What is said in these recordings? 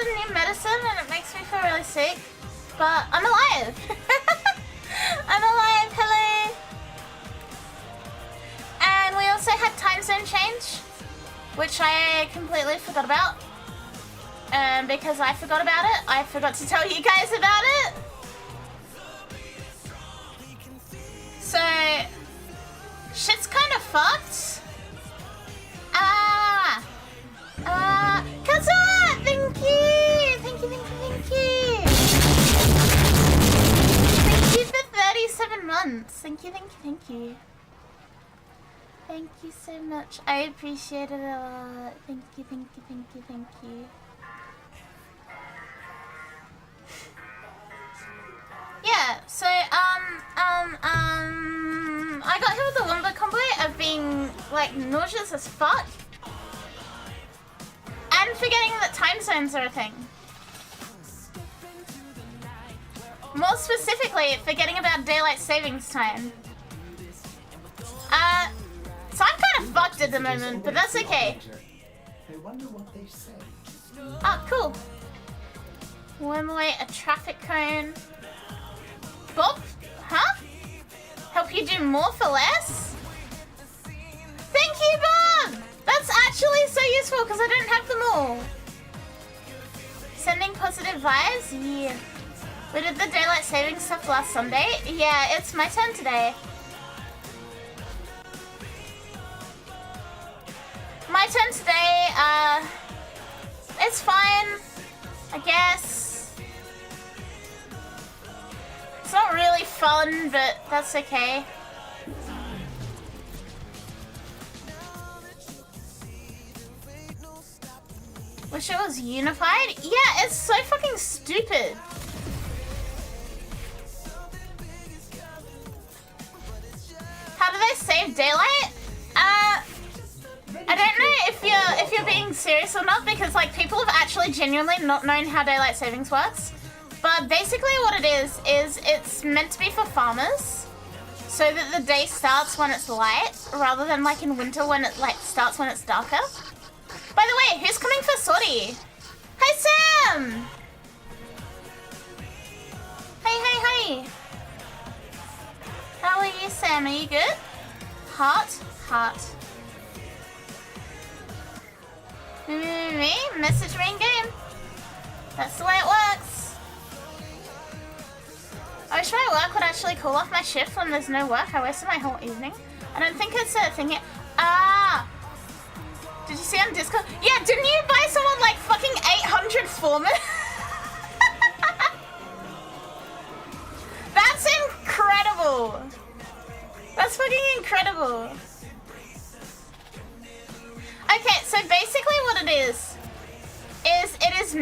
some new medicine and it makes me feel really sick. But I'm alive! I'm alive, hello! And we also had time zone change, which I completely forgot about. And because I forgot about it, I forgot to tell you guys about it. So, shit's kind of fucked. Kazuha! Thank you! Thank you, thank you, thank you! Thank you for 37 months. Thank you, thank you, thank you. Thank you so much. I appreciate it a lot. Thank you, thank you, thank you, thank you. Yeah, so, I got hit with the Wombo combo of being, like, nauseous as fuck. And forgetting that time zones are a thing. More specifically, forgetting about daylight savings time. So I'm kind of fucked at the moment, but that's okay. Oh, cool. One way, a traffic cone. Bob? Huh? Help you do more for less? Thank you, Bob! That's actually so useful because I don't have them all. Sending positive vibes? Yeah. We did the daylight savings stuff last Sunday. Yeah, it's my turn today. My turn today, it's fine, I guess. It's not really fun, but that's okay. Wish it was unified? Yeah, it's so fucking stupid. How do they save daylight? I don't know if you're being serious or not, because like people have actually genuinely not known how daylight savings works. But basically what it is it's meant to be for farmers, so that the day starts when it's light, rather than like in winter when it like starts when it's darker. By the way, who's coming for Sorty? Hey Sam! Hey. How are you, Sam? Are you good? Heart. Me? Message me in game. That's the way it works. I wish my work would actually call off my shift when there's no work. I wasted my whole evening. I don't think it's a thing yet. Did you see on Discord? Yeah, didn't you buy someone like fucking 800 foremen? That's incredible. That's fucking incredible. Okay, so basically what it is it is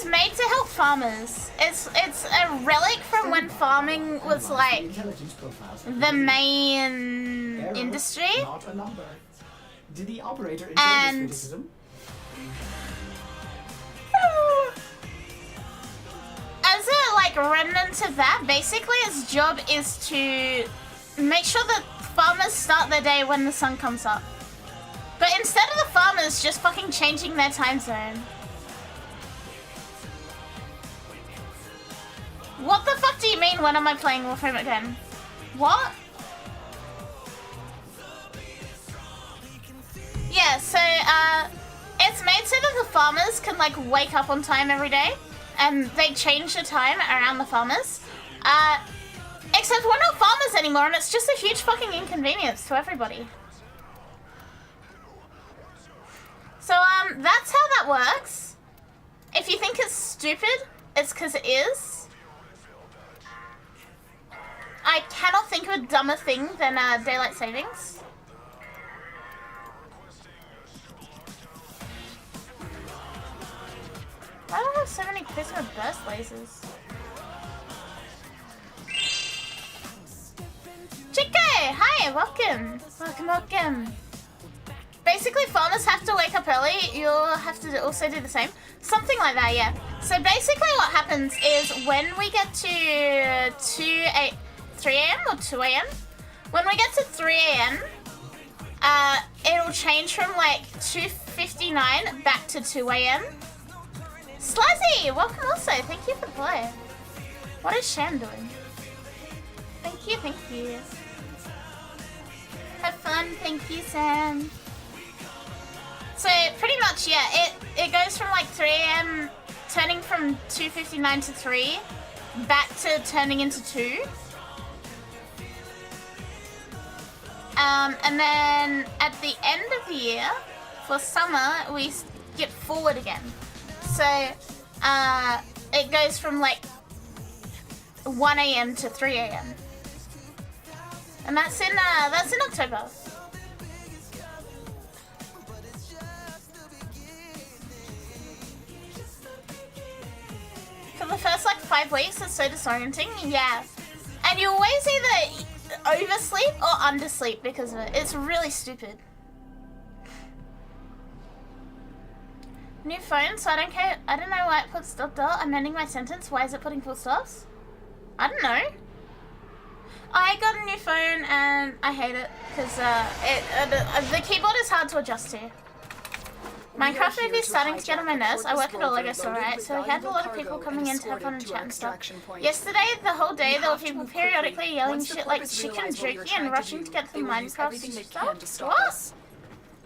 made to help farmers. It's a relic from when farming was like the main industry. Did the operator enjoy this criticism? As a like remnant of that, basically its job is to make sure that farmers start their day when the sun comes up. But instead of the farmers just fucking changing their time zone. What the fuck do you mean, when am I playing Warframe again? What? Yeah, so it's made so that the farmers can like wake up on time every day, and they change the time around the farmers. Except we're not farmers anymore, and it's just a huge fucking inconvenience to everybody. So that's how that works. If you think it's stupid, it's because it is. I cannot think of a dumber thing than daylight savings. Why do I have so many Prisma burst lasers? Chico! Hi, welcome! Welcome. Basically, farmers have to wake up early. You'll have to also do the same. Something like that, yeah. So basically what happens is when we get to 3 a.m. or 2 a.m.? When we get to 3 a.m., it'll change from like 2 2:59 back to 2 a.m. Slazzy, welcome also. Thank you for the play. What is Sham doing? Thank you, thank you. Have fun, thank you, Sam. So pretty much, yeah, it goes from like 3 a.m. turning from 2:59 to 3, back to turning into 2. And then at the end of the year, for summer, we skip forward again. So it goes from like 1 a.m. to 3 a.m. And that's in October. For the first like 5 weeks, it's so disorienting. Yeah, and you always either oversleep or undersleep because of it. It's really stupid. New phone, so I don't care. I don't know why it puts ... I'm ending my sentence. Why is it putting full stops? I don't know. I got a new phone and I hate it because the keyboard is hard to adjust to. Minecraft movie is starting to get on my nerves. I work at a Lego store, right? So we had a lot of people coming in to have fun and chat and stuff. Yesterday, the whole day, there were people periodically yelling shit like chicken jerky and rushing to get to the Minecraft stuff. What?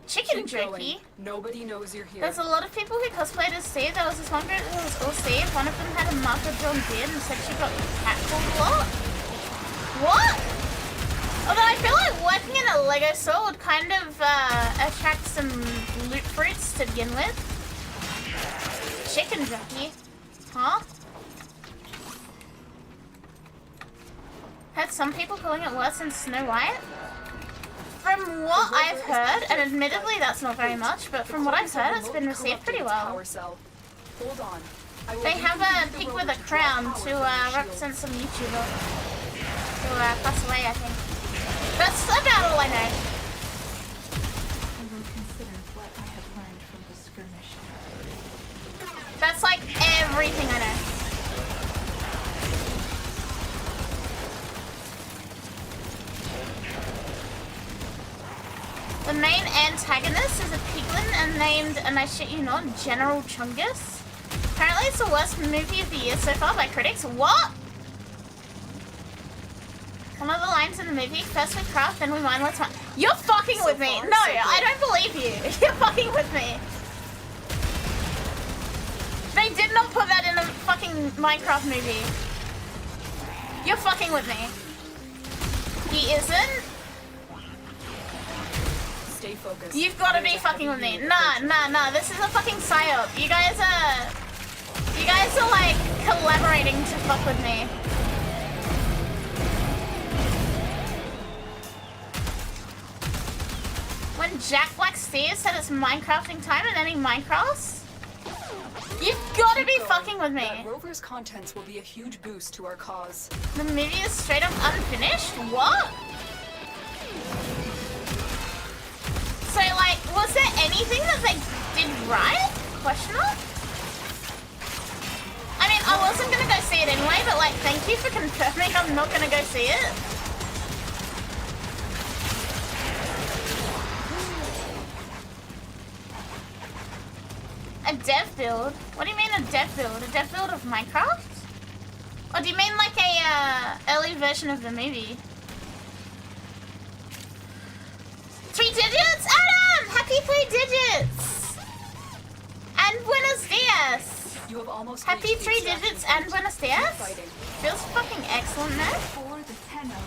Chicken jerky? Nobody knows you're here. There's a lot of people who cosplayed as Steve. There was this one group that was all Steve. One of them had a marker drawn beard and said she got catcalled a lot. What? Although I feel like working in a Lego store would kind of attract some loot fruits to begin with. Chicken jerky. Huh? Heard some people calling it worse than Snow White. From what I've heard, and admittedly that's not very much, but from what I've heard, it's been received pretty well. They have a pig with a crown to represent some YouTuber who passed away, I think. That's about all I know. I will consider what I have learned from the skirmish. That's like everything I know. The main antagonist is a piglin and named, and I shit you not, General Chungus. Apparently it's the worst movie of the year so far by critics. What? One of the lines in the movie, first we craft, then we mine, let's mine. You're fucking with me. No, I don't believe you. You're fucking with me. They did not put that in a fucking Minecraft movie. You're fucking with me. He isn't. Stay focused. You've got to be fucking with me. Nah. This is a fucking psyop. You guys are like collaborating to fuck with me. When Jack Black Steer said it's Minecrafting time and then he Minecrafts? You've got to be fucking with me. That Rover's contents will be a huge boost to our cause. The movie is straight up unfinished? What? So, like, was there anything that they did right? Question mark? I mean, I wasn't gonna go see it anyway, but, like, thank you for confirming I'm not gonna go see it. A dev build? What do you mean a dev build? A dev build of Minecraft? Or do you mean like a early version of the movie? 3 digits? Adam! Happy 3 digits! And buenos dias! You have almost Happy reached 3 the extraction digits point. and buenos dias? Fighting. Feels fucking excellent, man. For the tenor.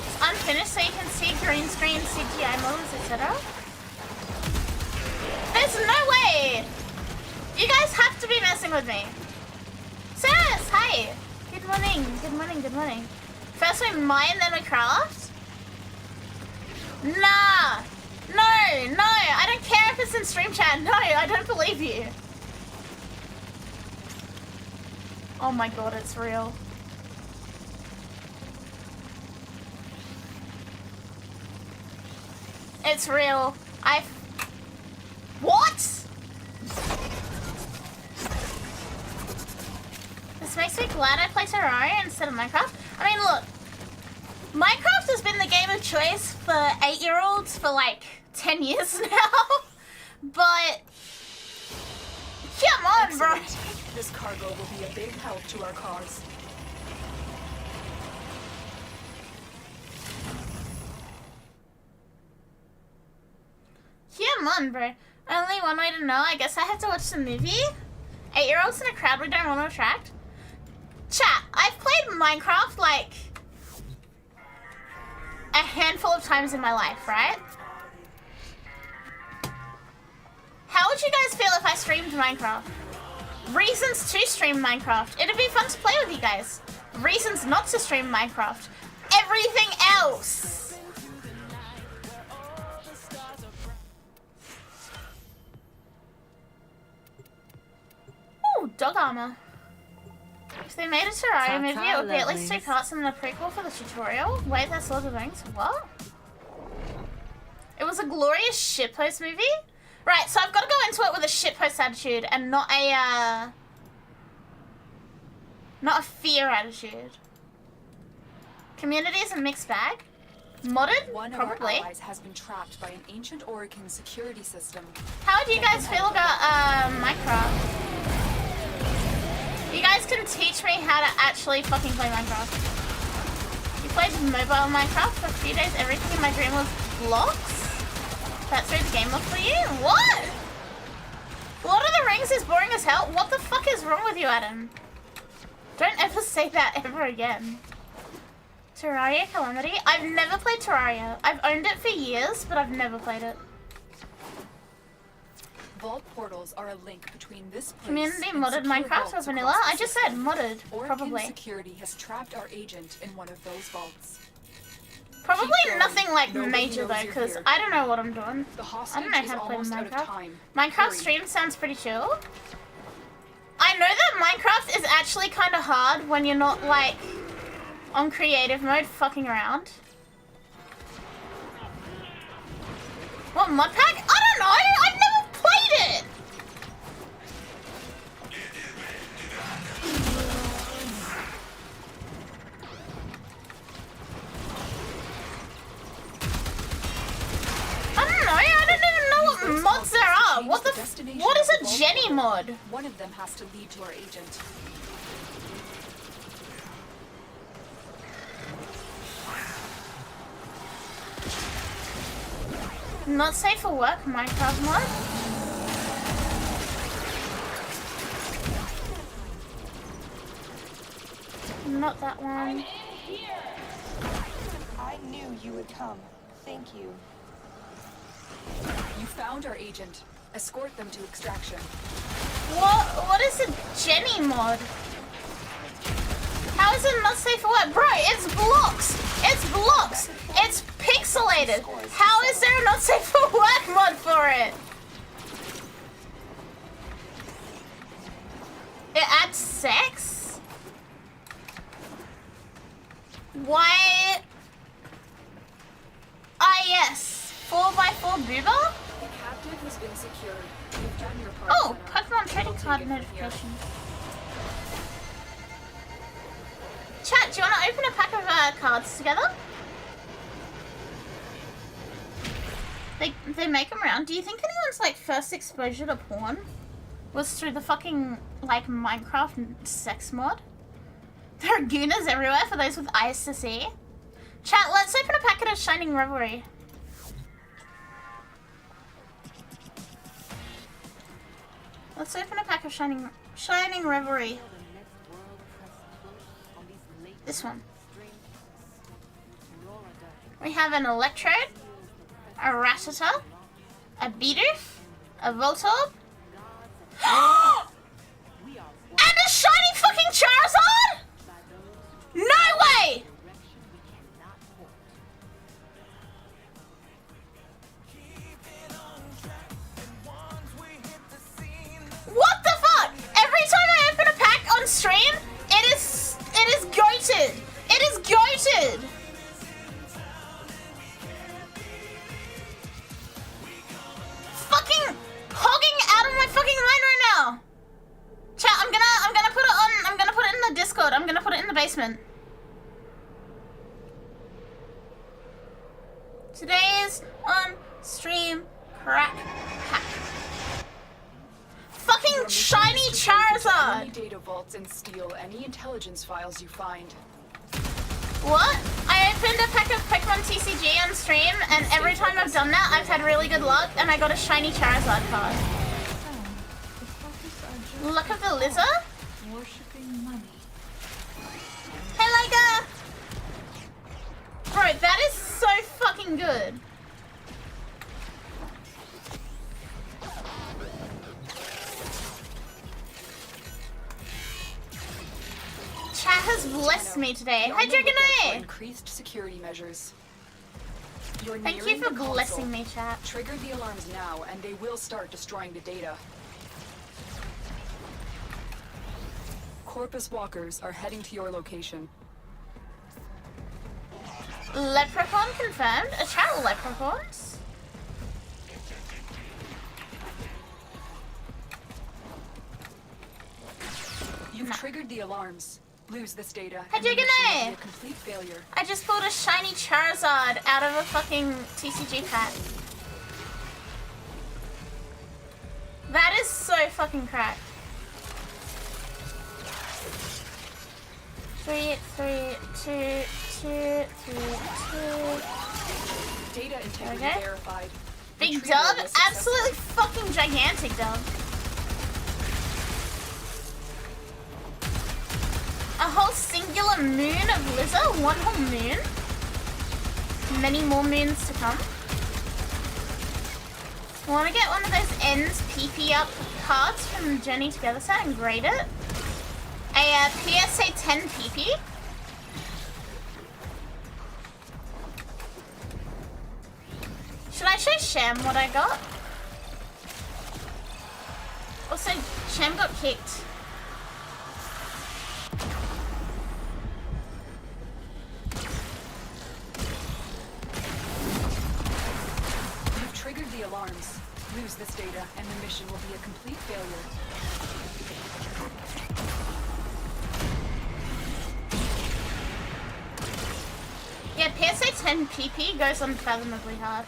It's unfinished so you can see green screen, CGI models, etc. There's no way! You guys have to be messing with me. Sass, hi! Good morning, good morning, good morning. First we mine, then we craft? Nah! No, I don't care if it's in stream chat. No, I don't believe you. Oh my god, it's real. It's real. What? This makes me glad I play Terraria instead of Minecraft. I mean, look. Minecraft has been the game of choice for 8-year-olds for like 10 years now. but come on, bro. Excellent. This cargo will be a big help to our cause. Come on, bro. Only one way to know. I guess I have to watch the movie. 8-year-olds in a crowd we don't want to attract. Chat, I've played Minecraft like a handful of times in my life, right? How would you guys feel if I streamed Minecraft? Reasons to stream Minecraft. It'd be fun to play with you guys. Reasons not to stream Minecraft. Everything else. Ooh, dog armor. If they made a Terraria movie, it would be at least 2 parts and a prequel for the tutorial. Wait, that's Lord of the Rings. What? It was a glorious shitpost movie? Right, so I've got to go into it with a shitpost attitude and not a fear attitude. Community is a mixed bag. Modded? One of Probably. our allies has been trapped by an ancient Orokin security system. How do you guys feel about Minecraft? You guys can teach me how to actually fucking play Minecraft. You played mobile Minecraft for a few days. Everything in my dream was blocks. That threw the game off for you? What? Lord of the Rings is boring as hell. What the fuck is wrong with you, Adam? Don't ever say that ever again. Terraria Calamity? I've never played Terraria. I've owned it for years, but I've never played it. Vault portals are a link between this place Community and modded secure Minecraft or vaults vanilla? across the I just said system. modded, Orokin probably. security has trapped our agent in one of those vaults. Probably Keep going. nothing like Nobody major knows though, you're because here. I don't know what I'm doing. The I hostage don't know is how to play almost out of Minecraft. time. Minecraft Hurry. stream sounds pretty chill. I know that Minecraft is actually kind of hard when you're not like on creative mode fucking around. What mod pack? I don't know. I've never played it. I don't know. I don't even know what mods there are. What is a Jenny mod? One of them has to lead to our agent. Not safe for work, Minecraft mod. Not that one. I knew you would come. Thank you. You found our agent. Escort them to extraction. What is a Jenny mod? How is it not safe for work? Bro, it's blocks! It's blocks! It's pixelated! How is there a not safe for work mod for it? It adds sex? Why? Ah yes, 4x4 boober? The captive has been secured. You've done your part. Oh, Senna. Pokemon trading We'll card take it from here. notification. Chat, do you want to open a pack of cards together? They make them around. Do you think anyone's like first exposure to porn was through the fucking like Minecraft sex mod? There are gooners everywhere for those with eyes to see. Chat, let's open a packet of Shining Revelry. Let's open a pack of Shining Revelry. This one. We have an Electrode, a Rattata, a Bidoof, a Voltorb, and a shiny fucking Charizard? No way! What the fuck? Every time I open a pack on stream, it is goated. It is goated. Fucking hogging out of my fucking mind right now. Chat, I'm gonna put it on. I'm gonna put it in the Discord. I'm gonna put it in the basement. Today's on stream crack pack. Fucking shiny Many Charizard! data vaults and steal any intelligence files you find. What? I opened a pack of Pokemon TCG on stream, and every time I've done that, I've had really good luck, and I got a shiny Charizard card. So, the focus are just Luck of the Lizard? worshipping money. Hey, Liga! Bro, that is so fucking good. Chat has blessed me today. Be Hi, on the lookout for Dragonite! increased security measures. You're Thank you nearing for the console. blessing me, chat. Trigger the alarms now, and they will start destroying the data. Corpus walkers are heading to your location. Leprechaun confirmed. A chat with leprechauns. You've triggered the alarms. Lose this data, Hi, and the mission will Dragonite! be a complete failure. I just pulled a shiny Charizard out of a fucking TCG pack. That is so fucking cracked. 3, 3, 2, 2, 3, 2. Data integrity Okay. verified. Big Retrieval dub? was successful. Absolutely fucking gigantic dub. A whole singular moon of Lizard? One whole moon? Many more moons to come. Want to get one of those ends PP up cards from Journey Together set and grade it? A PSA 10 PP? Should I show Sham what I got? Also, Sham got kicked. You've triggered the alarms. Lose this data, and the mission will be a complete failure. Yeah, PSA 10 PP goes unfathomably hard.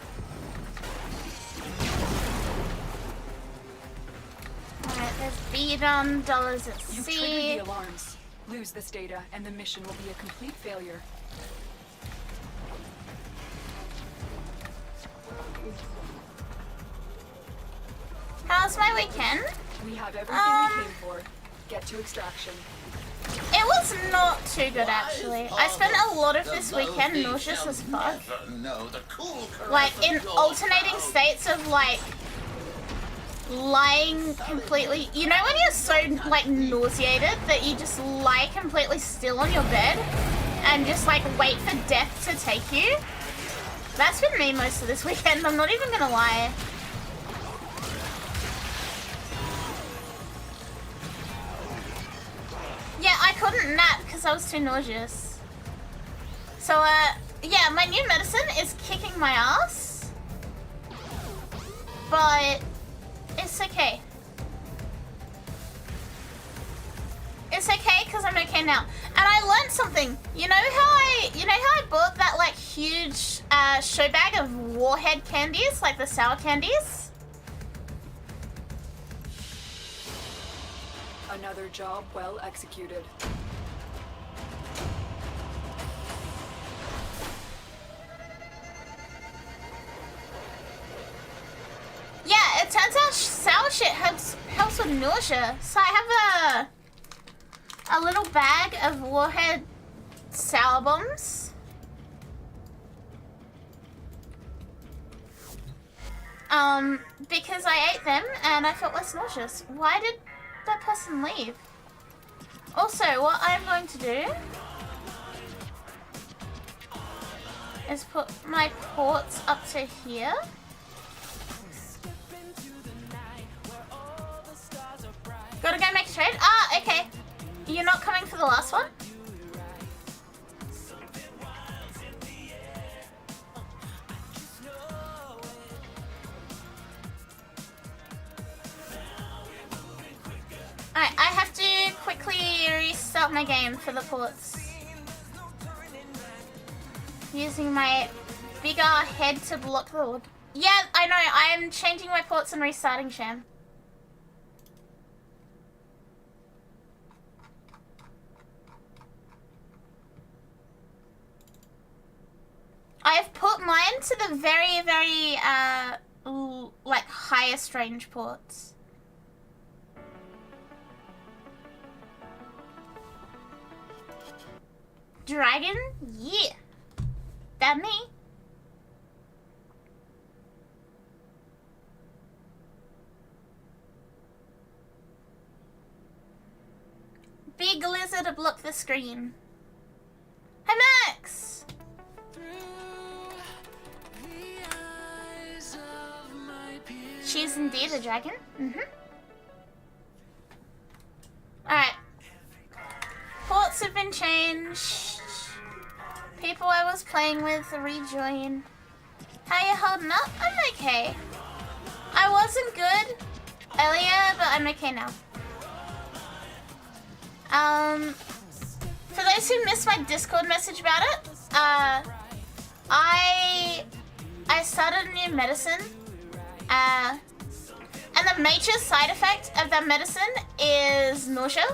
Alright, there's B-Dom, dollars at You've triggered sea. the alarms. Lose this data, and the mission will be a complete failure. How's my weekend? We have everything we came for. Get to extraction. It was not too good actually. I spent a lot of this weekend nauseous as fuck. Like in alternating states of like lying completely. You know when you're so like nauseated that you just lie completely still on your bed and just like wait for death to take you? That's been me most of this weekend, I'm not even gonna lie. Yeah, I couldn't nap because I was too nauseous. So, yeah, my new medicine is kicking my ass. But it's okay. It's okay because I'm okay now. And I learned something. You know how I bought that like huge show bag of Warhead candies, like the sour candies? Another job well executed. Yeah, it turns out sour shit helps with nausea. So I have a little bag of Warhead sour bombs. Because I ate them and I felt less nauseous. Why did that person leave? Also, what I'm going to do is put my ports up to here. Gotta go make a trade? Ah, okay. You're not coming for the last one? Alright, I have to quickly restart my game for the ports. Using my bigger head to block the Yeah, I know. I'm changing my ports and restarting Sham. I've put mine to the very, very, like, highest range ports. Dragon? Yeah. That me? Big lizard to block the screen. Hey, Max! She is indeed a dragon. Alright. Ports have been changed. People I was playing with rejoin. How you holding up? I'm okay. I wasn't good earlier, but I'm okay now. For those who missed my Discord message about it, I started a new medicine. And the major side effect of that medicine is nausea.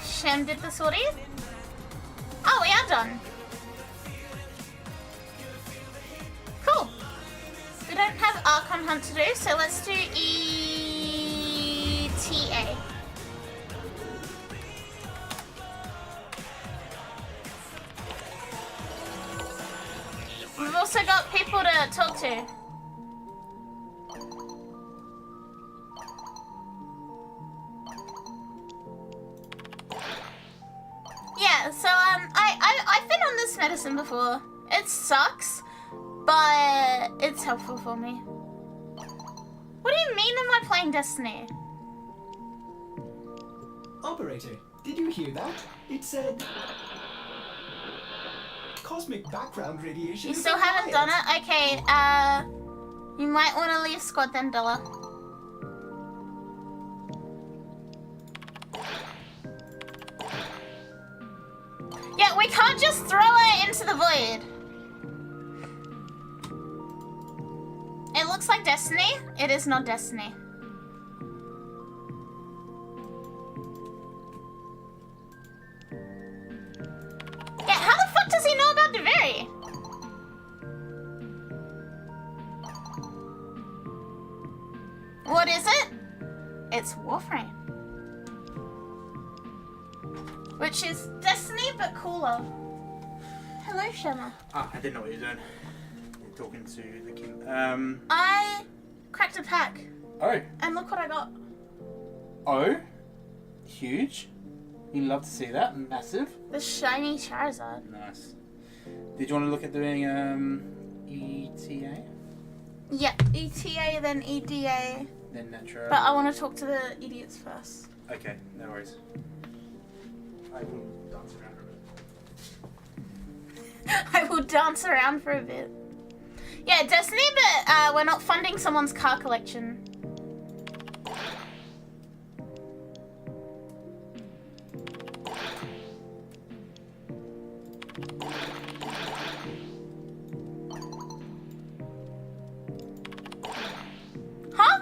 Shem did the sortie? Oh, we are done. Cool. We don't have Archon Hunt to do, so let's do ETA. We've also got people to talk to. Yeah, so I've been on this medicine before. It sucks, but it's helpful for me. What do you mean am I playing Destiny? Operator, did you hear that? It said... cosmic background radiation. You still haven't done it? Okay, you might want to leave squad then, Della. Yeah, we can't just throw it into the void. It looks like Destiny. It is not Destiny. Yeah, how the fuck does he know about Deveri? What is it? It's Warframe. Which is Destiny, but cooler. Hello, Shema. Ah, I didn't know what you were doing. You're talking to the king. I cracked a pack. Oh. And look what I got. Oh? Huge. You love to see that. Massive. The shiny Charizard. Nice. Did you want to look at doing ETA? Yeah, ETA, then EDA. Then Nitro. But I want to talk to the idiots first. Okay, no worries. I will dance around a bit. I will dance around for a bit. Yeah, Destiny, but we're not funding someone's car collection. Huh?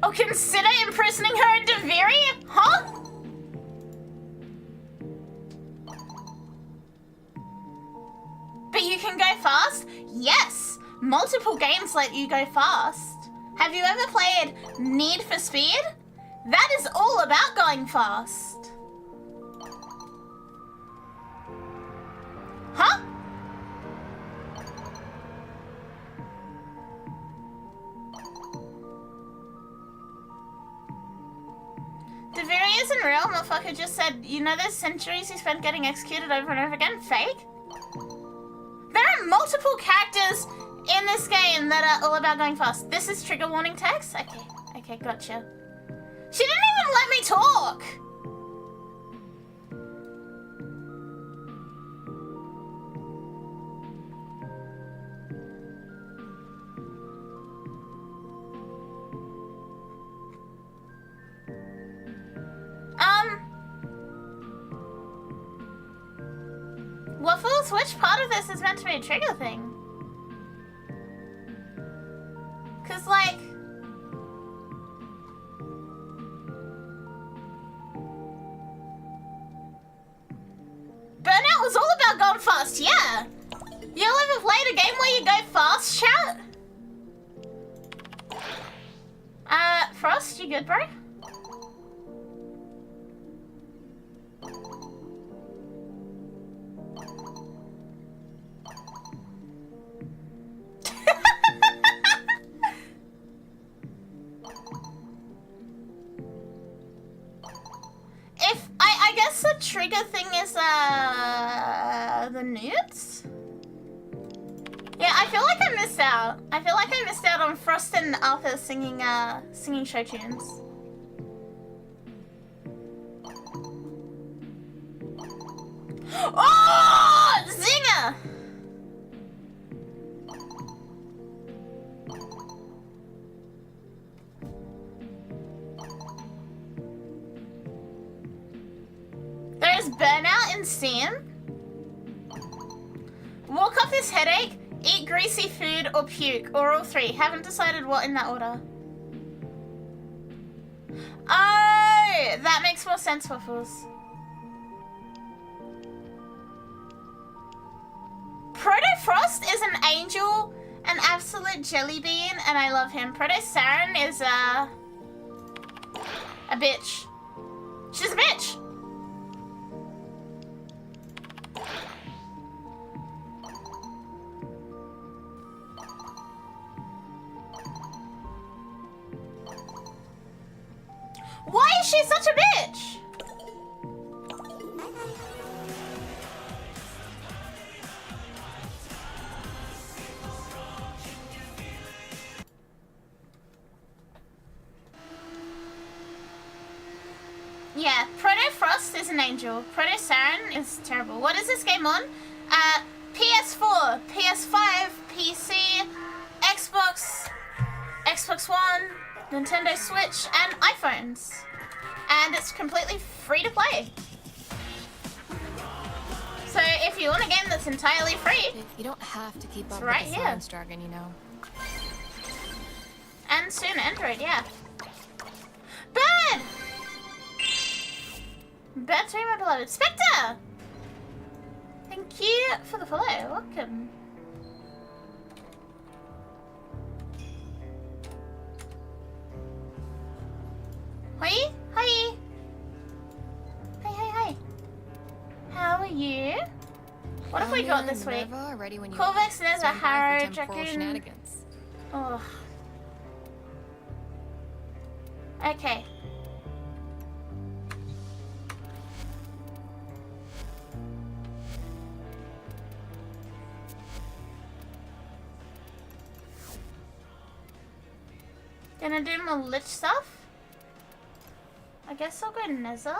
Oh, consider imprisoning her in Deveri? Huh? But you can go fast? Yes! Multiple games let you go fast. Have you ever played Need for Speed? That is all about going fast. Huh? Deveri isn't real, motherfucker just said, you know those centuries you spent getting executed over and over again? Fake? There are multiple characters in this game that are all about going fast. This is trigger warning text? Okay, gotcha. She didn't even let me talk! Jules, which part of this is meant to be a trigger thing? Cause like... Burnout was all about going fast, yeah! You'll ever played a game where you go fast, chat? Frost, you good, bro? I guess the trigger thing is the nudes? Yeah, I feel like I missed out. I feel like I missed out on Frost and Arthur singing singing show tunes. Oh, zinger! There's burnout in Steam. Walk off this headache, eat greasy food, or puke, or all three. Haven't decided what in that order. Oh, that makes more sense, Waffles. Proto-Frost is an angel, an absolute jelly bean, and I love him. Proto-Saren is a bitch. She's a bitch. Why is she such a bitch? Yeah, Proto-Frost is an angel. Proto-Saren is terrible. What is this game on? PS4, PS5, PC, Xbox, Xbox One, Nintendo Switch, and iPhones. And it's completely free to play. So if you want a game that's entirely free, you don't have to keep up with right the here. science jargon, you know. And soon Android, yeah. Bird! Bird to my beloved. Spectre! Thank you for the follow. Welcome. Hi, hi. Hi. How are you? What have we got this week? Corvex, there's a Harrow, Dragoon. Oh. Okay. Gonna do more lich stuff? I guess I'll go Nether.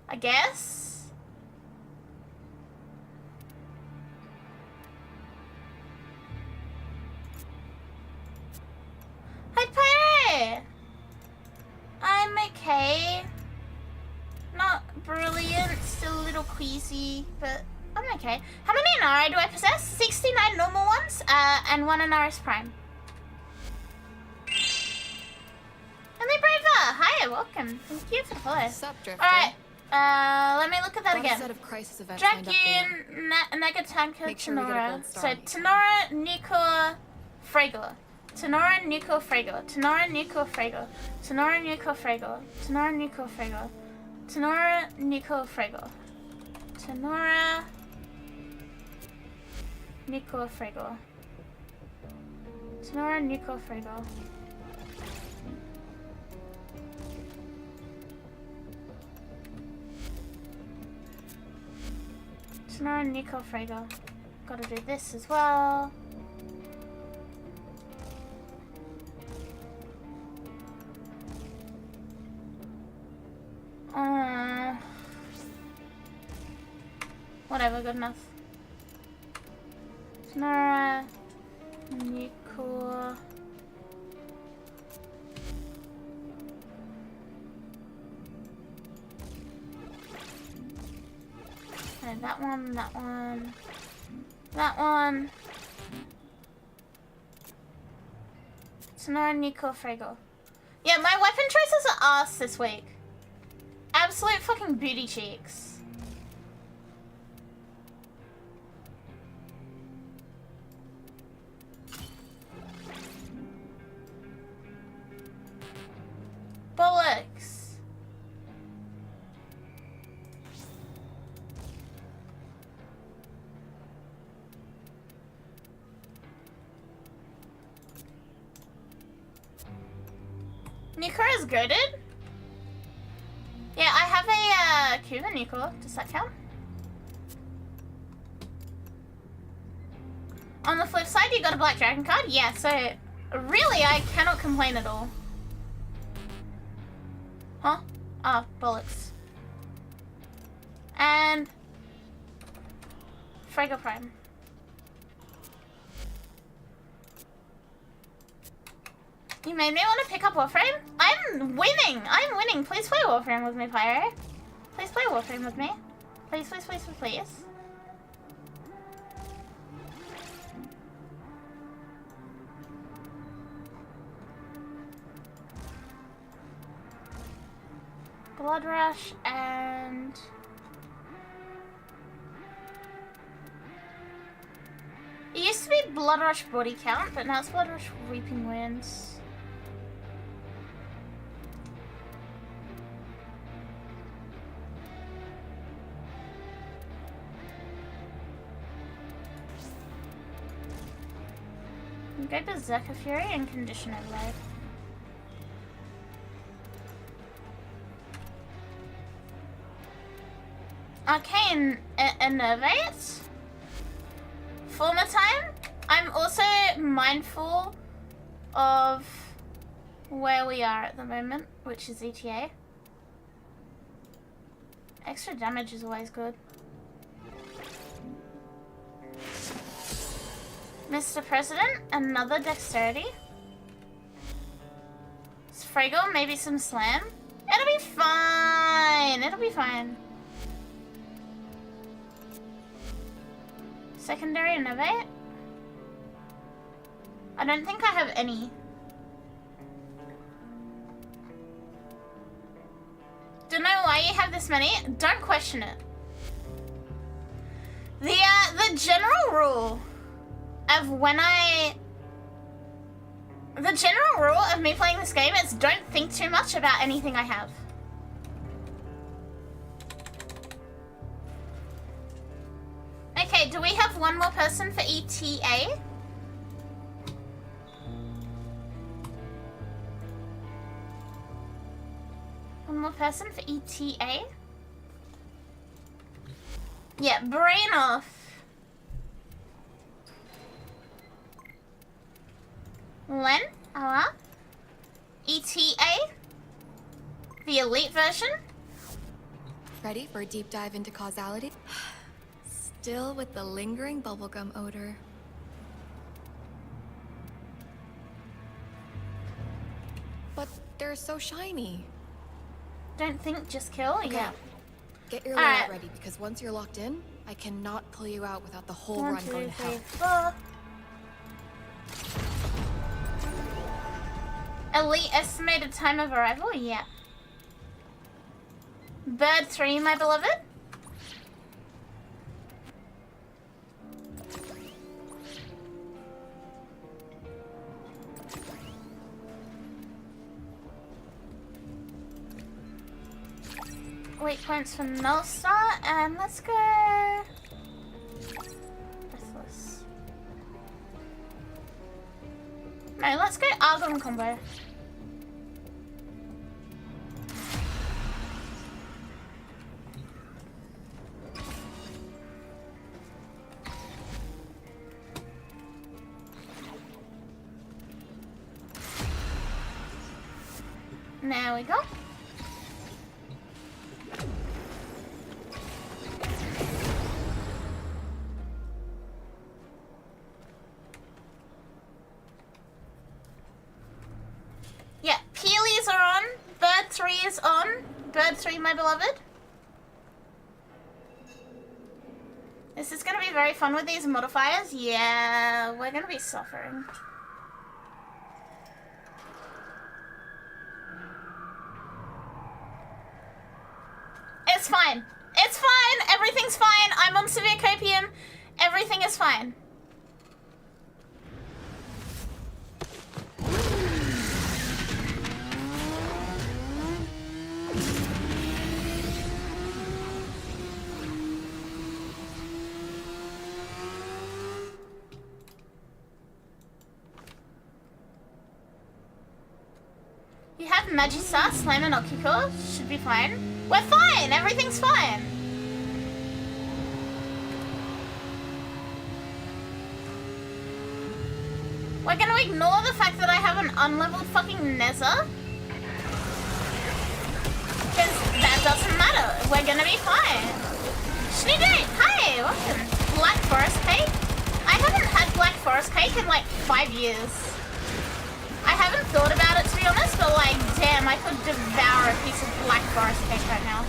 I guess. Hi Pirate! I'm okay. Not brilliant, still a little queasy, but I'm okay. How many Inari do I possess? 69 normal ones, and 1 Inaris Prime. Hello Braver! Hi, welcome. Thank you for the follow. Alright, let me look at that again. Dragoon, Negatanka, Tenora. So Tenora, Nucor, Fragor. Tenora, Nucor, Fragor. Tenora, Nucor, Fragor. Tenora, Nucor, Fragor. Tenora, Nucor, Fragor. Tenora, Nucor, Fragor. Tenora, Nucor, Fragor. Tenora, Nucor, Fragor. Tenora, Nucor, Fragor. Gotta do this as well. Whatever, good enough. Tenora, Nucor. that one, that one, that one. Sonora, Nico, Frago. Yeah, my weapon choices are ass this week. Absolute fucking booty cheeks. Bollocks. Nuka is goated? Yeah, I have a Cuban Nuka. Does that count? On the flip side, you got a Black Dragon card? Yeah, so really I cannot complain at all. Huh? Ah, bollocks. And Frago Prime. You made me want to pick up Warframe? I'm winning! I'm winning! Please play Warframe with me, Pyro. Please play Warframe with me. Please, please, please, please. Blood Rush and... It used to be Blood Rush Body Count, but now it's Blood Rush Weeping Winds. Go Berserker Fury and Condition Overload. Arcane Innervate. Former time. I'm also mindful of where we are at the moment, which is ETA. Extra damage is always good. Mr. President, another dexterity. Frago, maybe some slam. It'll be fine. It'll be fine. Secondary innovate. I don't think I have any. Don't know why you have this many. Don't question it. The general rule of the general rule of me playing this game is don't think too much about anything I have. Okay, do we have one more person for ETA? One more person for ETA? Yeah, brain off. Len, ETA, the elite version. Ready for a deep dive into causality? Still with the lingering bubblegum odor. But they're so shiny. Don't think, just kill. Okay. Yeah. Get your layout ready, because once you're locked in, I cannot pull you out without the whole run going to hell. 4. Elite estimated time of arrival? Yeah. Bird 3, my beloved. Weak points for Null Star, and let's go. Breathless. No, let's go Argon combo. There we go. Yeah, Peelies are on. Bird 3 is on. Bird 3, my beloved. This is gonna be very fun with these modifiers. Yeah, we're gonna be suffering. It's fine. It's fine. Everything's fine. I'm on severe copium. Everything is fine. You have Magisa, Slam, and Okiko. Should be fine. We're fine! Everything's fine! We're gonna ignore the fact that I have an unleveled fucking Nether. Because that doesn't matter. We're gonna be fine. Shnidate! Hi! Welcome! Black Forest Cake? I haven't had Black Forest Cake in like 5 years. I haven't thought about it to be honest, but like, damn, I could devour a piece of Black Forest Cake right now.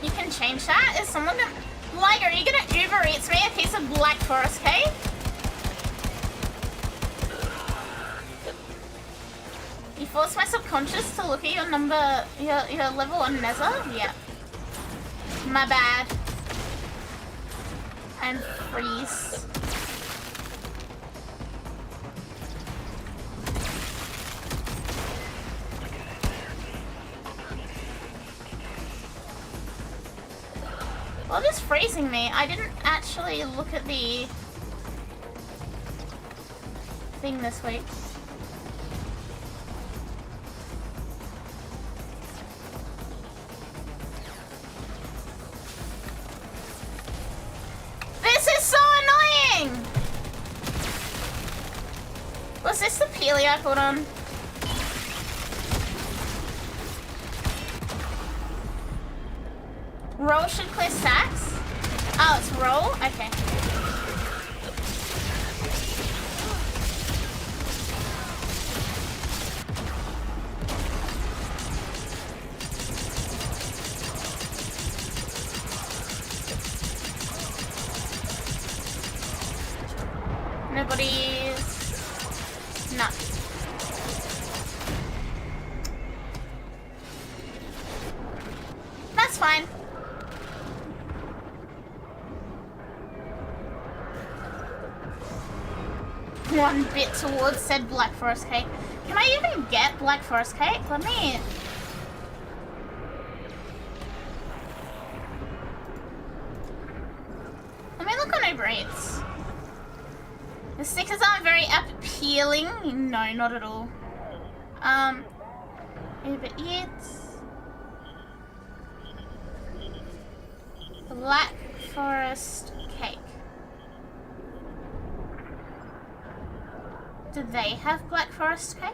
You can change that? Is someone gonna... Like, are you gonna Uber Eats me a piece of Black Forest Cake? You force my subconscious to look at your number, your level on Nether? Yeah. My bad. And freeze. Well, just freezing me. I didn't actually look at the thing this week. This is so annoying! Was this the peely I put on? Roll should clear stacks? Oh, it's roll? Okay. Nobody's... No. That's fine. One bit towards said Black Forest Cake. Can I even get Black Forest Cake? Let me look on Uber Eats. The stickers aren't very appealing. No, not at all. Uber Eats. Black Forest Cake. Do they have Black Forest Cake?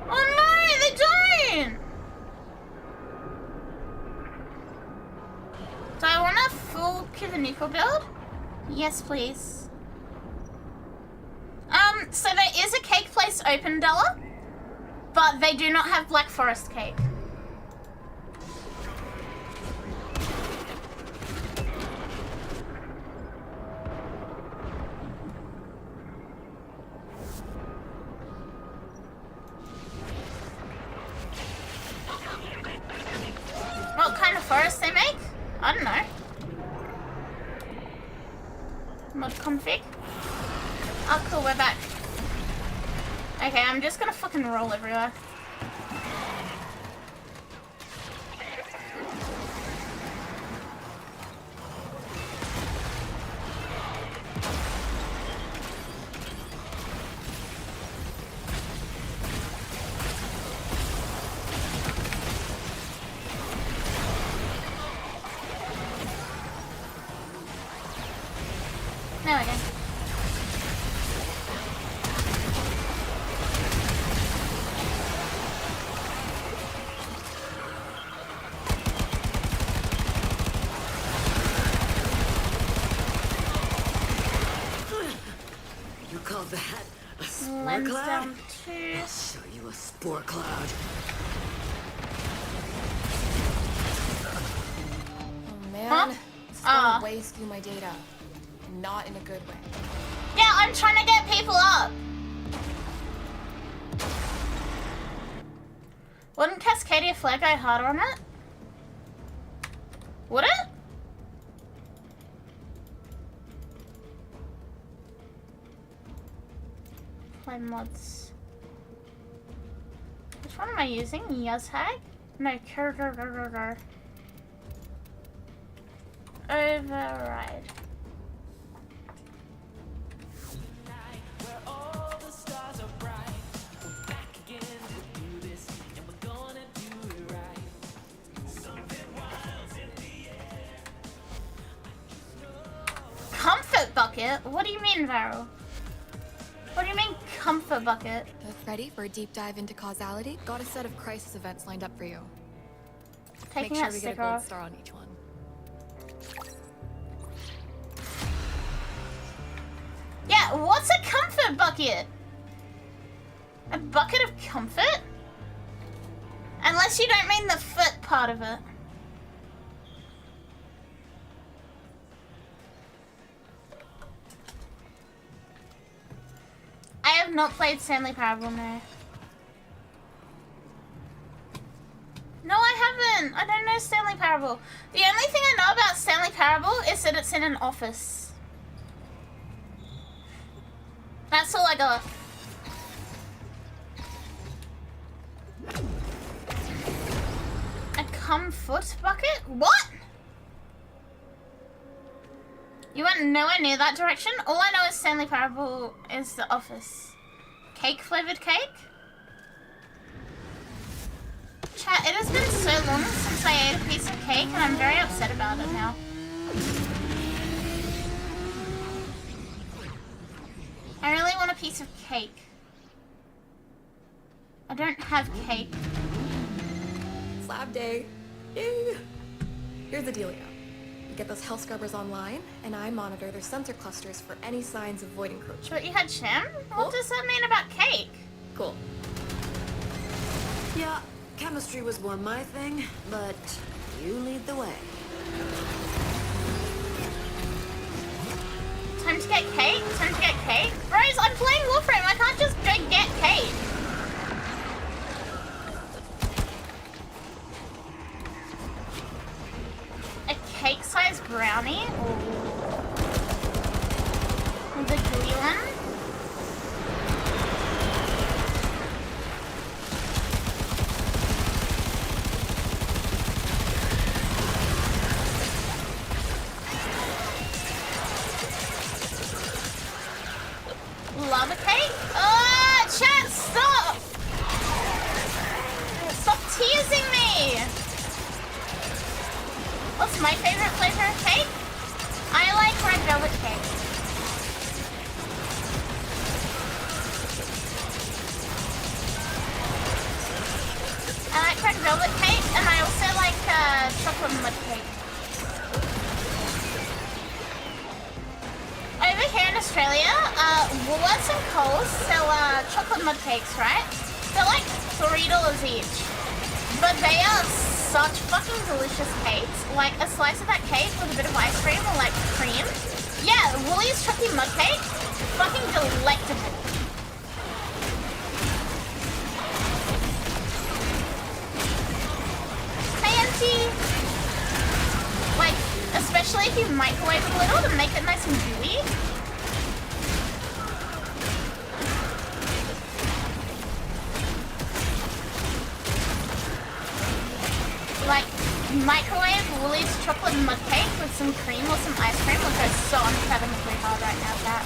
Oh no, they don't! Do I want a full Kivaniko build? Yes, please. So there is a cake place open, Della, but they do not have Black Forest Cake. What kind of forest they make? I don't know. Mod config. Oh cool, we're back. Okay, I'm just gonna fucking roll everywhere. There we go. lens cloud? down too. I'll show you a spore cloud. Oh man, Huh? it's going way through my data. And not in a good way. Yeah, I'm trying to get people up. Wouldn't Cascadia Flare go harder on it? Would it? Play mods. Which one am I using? Yazhag? No, Override. Comfort bucket? What do you mean, Varro? What do you mean, comfort bucket? Ready for a deep dive into causality? Got a set of crisis events lined up for you. Taking Make sure that we get a sticker gold off. star on each one. Yeah, what's a comfort bucket? A bucket of comfort? Unless you don't mean the foot part of it. I have not played Stanley Parable, no. No, I haven't. I don't know Stanley Parable. The only thing I know about Stanley Parable is that it's in an office. That's all I got. A comfort bucket? What? You went nowhere near that direction? All I know is Stanley Parable is the office. Cake flavored cake? Chat, it has been so long since I ate a piece of cake and I'm very upset about it now. I really want a piece of cake. I don't have cake. Slab day. Yay! Here's the dealio. You get those health scrubbers online, and I monitor their sensor clusters for any signs of void encroachment. But you had Shem? What does that mean about cake? Cool. Yeah, chemistry was more my thing, but you lead the way. Time to get cake? Time to get cake? Bros, I'm playing Warframe. I can't just go get cake. A cake-sized brownie? Ooh. The gooey one? Lava cake? Chat, stop! Stop teasing me! What's my favorite flavor of cake? I like red velvet cake. I like red velvet cake, and I also like chocolate mud cake. Over here in Australia, Woolworths and Coles sell chocolate mud cakes, right? They're like $3 each. But they are such fucking delicious cakes. Like a slice of that cake with a bit of ice cream or like cream. Yeah, Woolies chocolate mud cake, fucking delectable. Hey, Auntie! Like, especially if you microwave it a little to make it nice and gooey. Like, microwave Woolies chocolate mud cake with some cream or some ice cream will go so unfathomably hard right now, chat.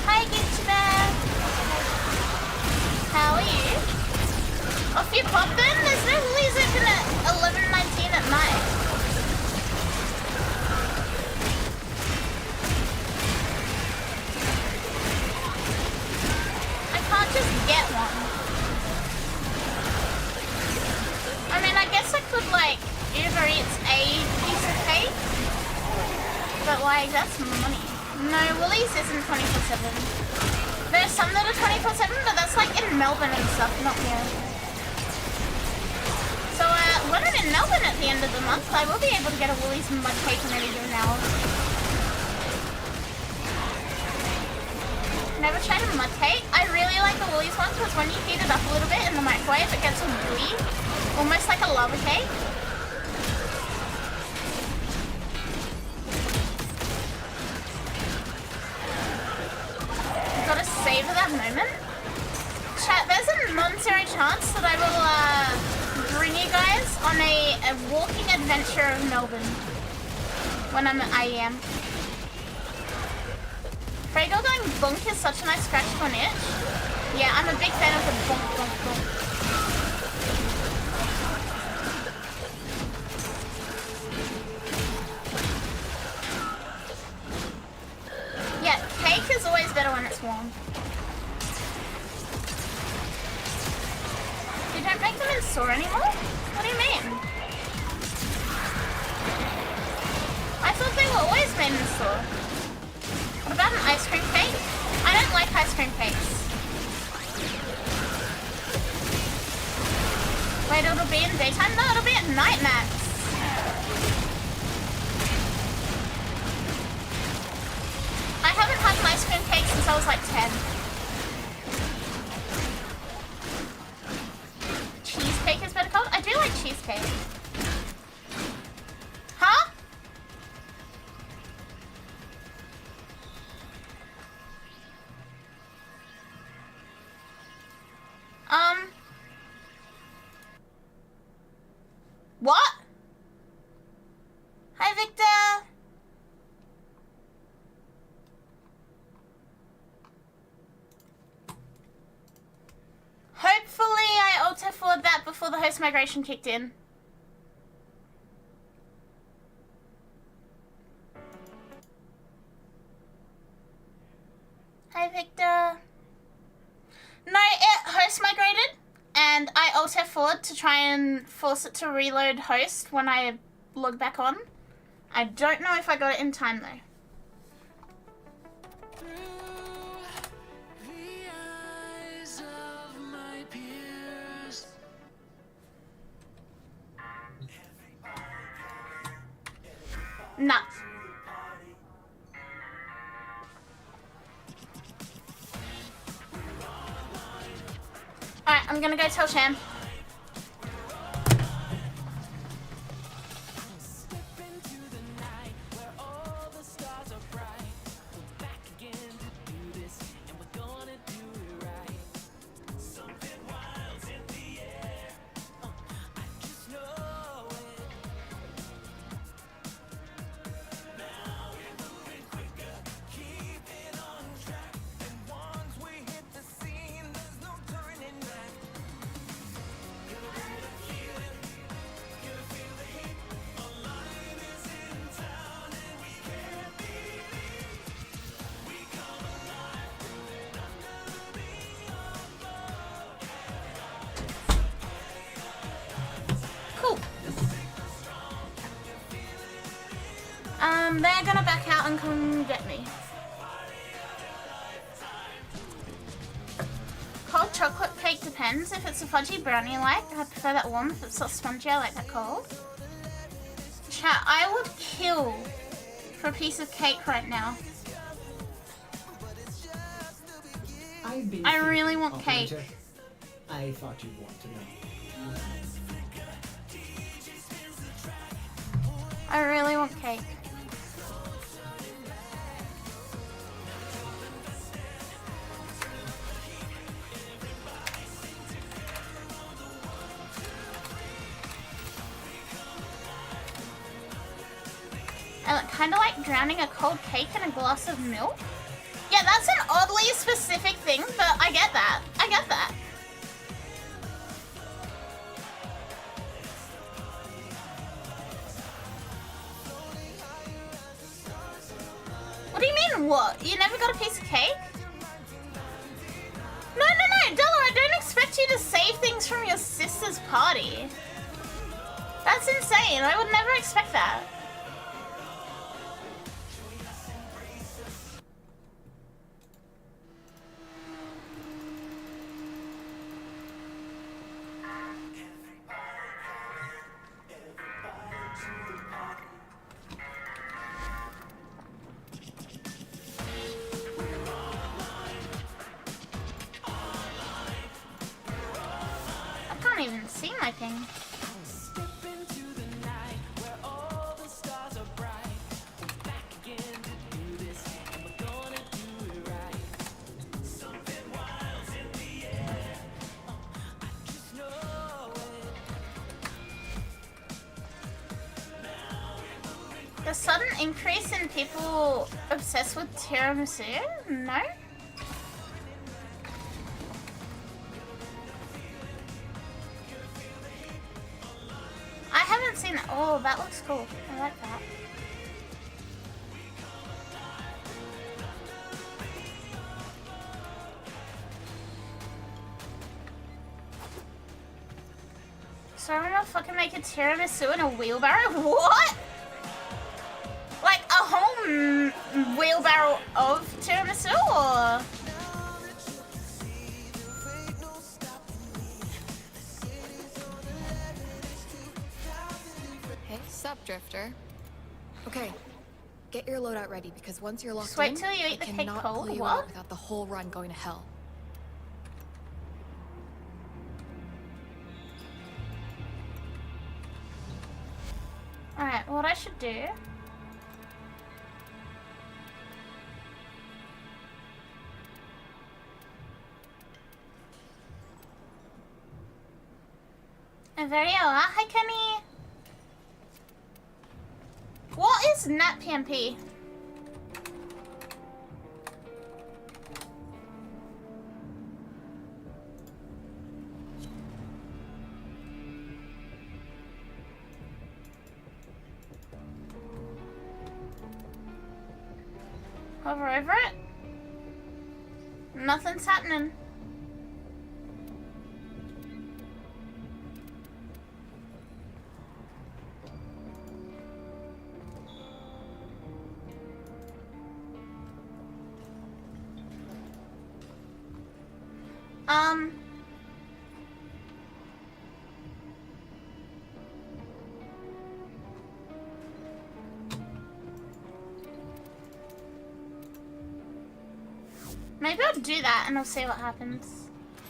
Hi, Gitchbear! How are you? Off you poppin'? There's no Woolies open at 11:19 at night. Can't just get one. I mean, I guess I could, like, Uber Eats a piece of cake. But like, that's money. No, Woolies isn't 24/7. There's some that are 24/7, but that's like in Melbourne and stuff, not here. So when I'm in Melbourne at the end of the month, I will be able to get a Woolies mud cake in any given hour. Never tried a mud cake. I really like the Woolies one because when you heat it up a little bit in the microwave, it gets all gooey, almost like a lava cake. You've got to savor that moment. Chat, there's a non-zero chance that I will bring you guys on a walking adventure of Melbourne when I'm at IEM. Fraggle going bonk is such a nice scratch to an itch. Yeah, I'm a big fan of the bonk, bonk, bonk. Yeah, cake is always better when it's warm. You don't make them in store anymore? What do you mean? I thought they were always made in store. What about an ice cream cake? I don't like ice cream cakes. Wait, it'll be in daytime? No, it'll be at night, Max. I haven't had an ice cream cake since I was like 10. Cheesecake is better called? I do like cheesecake. Huh? What? Hi, Victor. Hopefully I auto-forward that before the host migration kicked in. Hi, Victor. No, it host migrated, and I auto-forward to try and force it to reload host when I log back on. I don't know if I got it in time, though. Nah. Alright, I'm gonna go tell Sham. They're gonna back out and come get me. Cold chocolate cake depends. If it's a fudgy brownie I like, I prefer that warm. If it's not spongy, I like that cold. Chat, I would kill for a piece of cake right now. I really want cake. I thought you'd want to know. I really want cake. I kind of like drowning a cold cake in a glass of milk. Yeah, that's an oddly specific thing, but I get that. I get that. What do you mean, what? You never got a piece of cake? No, Della, I don't expect you to save things from your sister's party. That's insane. I would never expect that. I can't even see my thing. The sudden increase in people obsessed with tiramisu? No? I haven't seen that. Oh, that looks cool. I like that. So I'm gonna fucking make a tiramisu in a wheelbarrow? What? Like a whole wheelbarrow of tiramisu, or? Hey, sup, Drifter. Okay, get your loadout ready because once you're locked Just wait in, till you eat the I cake cannot cold. pull you What? out without the whole run going to hell. Alright, what I should do... Hi, Kenny! What is NatPMP? Hover over it. Nothing's happening. Maybe I'll do that and I'll see what happens.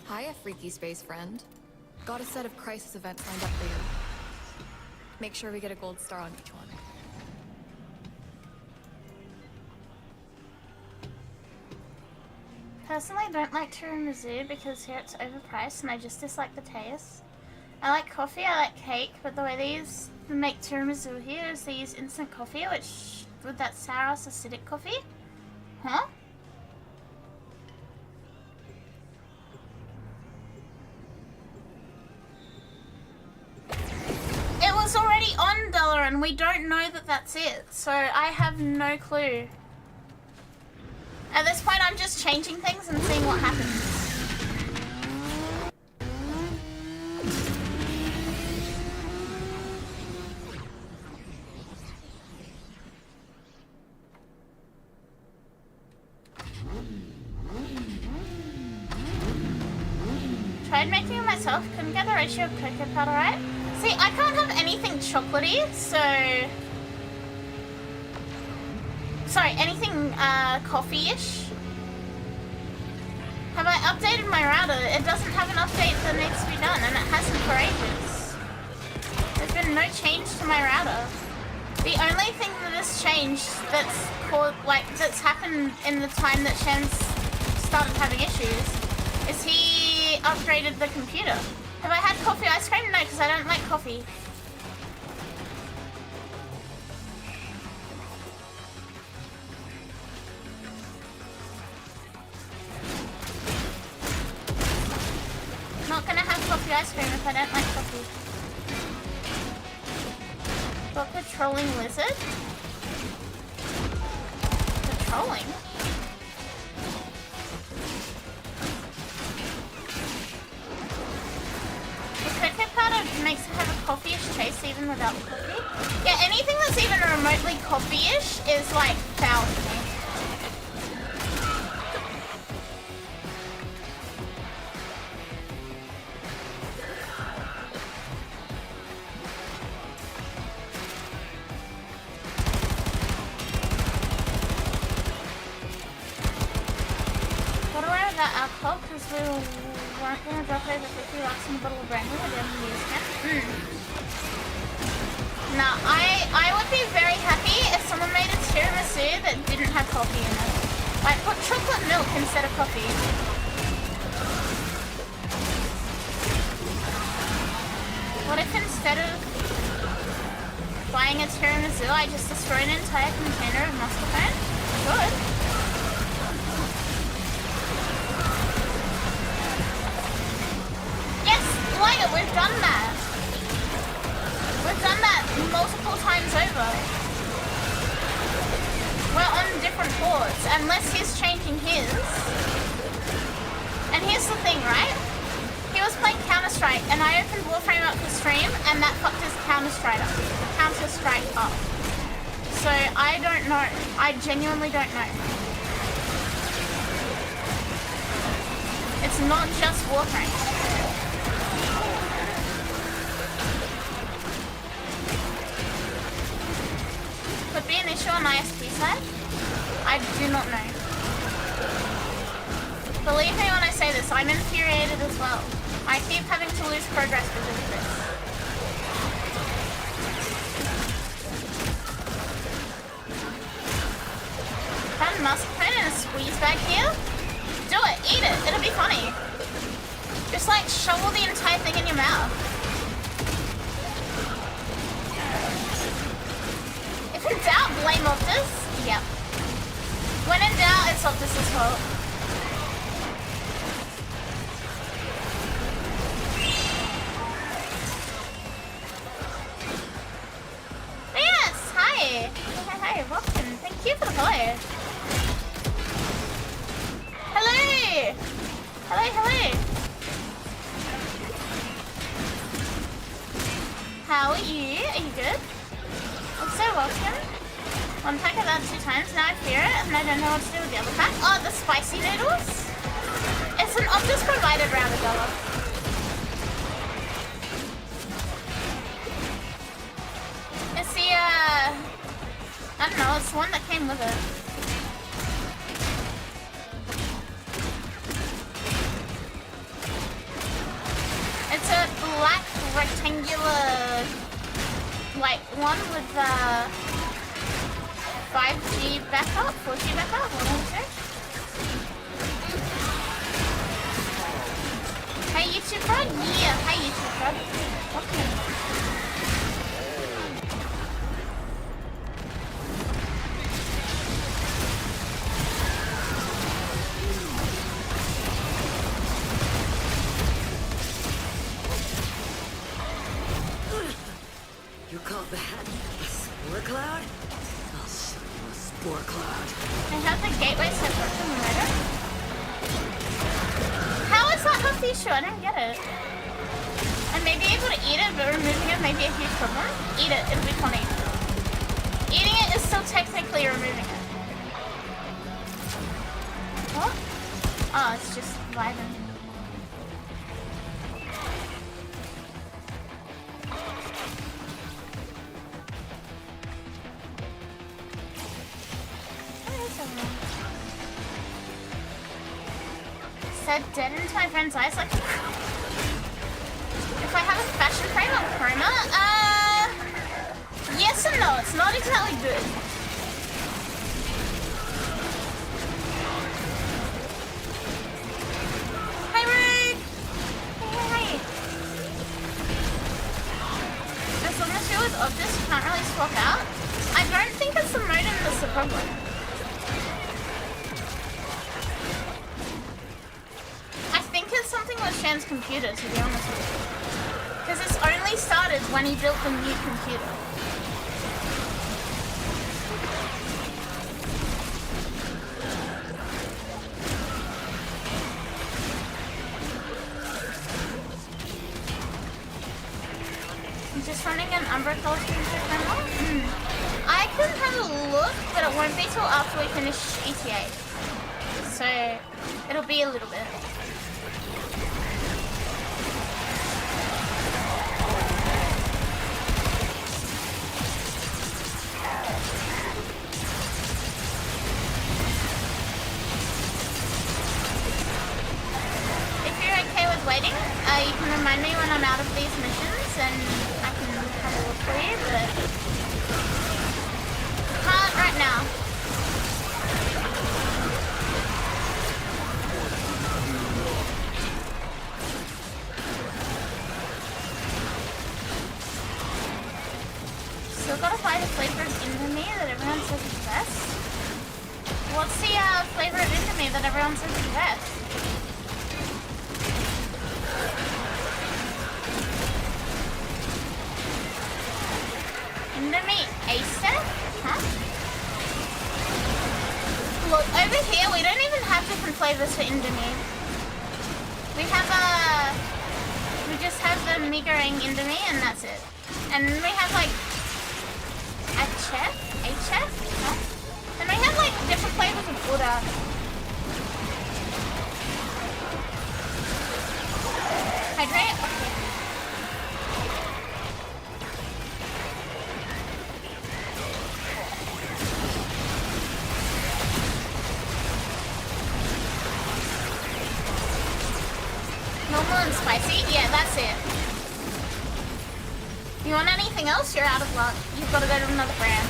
Hiya, freaky space friend. Got a set of crisis events lined up for you. Make sure we get a gold star on each one. Personally, I don't like tiramisu because here it's overpriced and I just dislike the taste. I like coffee, I like cake, but the way these make tiramisu here is they use instant coffee, which with that sour acidic coffee. Huh? It was already on dollar and we don't know that that's it, so I have no clue. At this point, I'm just changing things and seeing what happens. Tried making it myself, couldn't get the ratio of cocoa powder right. See, I can't have anything chocolatey, so... Sorry, anything coffee-ish. Have I updated my router? It doesn't have an update that needs to be done, and it hasn't for ages. There's been no change to my router. The only thing that has changed that's that's happened in the time that Shen's started having issues is he upgraded the computer. Have I had coffee ice cream? No, because I don't like coffee. Not gonna have coffee ice cream if I don't like coffee. Got patrolling lizard? Patrolling? The cocoa powder makes it have a coffee-ish taste even without the coffee. Yeah, anything that's even remotely coffee-ish is like foul to me. Got away with that alcohol because we weren't going to drop over 50 bucks on a bottle of brandy at the end of the year's camp. Now, I would be very happy if someone made a tiramisu that didn't have coffee in it. Like, put chocolate milk instead of coffee. What if instead of buying a tiramisu, I just destroy an entire container of mascarpone? Good. Yes, Liger, we've done that. We've done that multiple times over. We're on different boards, unless he's changing his. And here's the thing, right? He was playing Counter-Strike, and I opened Warframe up for stream, and that fucked his Counter-Strike up. So I don't know. I genuinely don't know. It's not just Warframe. Could be an issue on ISP side? I do not know. Believe me when I say this, I'm infuriated as well. I keep having to lose progress because of this. Found mascarpone in a squeeze bag here? Do it, eat it, it'll be funny. Just like shovel the entire thing in your mouth. If in doubt, blame Optus. Yep. When in doubt, it's Optus's fault. Yes, hi. Hi, welcome. Thank you for the follow. Hello. Hello. How are you? Are you good? So welcome. One pack of that 2 times, now I fear it, and I don't know what to do with the other pack. Oh, the spicy noodles? It's an Optus provided round $1. It's the, I don't know, it's the one that came with it. It's a black rectangular like one with 5G backup, 4G backup, one of the two. Hey YouTube Frog? Yeah, hi YouTube Frog. Okay. You call that a spore cloud? I'll show you a spore cloud. I have the gateway separate from the motor. How is that health issue? I don't get it. I may be able to eat it, but removing it may be a huge problem. Eat it, it'll be funny. Eating it is still technically removing it. What? Oh, it's just vibing. Said dead into my friend's eyes like if I have a fashion frame on chroma, yes and no, it's not exactly good. Hey Rude! Hey. As long as you're with Optus, you can't really swap out. I don't think it's the modem that's the problem. Something with Shan's computer, to be honest with you. Because it's only started when he built the new computer. just running an Umbra color stream for camera? I can have a look, but it won't be till after we finish ETA. So it'll be a little bit. If you're okay with waiting, you can remind me when I'm out of these missions and I can have a look for you, but can't right now. Still gotta find a flavor of Indomie that everyone says is best. What's the flavor of Indomie that everyone says is best? Indomie ASAP? Huh? Look, over here we don't even have different flavors for Indomie. We have we just have the mee goreng Indomie and that's it. And we have like a chef? No? And we have like different flavors of Buddha. Hydrate? Okay. Normal and spicy? Yeah, that's it. You want anything else? You're out of luck. You've got to go to another brand.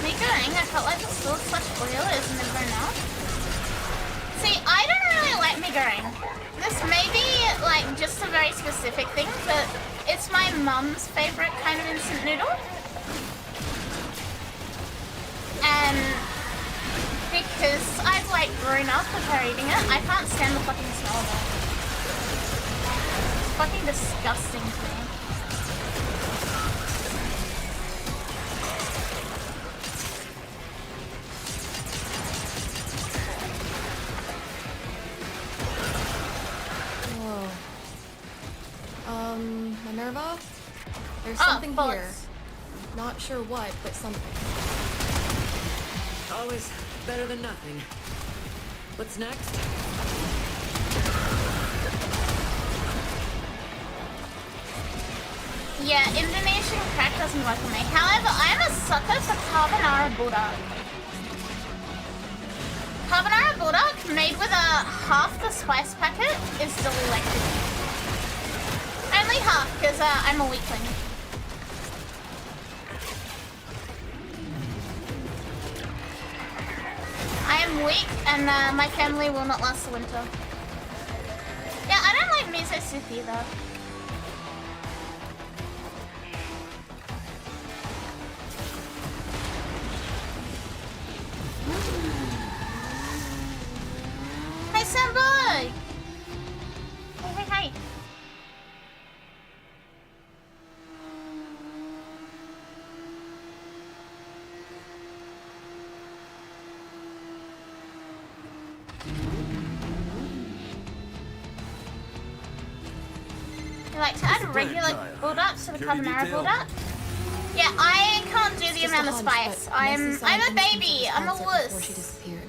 Mee goreng, I felt like the sauce such oil is never enough. See, I don't really like mee goreng. This may be like just a very specific thing, but it's my mum's favorite kind of instant noodle. And because I've like grown up with her eating it, I can't stand the fucking smell of it. It's fucking disgusting to me. Minerva? There's something bullets. here. Not sure what, but something. Always better than nothing. What's next? Yeah, Indonesian crack doesn't work for me. However, I'm a sucker for carbonara budak. Carbonara budak made with half the spice packet is delectable. Only half, because I'm a weakling. I am weak, and my family will not last the winter. Yeah, I don't like miso soup either. Hey, Samboy! Hey. You like to add regular build-ups to the carbonara build-up? Yeah, I can't do the amount of spice. I'm a baby. I'm a before she wuss. disappeared.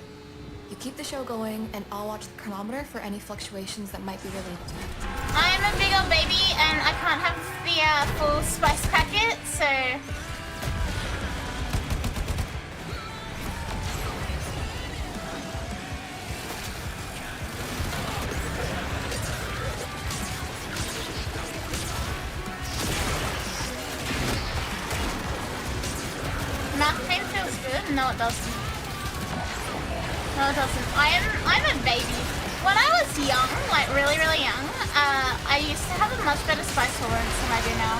You keep the show going, and I'll watch the chronometer for any fluctuations that might be related to it. I'm a big old baby, and I can't have the full spice packet, so... Mouth pain feels good? No, it doesn't. No, it doesn't. I'm a baby. When I was young, like really, really young, I used to have a much better spice tolerance than I do now.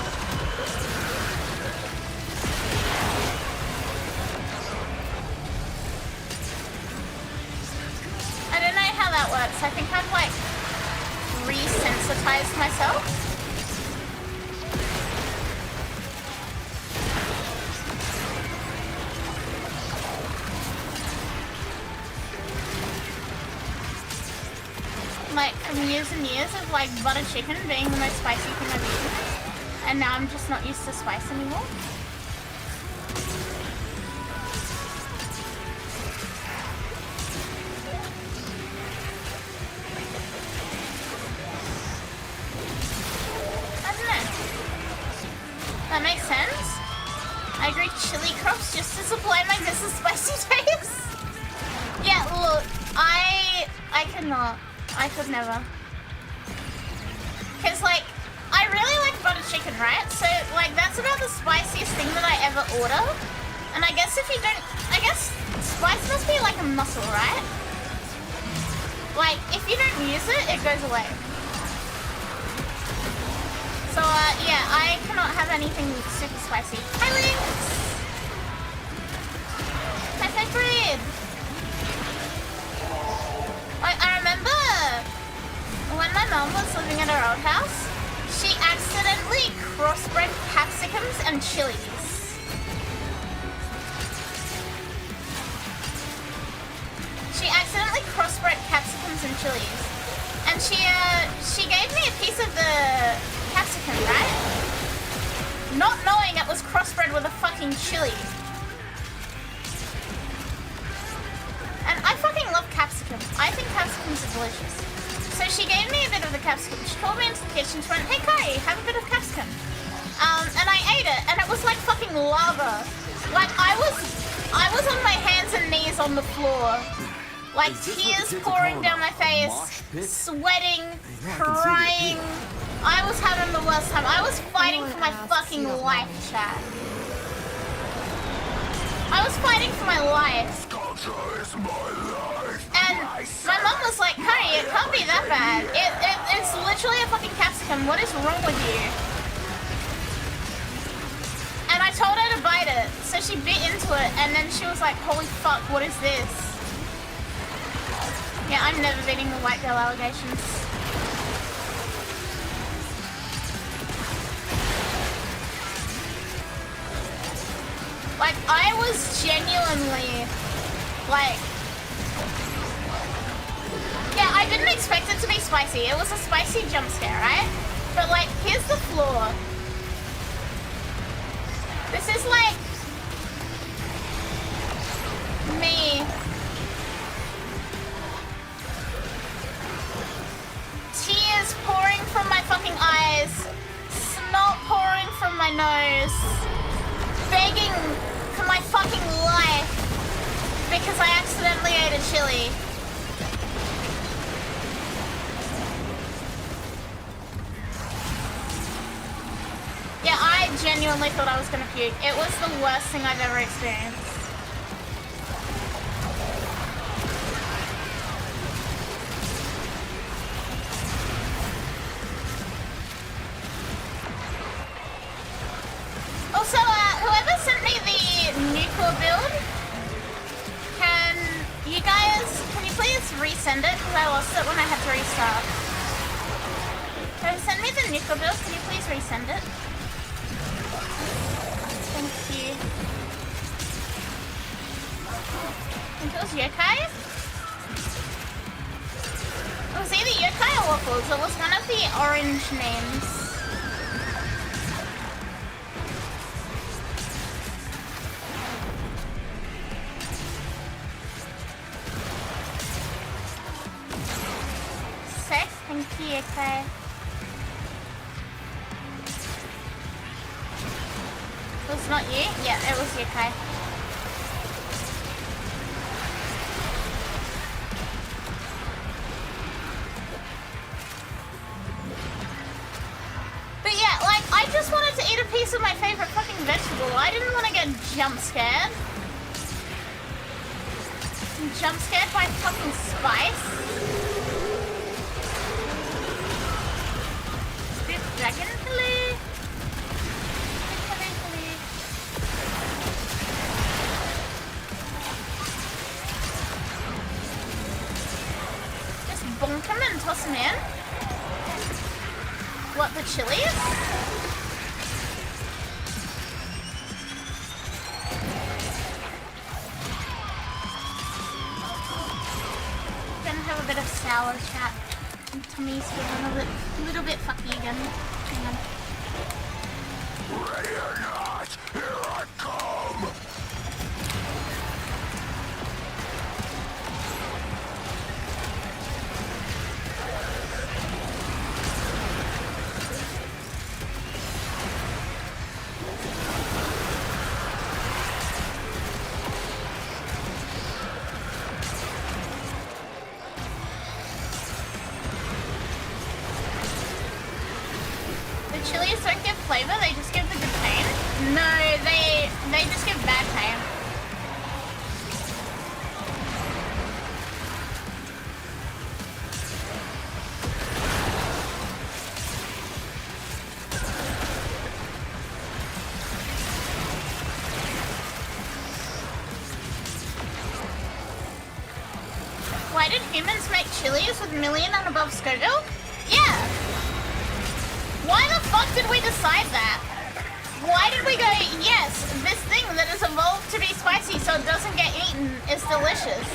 I don't know how that works. I think I've like resensitized myself. from years and years of like butter chicken being the most spicy thing I've eaten. And now I'm just not used to spice anymore. I don't know. That makes sense. I agree, chili crops just to supply my business spicy taste. Yeah, look, I cannot. I could never. Cause like, I really like butter chicken, right? So like, that's about the spiciest thing that I ever order. And I guess if you don't, I guess spice must be like a muscle, right? Like, if you don't use it, it goes away. So yeah, I cannot have anything super spicy. Hi, Lynx! My bread! I remember when my mom was living at her old house, she accidentally crossbred capsicums and chilies. She accidentally crossbred capsicums and chilies. And she gave me a piece of the capsicum, right? Not knowing it was crossbred with a fucking chili. And I fucking love capsicum. I think capsicums are delicious. So she gave me a bit of the capsicum. She called me into the kitchen. She went, "Hey Kari, have a bit of capsicum." And I ate it, and it was like fucking lava. Like I was on my hands and knees on the floor, like tears pouring down my face, sweating, crying. I was having the worst time. I was fighting for my fucking life, chat. I was fighting for my life. And my mom was like, "Honey, it can't be that bad. It's literally a fucking capsicum. What is wrong with you?" And I told her to bite it. So she bit into it, and then she was like, "Holy fuck, what is this?" Yeah, I'm never beating the white girl allegations. Like, I was genuinely, like... Yeah, I didn't expect it to be spicy. It was a spicy jump scare, right? But, like, here's the flaw. This is, like... me... tears pouring from my fucking eyes, snot pouring from my nose, begging for my fucking life because I accidentally ate a chili. Yeah, I genuinely thought I was gonna puke. It was the worst thing I've ever experienced. Also, whoever sent me the nuclear build, can you please resend it? Because I lost it when I had to restart. So send me the nuclear build, can you please resend it? Thank you. I think it was yokai? It was either yokai or waffles. It was one of the orange names. Thank you, okay. It was not you? Yeah, it was you, okay. But yeah, like, I just wanted to eat a piece of my favorite fucking vegetable. I didn't want to get jump scared. Jump scared by fucking spice. Dragon fillet. Just bonk him and toss him in. What, the chilies? Gonna have a bit of sour chat. Tummy's feeling a little bit fucky again. Hang on. Ready or not, here I come! Chilies don't give flavor, they just give the good pain. No, they just give bad pain. Why did humans make chilies with million and above Scoville? Yeah. Why the fuck did we decide that? Why did we go, yes, this thing that has evolved to be spicy so it doesn't get eaten is delicious.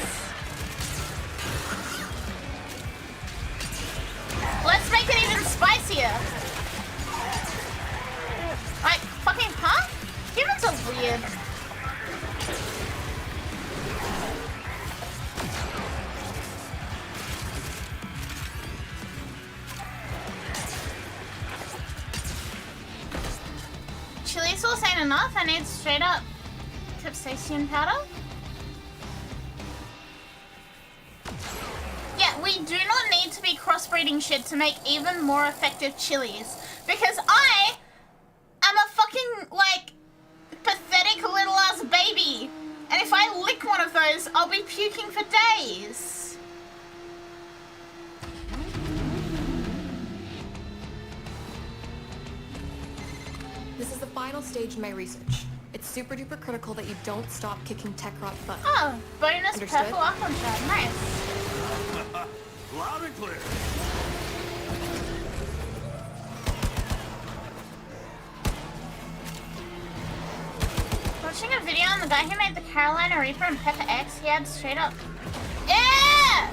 Let's make it even spicier. Like, fucking, huh? Humans are weird. Chili sauce ain't enough, I need straight up capsaicin powder. Yeah, we do not need to be crossbreeding shit to make even more effective chilies. Because I am a fucking, like, pathetic little ass baby. And if I lick one of those, I'll be puking for days. This is the final stage in my research. It's super duper critical that you don't stop kicking Techrot butt. Oh, bonus Understood? purple aqua shot. Nice. Loud and clear. Watching a video on the guy who made the Carolina Reaper and Pepper X, he had straight up. Yeah!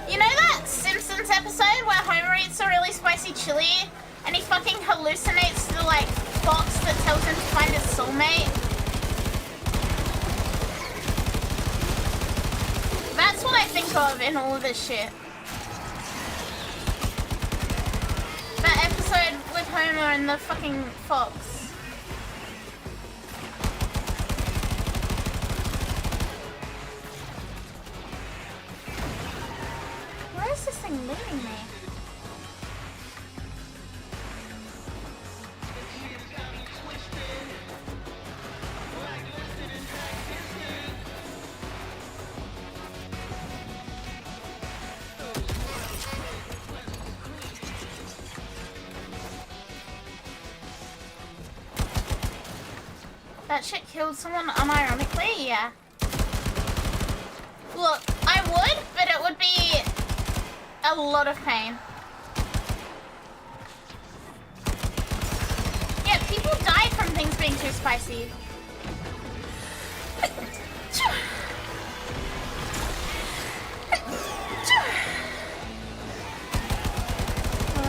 You know that Simpsons episode where Homer eats a really spicy chili and he fucking hallucinates the, like, fox that tells him to find his soulmate? That's what I think of in all of this shit. That episode with Homer and the fucking fox. Where is this thing leading me? That shit killed someone unironically? Yeah. Look, I would, but it would be a lot of pain. Yeah, people die from things being too spicy.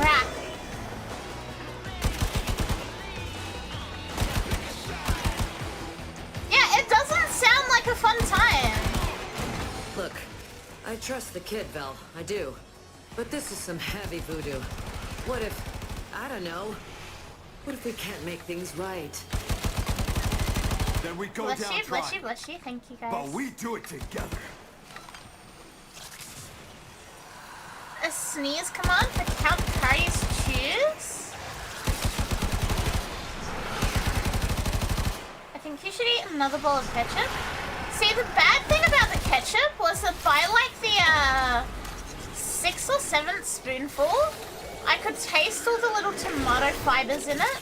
Rat. Yeah, it doesn't sound like a fun time. Look, I trust the kid, Vel. I do. But this is some heavy voodoo. What if... I don't know. What if we can't make things right? Then we go Bless down you, bless trying. you, bless you. Thank you, guys. But we do it together. A sneeze command for Count Akari's Choose? I think you should eat another bowl of ketchup. See, the bad thing about the ketchup was that by like the 6th or 7th spoonful, I could taste all the little tomato fibers in it.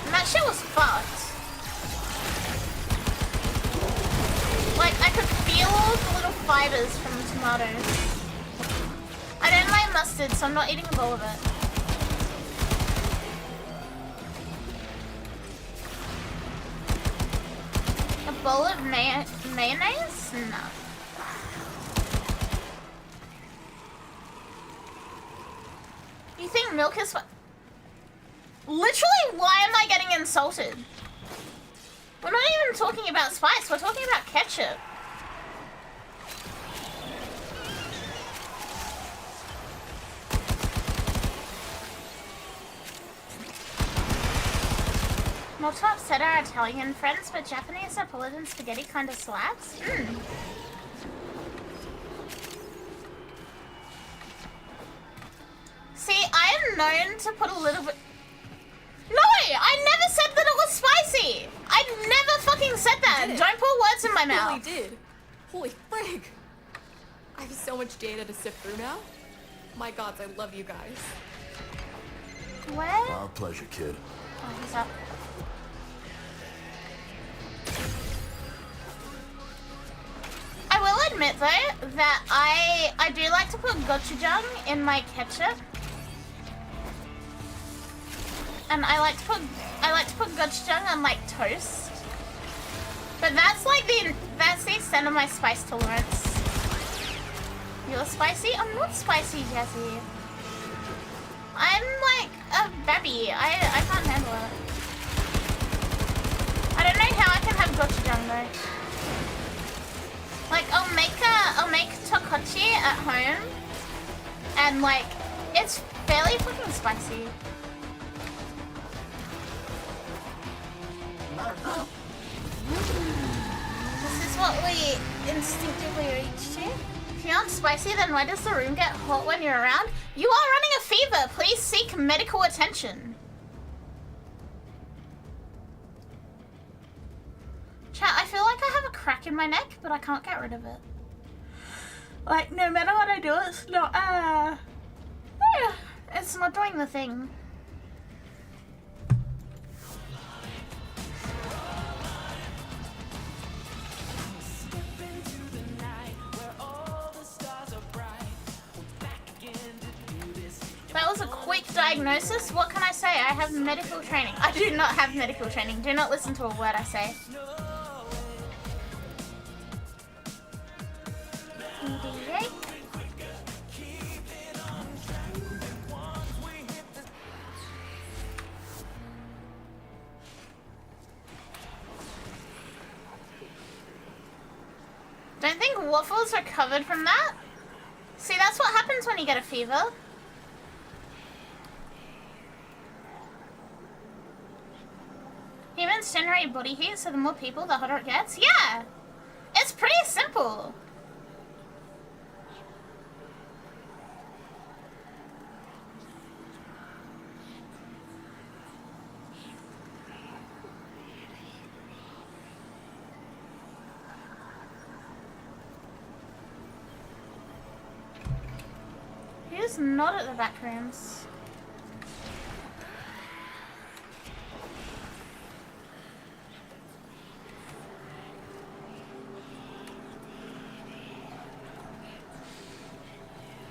And that shit was fucked. Like, I could feel all the little fibers from the tomatoes. I don't like mustard, so I'm not eating a bowl of it. A bowl of mayonnaise? No. You think milk is literally, why am I getting insulted? We're not even talking about spice, we're talking about ketchup. Not to upset our Italian friends, but Japanese Napolitan spaghetti kind of slaps. See, I am known to put a little bit... No! I never said that it was spicy! I never fucking said that! Don't put words in my mouth. Really did. Holy frig. I have so much data to sift through now. My gods, I love you guys. Where? Our pleasure, kid. Oh, he's up. I will admit though that I do like to put gochujang in my ketchup, and I like to put gochujang on like toast. But that's the extent of my spice tolerance. You're spicy? I'm not spicy, Jessie. I'm like a baby. I can't handle it. I don't know how I can have gochujang though. Like I'll make tokochi at home, and like it's fairly fucking spicy. This is what we instinctively reach to. If you're not spicy, then why does the room get hot when you're around? You are running a fever. Please seek medical attention. Chat, I feel like I have a crack in my neck, but I can't get rid of it. Like, no matter what I do, it's not, it's not doing the thing. That was a quick diagnosis. What can I say? I have medical training. I do not have medical training. Do not listen to a word I say. Don't think waffles are covered from that. See, that's what happens when you get a fever. Humans generate body heat, so the more people, the hotter it gets. Yeah! It's pretty simple. Who's not at the back rooms?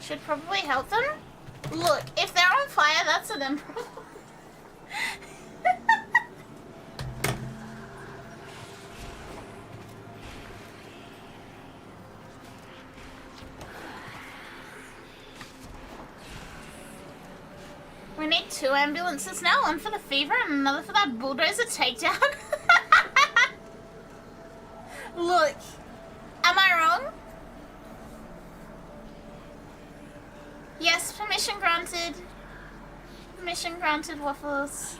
Should probably help them. Look, if they're on fire, that's a them problem. We need 2 ambulances now, one for the fever and another for that bulldozer takedown. Look, am I wrong? Yes, permission granted. Permission granted, Waffles.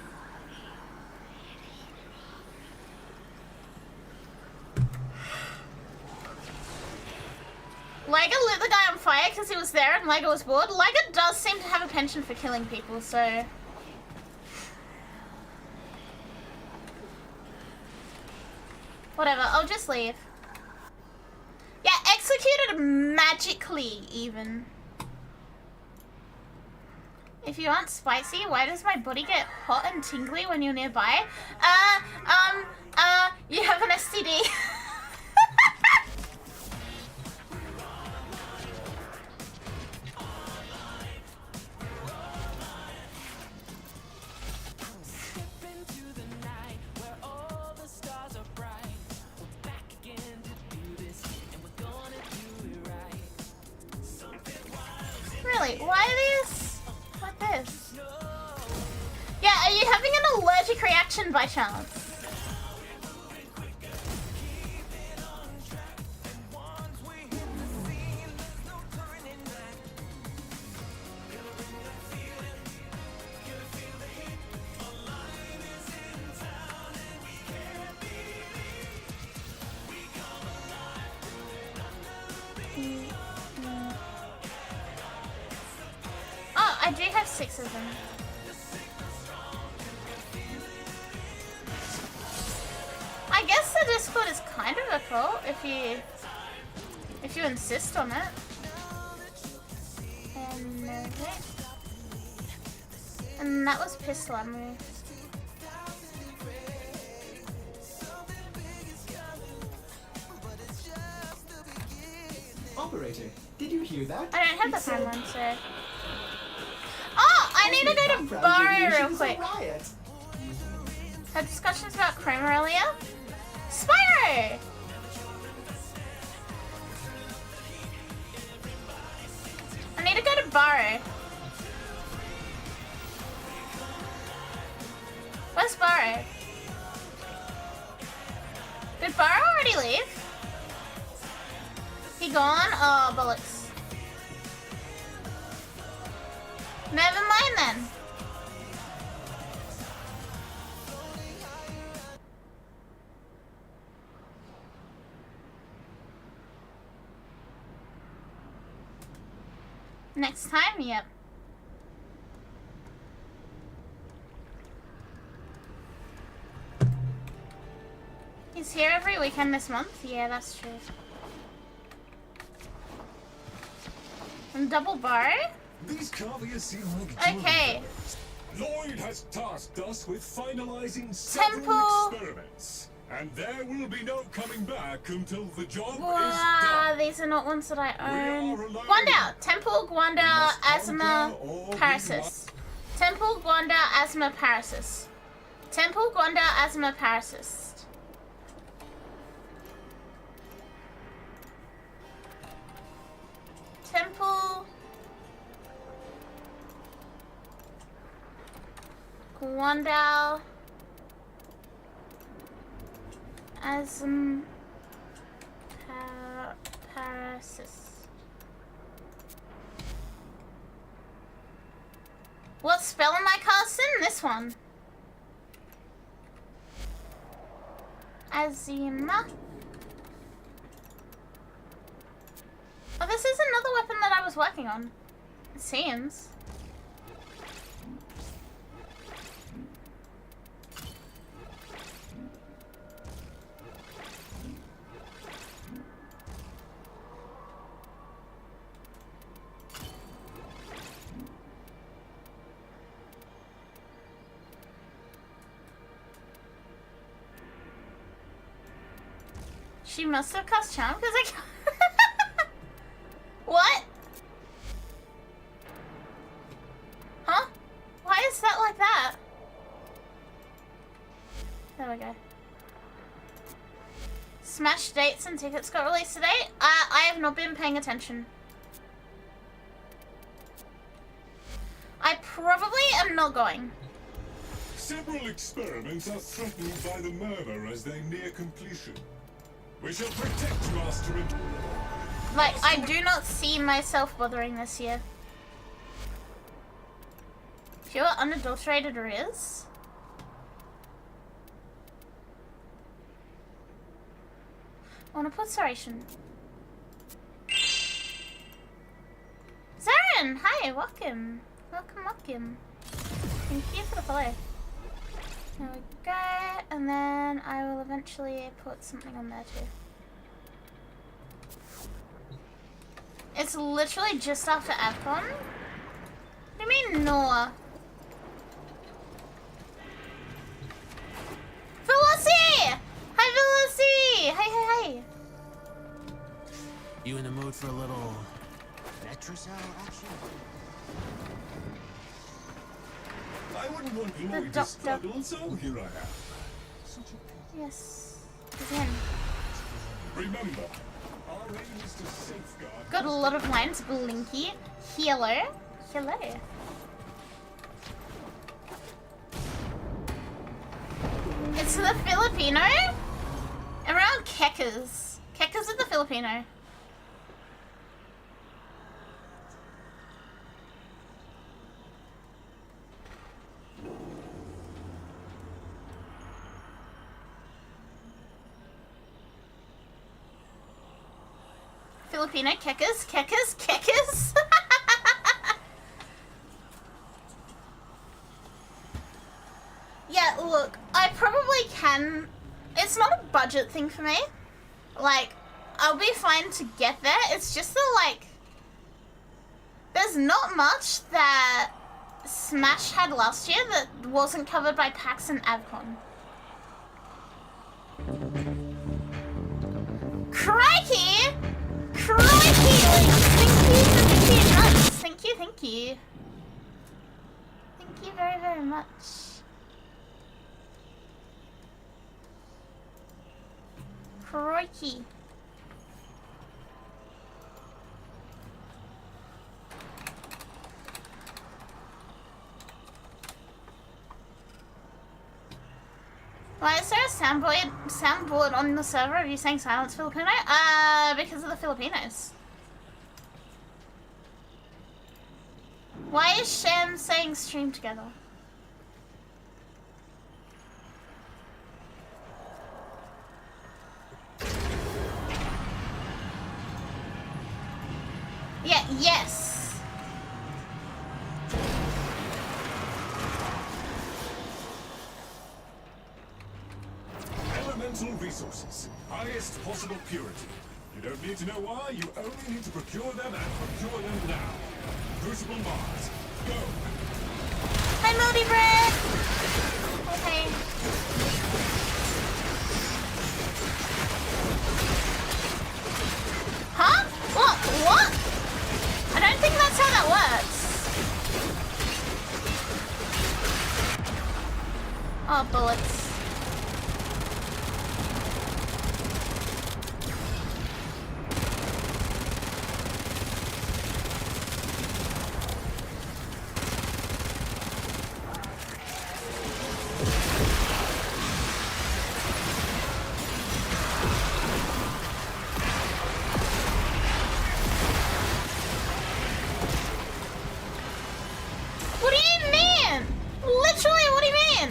Liger lit the guy on fire because he was there and Liger was bored. Liger does seem to have a penchant for killing people, so... Whatever, I'll just leave. Yeah, executed magically, even. If you aren't spicy, why does my body get hot and tingly when you're nearby? You have an STD. Really? Why are these like this? Yeah, are you having an allergic reaction by chance? Oh, I do have 6 of them. I guess the Discord is kind of a cult if you insist on it. And that was pistol ammo. Operator, did you hear that? I don't have the It said- timeline, so. Oh, I need to go to Background Barrow radiation real is a quick. riot. Had discussions about Chrome earlier. Spyro! I need to go to Barrow. Where's Barrow? Did Barrow already leave? He gone? Oh, bollocks. Never mind then. Next time, yep. He's here every weekend this month? Yeah, that's true. And double bar? These caviars seem like Okay. Lloyd has tasked us with finalizing several Temple. experiments. And there will be no coming back until the job Wow, is done. these are not ones that I own. We are alone. Gwanda, Temple, Gwanda, must Asthma, conquer or be Parasis. Temple, Gwanda, Asthma, Parasis. Temple, Gwanda, Asthma, Parasis. Temple, Gwanda, Asthma, Parasis. What spell am I casting? This one. Azima. Oh, this is another weapon that I was working on. It seems. She must have cast charm because I can't. What? Huh? Why is that like that? There we go. Smash dates and tickets got released today? I have not been paying attention. I probably am not going. Several experiments are threatened by the murmur as they near completion. We shall protect Master and... Like, I do not see myself bothering this year. Pure unadulterated Riz? I want to put Saration. Zarin! Hi, welcome. Welcome. Thank you for the follow. There we go, and then I will eventually put something on there too. It's literally just after AFCON? What do you mean, no? Veloci! Hi, Veloci! Hey. You in the mood for a little Tetris action? I wouldn't want The Lloyd to doctor. struggle, so here I am. Yes. He's in. Remember, our aim is to safeguard... Got a lot of lines, Blinky. Hello. Hello. It's the Filipino? Around Kekas. Kekas is the Filipino. Filipino Kekas, Kekas, Kekas. Yeah, look, I probably can. It's not a budget thing for me. Like, I'll be fine to get there. It's just that, like, there's not much that Smash had last year that wasn't covered by PAX and AvCon. Crikey! Crikey! Thank you, thank you. Thank you very, very much. Crikey. Why is there a soundboard on the server of you saying silence Filipino? Because of the Filipinos. Why is Shem saying stream together? Yeah, yes. Elemental resources. Highest possible purity. You don't need to know why, you only need to procure them and procure them now. Crucible Mars. Go! Hi, Moody Bread! Okay. Huh? What? I don't think that's how that works. Oh, bullets. What do you mean? Literally, what do you mean?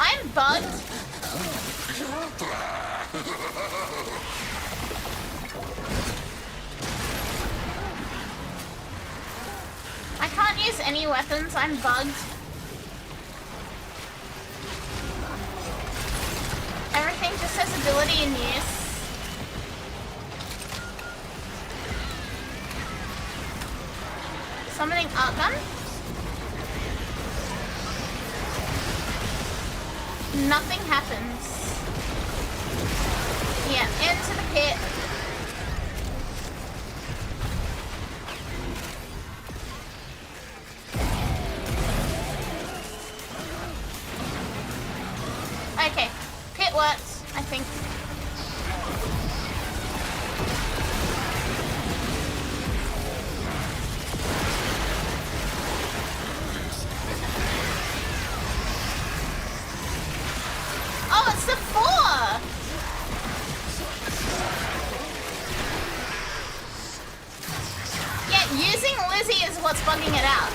I'm bugged. I can't use any weapons, I'm bugged. Everything just says ability in use. Summoning art gun? Nothing happens. Yeah, into the pit. Okay, pit works, I think. Oh, it's the 4! Yeah, using Lizzie is what's bugging it out.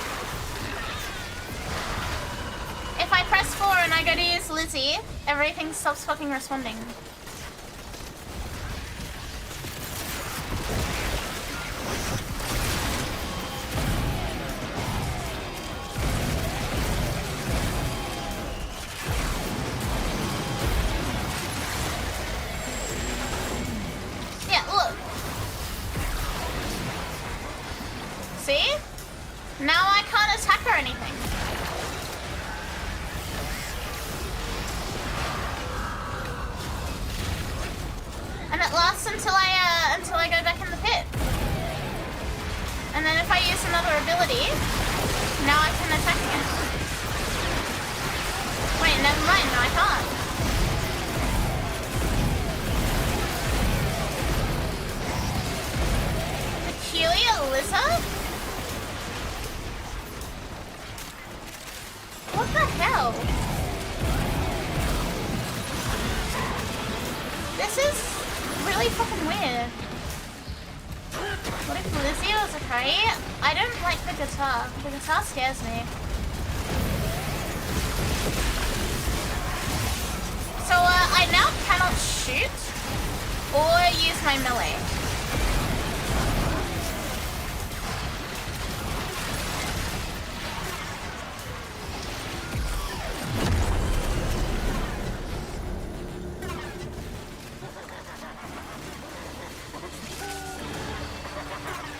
If I press 4 and I go to use Lizzie, everything stops fucking responding. Yeah, look. See? Now I can't attack or anything. another ability. Now I can attack again. Wait, never mind. No, I can't. Peculiar lizard? What the hell? This is really fucking weird. What if Lizzie was Akari? I don't like the guitar. The guitar scares me. So I now cannot shoot or use my melee.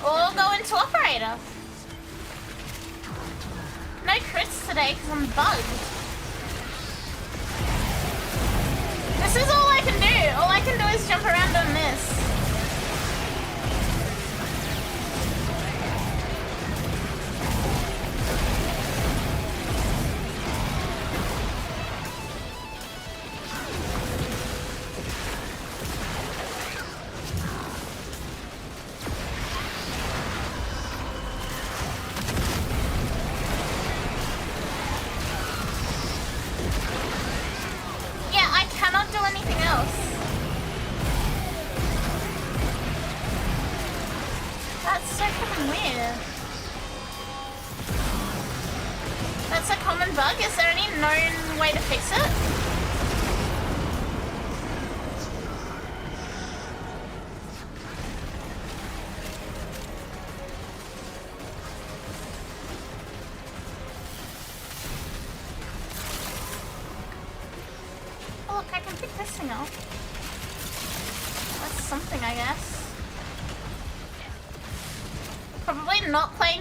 Or go into operator. No crits today because I'm bugged. This is all I can do. All I can do is jump around and miss.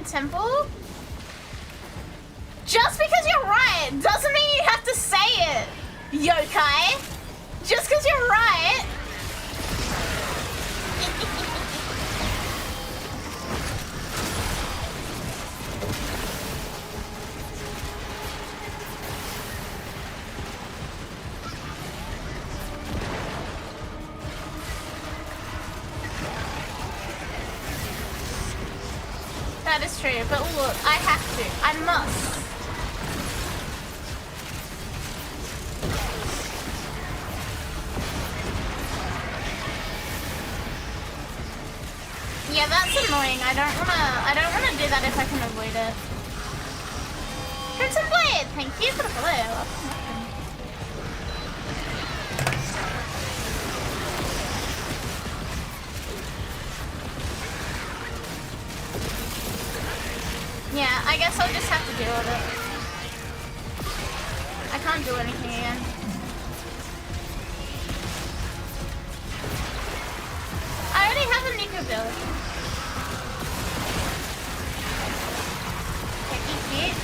Temple? Just because you're right doesn't mean you have to say it, yokai. Just because you're right. That is true, but look, I have to. I must. Yeah, that's annoying. I don't wanna do that if I can avoid it. Crimson Blade, thank you for the follow. Yeah, I guess I'll just have to deal with it. I can't do anything again. I already have a nuke ability. Take it.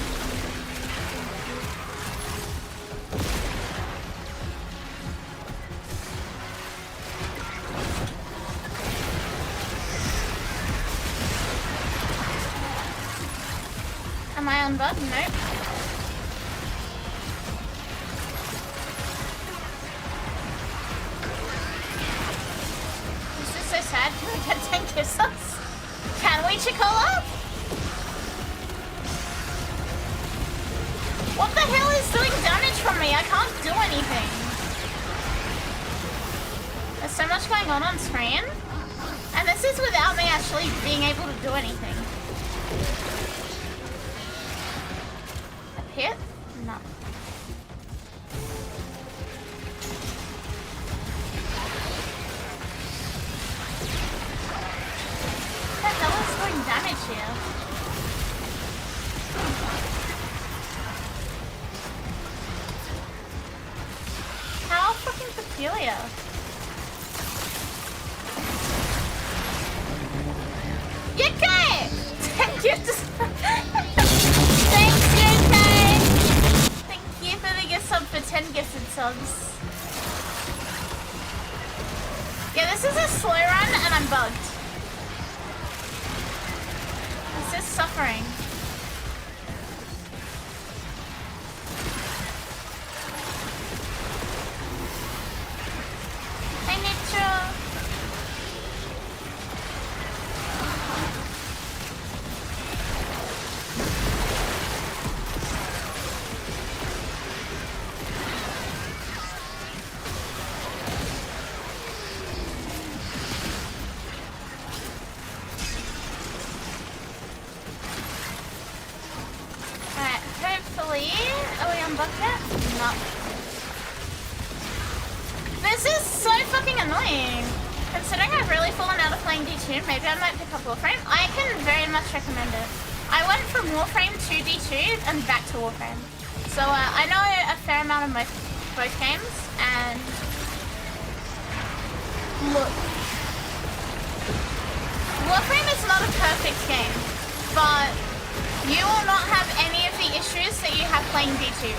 Am I on bug? Nope. This is so sad. Can we get 10 kisses? Can we, Chicola? What the hell is doing damage from me? I can't do anything. There's so much going on screen. And this is without me actually being able to do anything. Hit? No. What the hell is doing damage here? How fucking peculiar. Yukai! Thank you. Thanks, Yukai! Thank you for the gift sub for 10 gifted subs. Yeah, this is a slow run and I'm bugged. This is suffering. Hey, Nitra. Are we on bucket? No. This is so fucking annoying. Considering I've really fallen out of playing D2, maybe I might pick up Warframe. I can very much recommend it. I went from Warframe to D2 and back to Warframe. So I know a fair amount of both games, and look. Warframe is not a perfect game, but you will not have any of the issues that you have playing D2.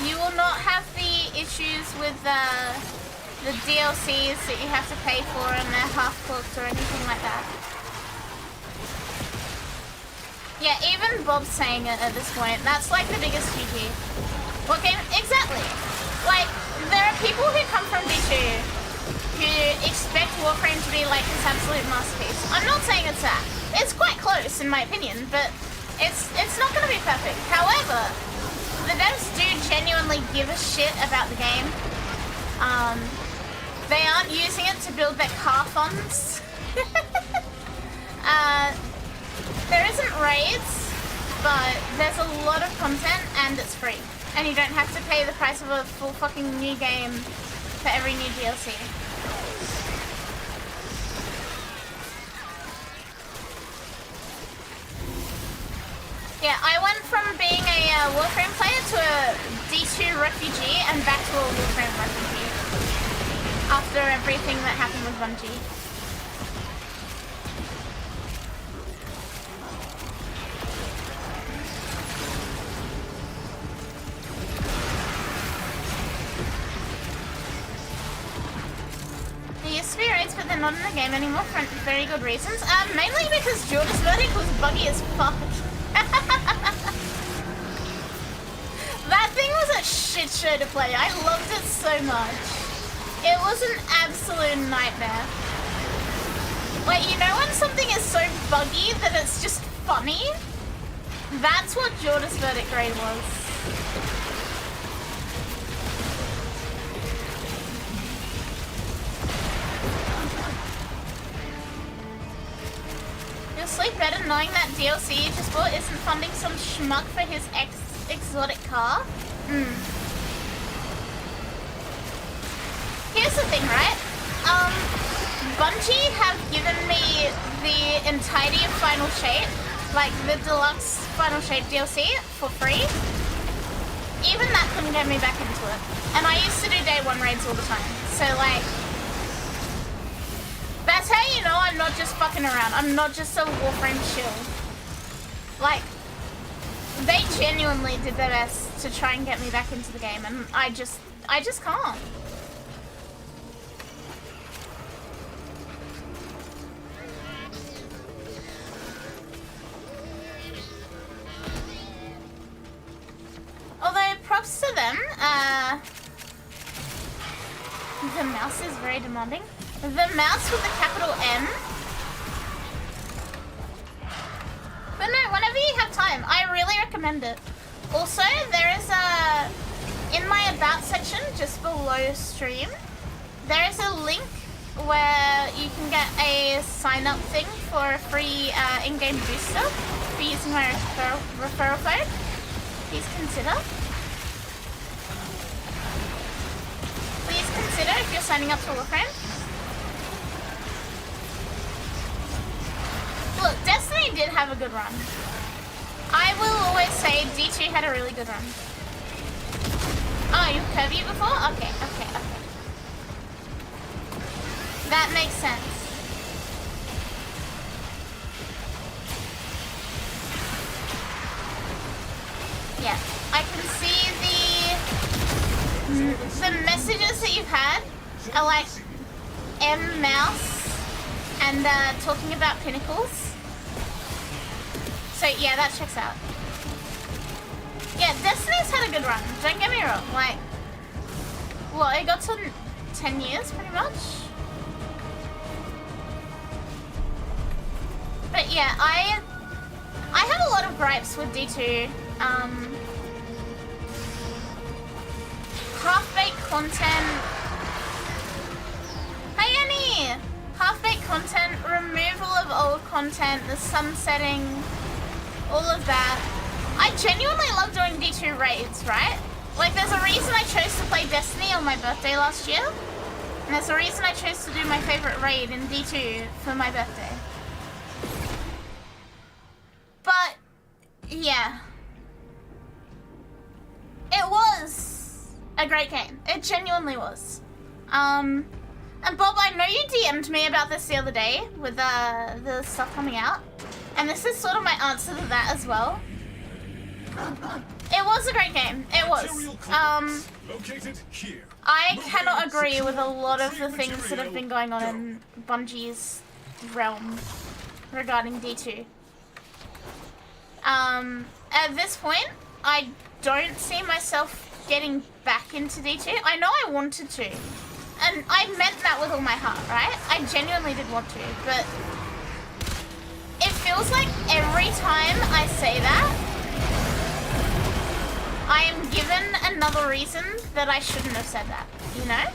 You will not have the issues with the DLCs that you have to pay for and they're half-cooked or anything like that. Yeah, even Bob's saying it at this point. That's like the biggest GG. What game? Exactly. Like, there are people who come from D2 who expect Warframe to be like this absolute masterpiece. I'm not saying it's that. It's quite close in my opinion, but it's not going to be perfect. However, the devs do genuinely give a shit about the game. They aren't using it to build their car funds. There isn't raids, but there's a lot of content and it's free. And you don't have to pay the price of a full fucking new game for every new DLC. Yeah, I went from being a Warframe player to a D2 refugee and back to a Warframe refugee after everything that happened with Bungie. They used to be raids, but they're not in the game anymore for very good reasons. Mainly because Jordan's verdict was buggy as fuck. That thing was a shit show to play. I loved it so much. It was an absolute nightmare. Like, you know when something is so buggy that it's just funny? That's what Jordan's verdict raid was. You'll sleep better knowing that DLC you just bought isn't funding some schmuck for his exotic car. Here's the thing, right? Bungie have given me the entirety of Final Shape, like the deluxe Final Shape DLC, for free. Even that couldn't get me back into it. And I used to do day one raids all the time. So like, that's how you know I'm not just fucking around. I'm not just a Warframe shill. Like, they genuinely did their best to try and get me back into the game, and I just can't. Although, props to them, the mouse is very demanding. The mouse with the capital M. But no, whenever you have time, I really recommend it. Also, there is in my About section, just below stream, there is a link where you can get a sign-up thing for a free in-game booster for using my referral code. Please consider. Please consider if you're signing up for Warframe. Look, Destiny did have a good run. I will always say D2 had a really good run. Oh, you've Kirby before? Okay. That makes sense. Yeah, I can see the messages that you've had are like M mouse and talking about pinnacles. So yeah, that checks out. Yeah, Destiny's had a good run, don't get me wrong, like, well, it got to 10 years pretty much. But yeah, I have a lot of gripes with D2. Half-baked content. Hey Annie! Half-baked content, removal of old content, the sunsetting, all of that. I genuinely love doing D2 raids, right? Like, there's a reason I chose to play Destiny on my birthday last year. And there's a reason I chose to do my favorite raid in D2 for my birthday. But, yeah. It was a great game. It genuinely was. And Bob, I know you DM'd me about this the other day with the stuff coming out. And this is sort of my answer to that as well. It was a great game. It was. I cannot agree with a lot of the things that have been going on in Bungie's realm regarding D2. At this point, I don't see myself getting back into D2. I know I wanted to. And I meant that with all my heart, right? I genuinely did want to, but it feels like every time I say that, I am given another reason that I shouldn't have said that, you know?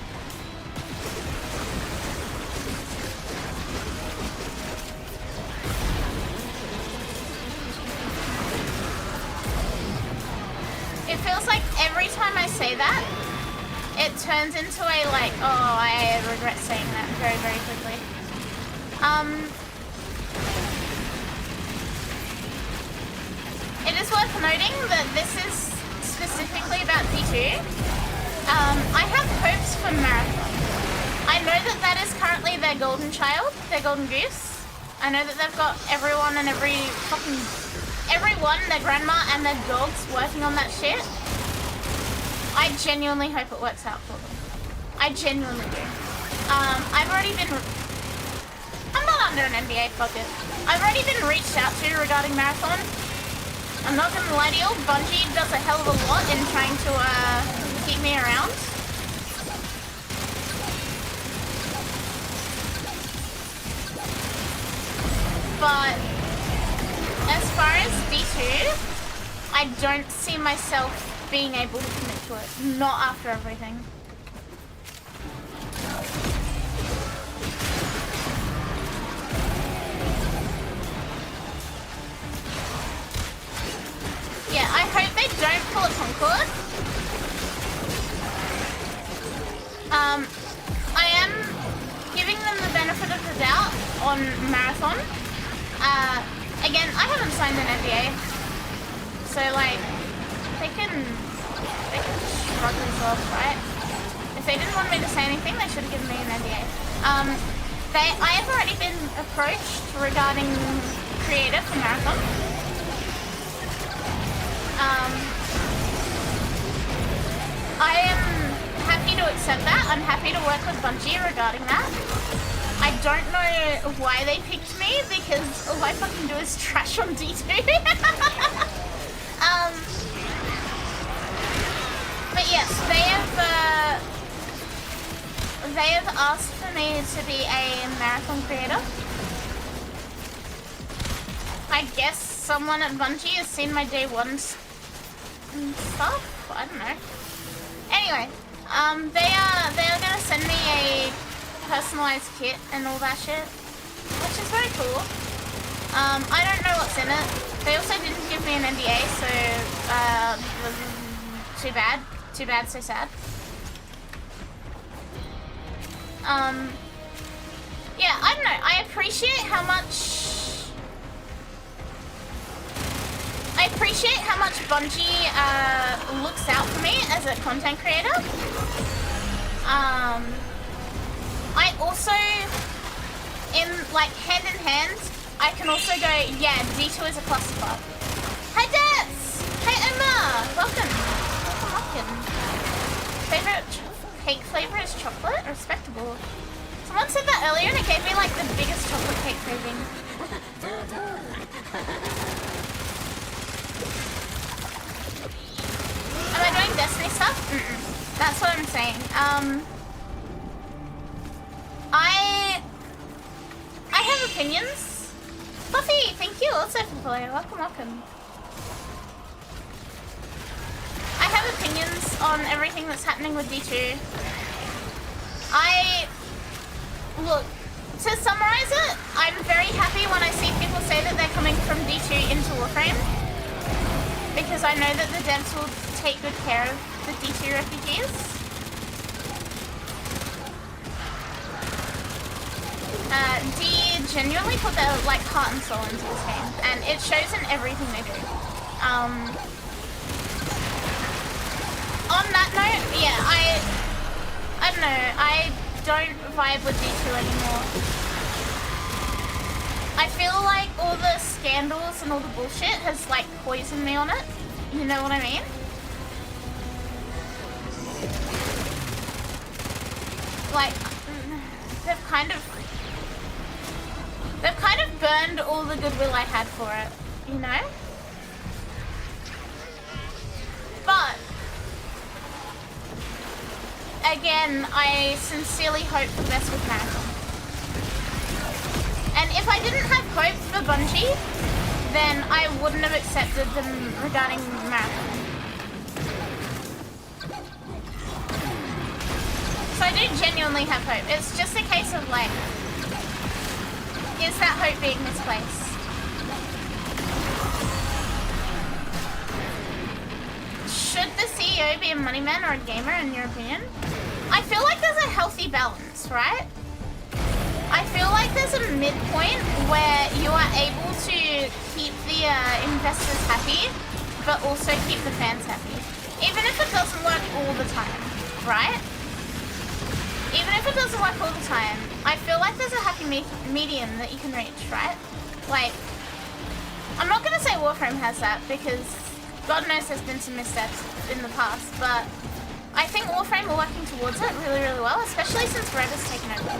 It feels like every time I say that, it turns into a like, oh, I regret saying that very, very quickly. It is worth noting that this is specifically about D2. I have hopes for Marathon. I know that that is currently their golden child, their golden goose. I know that they've got everyone and everyone, their grandma and their dogs working on that shit. I genuinely hope it works out for them. I genuinely do. I've already been... I'm not under an NDA, fuck it. I've already been reached out to regarding Marathon. I'm not gonna lie to you, Bungie does a hell of a lot in trying to keep me around. But as far as D2, I don't see myself being able to commit to it. Not after everything. Yeah, I hope they don't pull a Concord. I am giving them the benefit of the doubt on Marathon. Again, I haven't signed an NDA, so like, they can shrug themselves, right? If they didn't want me to say anything, they should have given me an NDA. I have already been approached regarding creative for Marathon. I am happy to accept that. I'm happy to work with Bungie regarding that. I don't know why they picked me, because all I fucking do is trash on D2. But yes, they have asked for me to be a Marathon creator. I guess someone at Bungie has seen my day one stuff. I don't know. Anyway, they are gonna send me a personalized kit and all that shit, which is very cool. I don't know what's in it. They also didn't give me an NDA, so too bad. Too bad, so sad. Yeah, I don't know. I appreciate how much Bungie looks out for me as a content creator. I also, in like hand in hand, I can also go, yeah, D2 is a clusterfuck. Hi Debs! Hey Emma! Welcome! Welcome. Favorite cake flavor is chocolate? Respectable. It's Someone said that earlier and it gave me like the biggest chocolate cake craving. Am I doing Destiny stuff? Mm-mm. That's what I'm saying. I have opinions. Buffy, thank you also for following. Welcome, welcome. I have opinions on everything that's happening with D2. Look, to summarize it, I'm very happy when I see people say that they're coming from D2 into Warframe, because I know that the devs will take good care of the D2 refugees. D genuinely put their like heart and soul into this game, and it shows in everything they do. On that note, yeah, I don't know, I don't vibe with D2 anymore. I feel like all the scandals and all the bullshit has like poisoned me on it. You know what I mean? Like, they've kind of burned all the goodwill I had for it, you know? But again, I sincerely hope for the best with Marathon. And if I didn't have hope for Bungie, then I wouldn't have accepted them regarding Marathon. So I do genuinely have hope. It's just a case of like, is that hope being misplaced? Should the CEO be a money man or a gamer in your opinion? I feel like there's a healthy balance, right? I feel like there's a midpoint where you are able to keep the investors happy, but also keep the fans happy. Even if it doesn't work all the time, right? Even if it doesn't work all the time, I feel like there's a happy medium that you can reach, right? Like, I'm not gonna say Warframe has that because God knows there's been some missteps in the past, but I think Warframe are working towards it really, really well, especially since Red has taken over.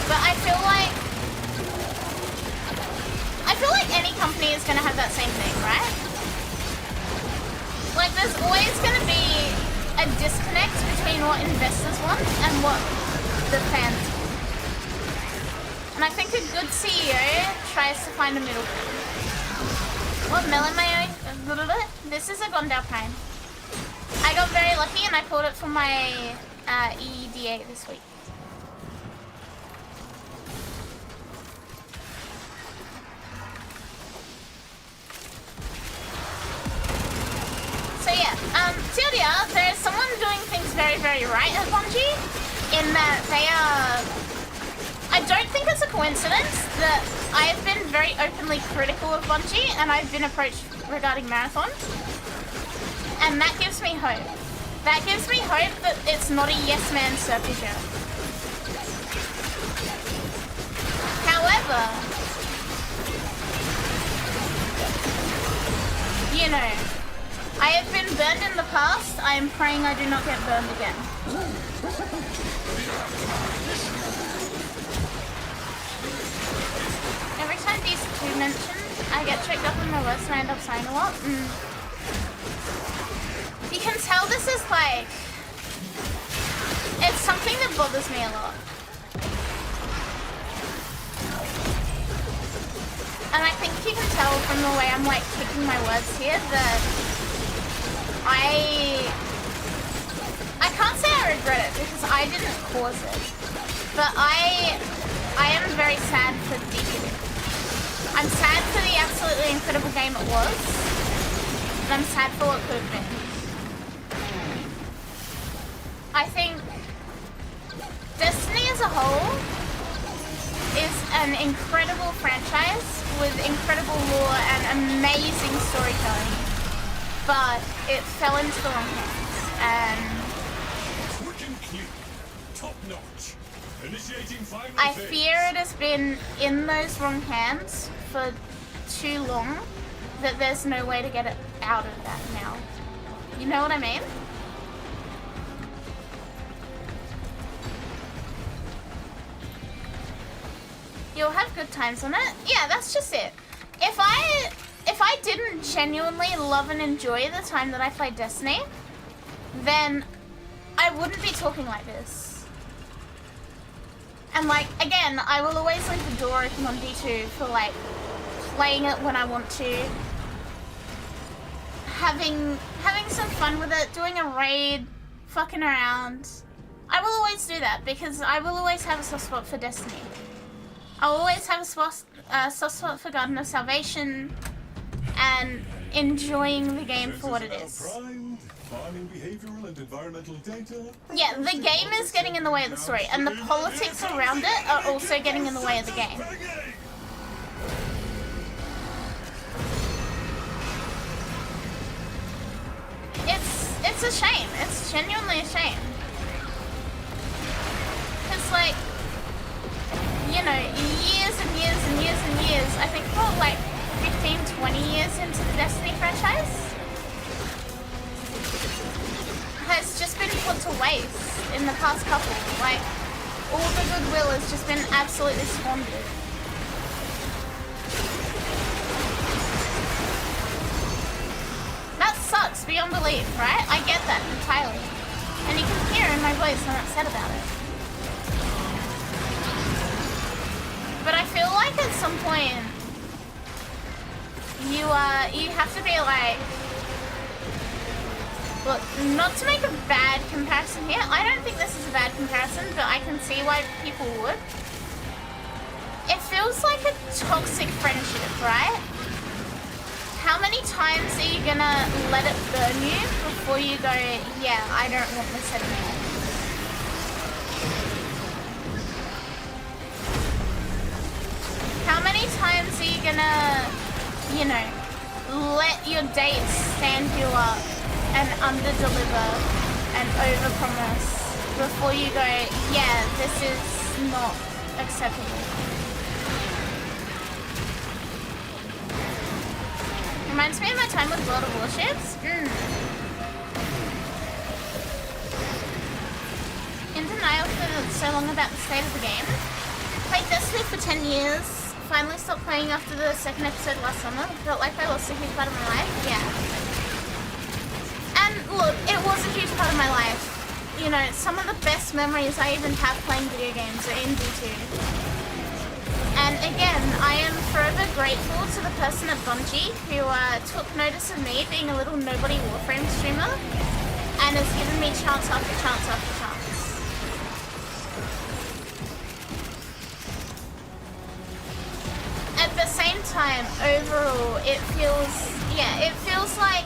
But I feel like any company is gonna have that same thing, right? Like, there's always gonna be a disconnect between what investors want and what the fans want. And I think a good CEO tries to find a middle ground. What melon mayo? This is a Gondal Prime. I got very lucky and I pulled it for my EDA this week. So yeah, TLDR, there is someone doing things very, very right at Bungie in that they are... I don't think it's a coincidence that I've been very openly critical of Bungie and I've been approached regarding Marathon. And that gives me hope. That gives me hope that it's not a yes man circus. However, you know, I have been burned in the past. I am praying I do not get burned again. Every time these two mention, I get checked up on my list and I end up saying a lot. You can tell this is like, it's something that bothers me a lot. And I think you can tell from the way I'm like picking my words here that I can't say I regret it because I didn't cause it. But I am very sad for D2. I'm sad for the absolutely incredible game it was. And I'm sad for what could have been. I think Destiny as a whole is an incredible franchise with incredible lore and amazing storytelling, but it fell into the wrong hands, and Quick and clean. Top notch. Initiating final I phase. fear it has been in those wrong hands for too long that there's no way to get it out of that now. You know what I mean? You'll have good times on it. Yeah, that's just it. If I didn't genuinely love and enjoy the time that I played Destiny, then I wouldn't be talking like this. And like, again, I will always leave the door open on D2 for like playing it when I want to. Having some fun with it, doing a raid, fucking around. I will always do that because I will always have a soft spot for Destiny. I'll always have a soft spot for Garden of Salvation and enjoying the game for what it is. Yeah, the game is getting in the way of the story, and the politics around it are also getting in the way of the game. It's a shame. It's genuinely a shame. It's like, you know, years and years and years and years, I think for like 15, 20 years into the Destiny franchise, has just been put to waste in the past couple. Like, all the goodwill has just been absolutely squandered. That sucks beyond belief, right? I get that entirely. And you can hear in my voice I'm upset about it. But I feel like at some point you have to be like, look, not to make a bad comparison here. I don't think this is a bad comparison, but I can see why people would. It feels like a toxic friendship, right? How many times are you gonna let it burn you before you go, yeah, I don't want this anymore? How many times are you gonna, you know, let your dates stand you up and under-deliver and over-promise before you go, yeah, this is not acceptable? Reminds me of my time with World of Warships. In denial for so long about the state of the game. Played Destiny for 10 years. Finally stopped playing after the second episode last summer. Felt like I lost a huge part of my life. Yeah. And look, it was a huge part of my life. You know, some of the best memories I even have playing video games are in VTube. And again, I am forever grateful to the person at Bungie who took notice of me being a little nobody Warframe streamer and has given me chance after chance after chance. At the same time, overall, it feels like,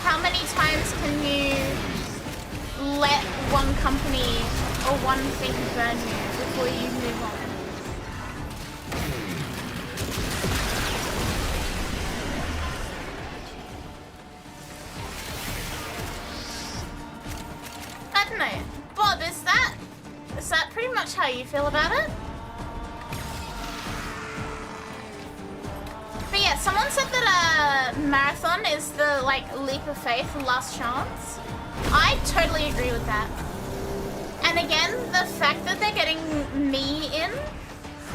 how many times can you let one company or one thing burn you before you move on? I don't know. Bob, is that pretty much how you feel about it? But yeah, someone said that a marathon is the like leap of faith, last chance. I totally agree with that. And again, the fact that they're getting me in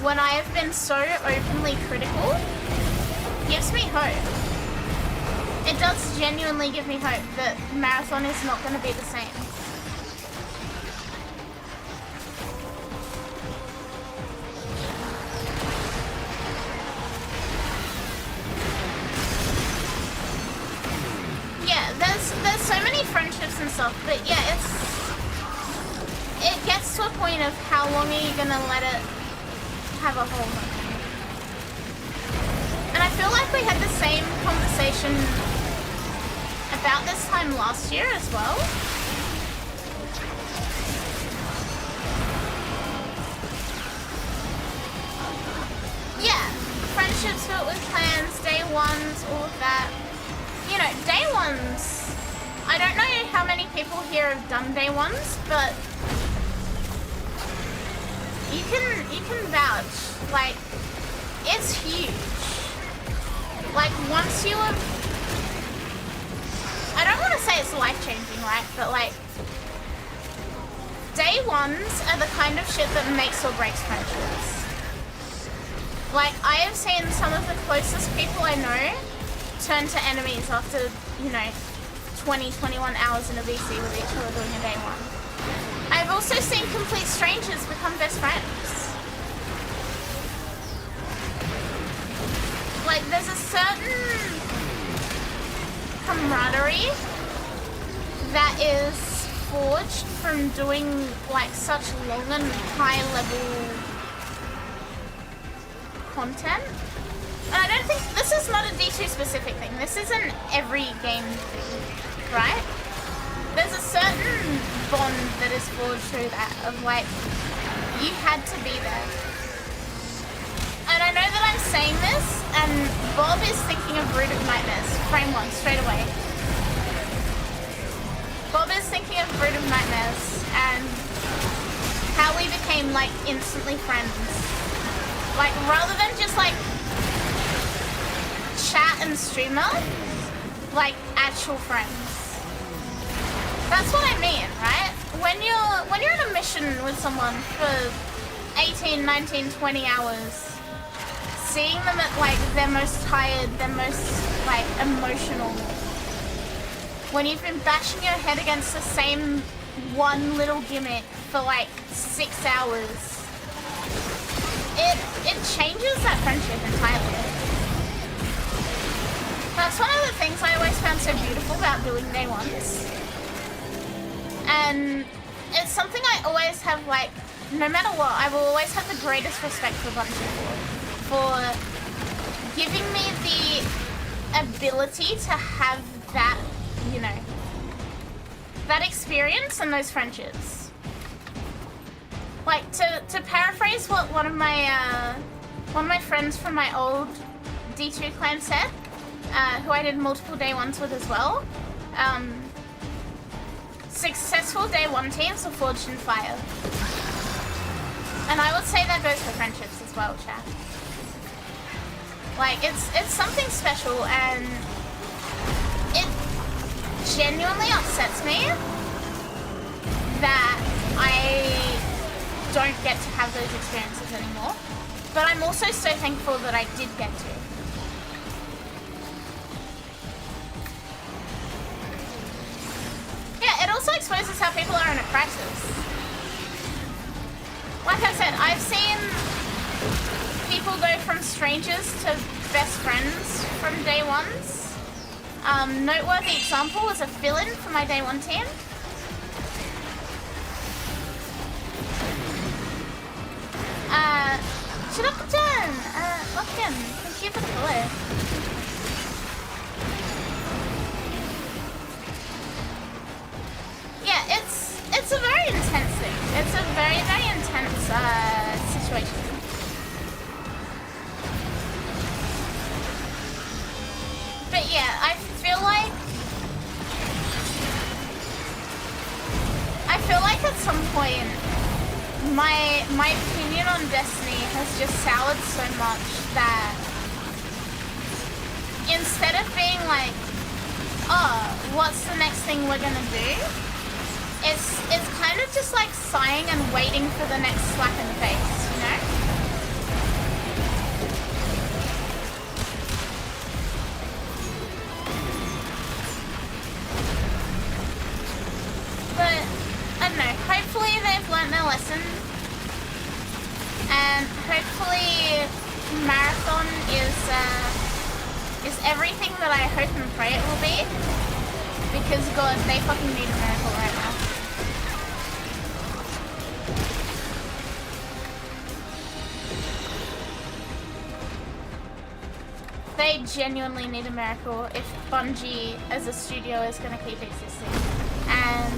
when I have been so openly critical gives me hope. It does genuinely give me hope that marathon is not going to be the same. Yeah, there's so many friendships and stuff, but yeah, it gets to a point of how long are you gonna let it have a hold on you? And I feel like we had the same conversation about this time last year as well. Yeah, friendships built with plans, day ones, all of that. You know, day ones, I don't know how many people here have done day ones, but you can vouch, like, it's huge. Like, once you have, I don't want to say it's life-changing, right, but like, day ones are the kind of shit that makes or breaks friendships. Like, I have seen some of the closest people I know turn to enemies after, you know, 20, 21 hours in a VC with each other doing a day one. I've also seen complete strangers become best friends. Like, there's a certain camaraderie that is forged from doing, like, such long and high-level content. And I don't think, this is not a D2 specific thing, this is an every game thing, right? There's a certain bond that is forged through that, of like, you had to be there. And I know that I'm saying this, and Bob is thinking of Brood of Nightmares, frame one, straight away. Bob is thinking of Brood of Nightmares, and how we became, like, instantly friends. Like, rather than just, like, chat and streamer, like, actual friends. That's what I mean, right? When you're on a mission with someone for 18, 19, 20 hours, seeing them at, like, their most tired, their most, like, emotional, when you've been bashing your head against the same one little gimmick for, like, 6 hours, it changes that friendship entirely. That's one of the things I always found so beautiful about doing day ones. And it's something I always have, like, no matter what, I will always have the greatest respect for Bungie for giving me the ability to have that, you know, that experience and those friendships. Like, to paraphrase what one of my friends from my old D2 clan said, who I did multiple day ones with as well, successful day one teams are forged in fire. And I would say that goes for friendships as well, chat. Like, it's something special, and it genuinely upsets me that I don't get to have those experiences anymore. But I'm also so thankful that I did get to. Yeah, it also exposes how people are in a crisis. Like I said, I've seen people go from strangers to best friends from day ones. Noteworthy example was a fill-in for my day one team. Shut up, Jen! Locken, thank you for the follow. Yeah, it's a very intense thing. It's a very, very intense situation. But yeah, I feel like at some point my opinion on Destiny has just soured so much that instead of being like, oh, what's the next thing we're gonna do? It's kind of just like sighing and waiting for the next slap in the face, you know? But I don't know, hopefully they've learned their lesson, and hopefully Marathon is everything that I hope and pray it will be, because God, they fucking need a miracle right now. They genuinely need a miracle if Bungie as a studio is going to keep existing. And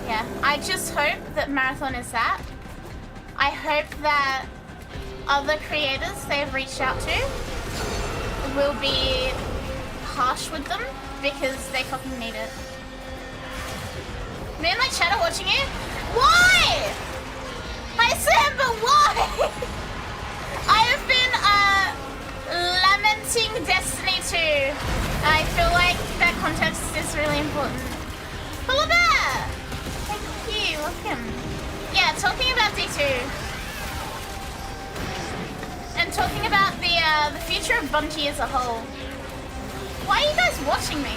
yeah, I just hope that Marathon is that. I hope that other creators they've reached out to will be harsh with them because they fucking need it. Me and my chat are watching you? Why? I said, but why? I have been lamenting Destiny 2. I feel like that context is really important. Hello there! Thank you, welcome. Yeah, talking about D2. I'm talking about the future of Bungie as a whole. Why are you guys watching me?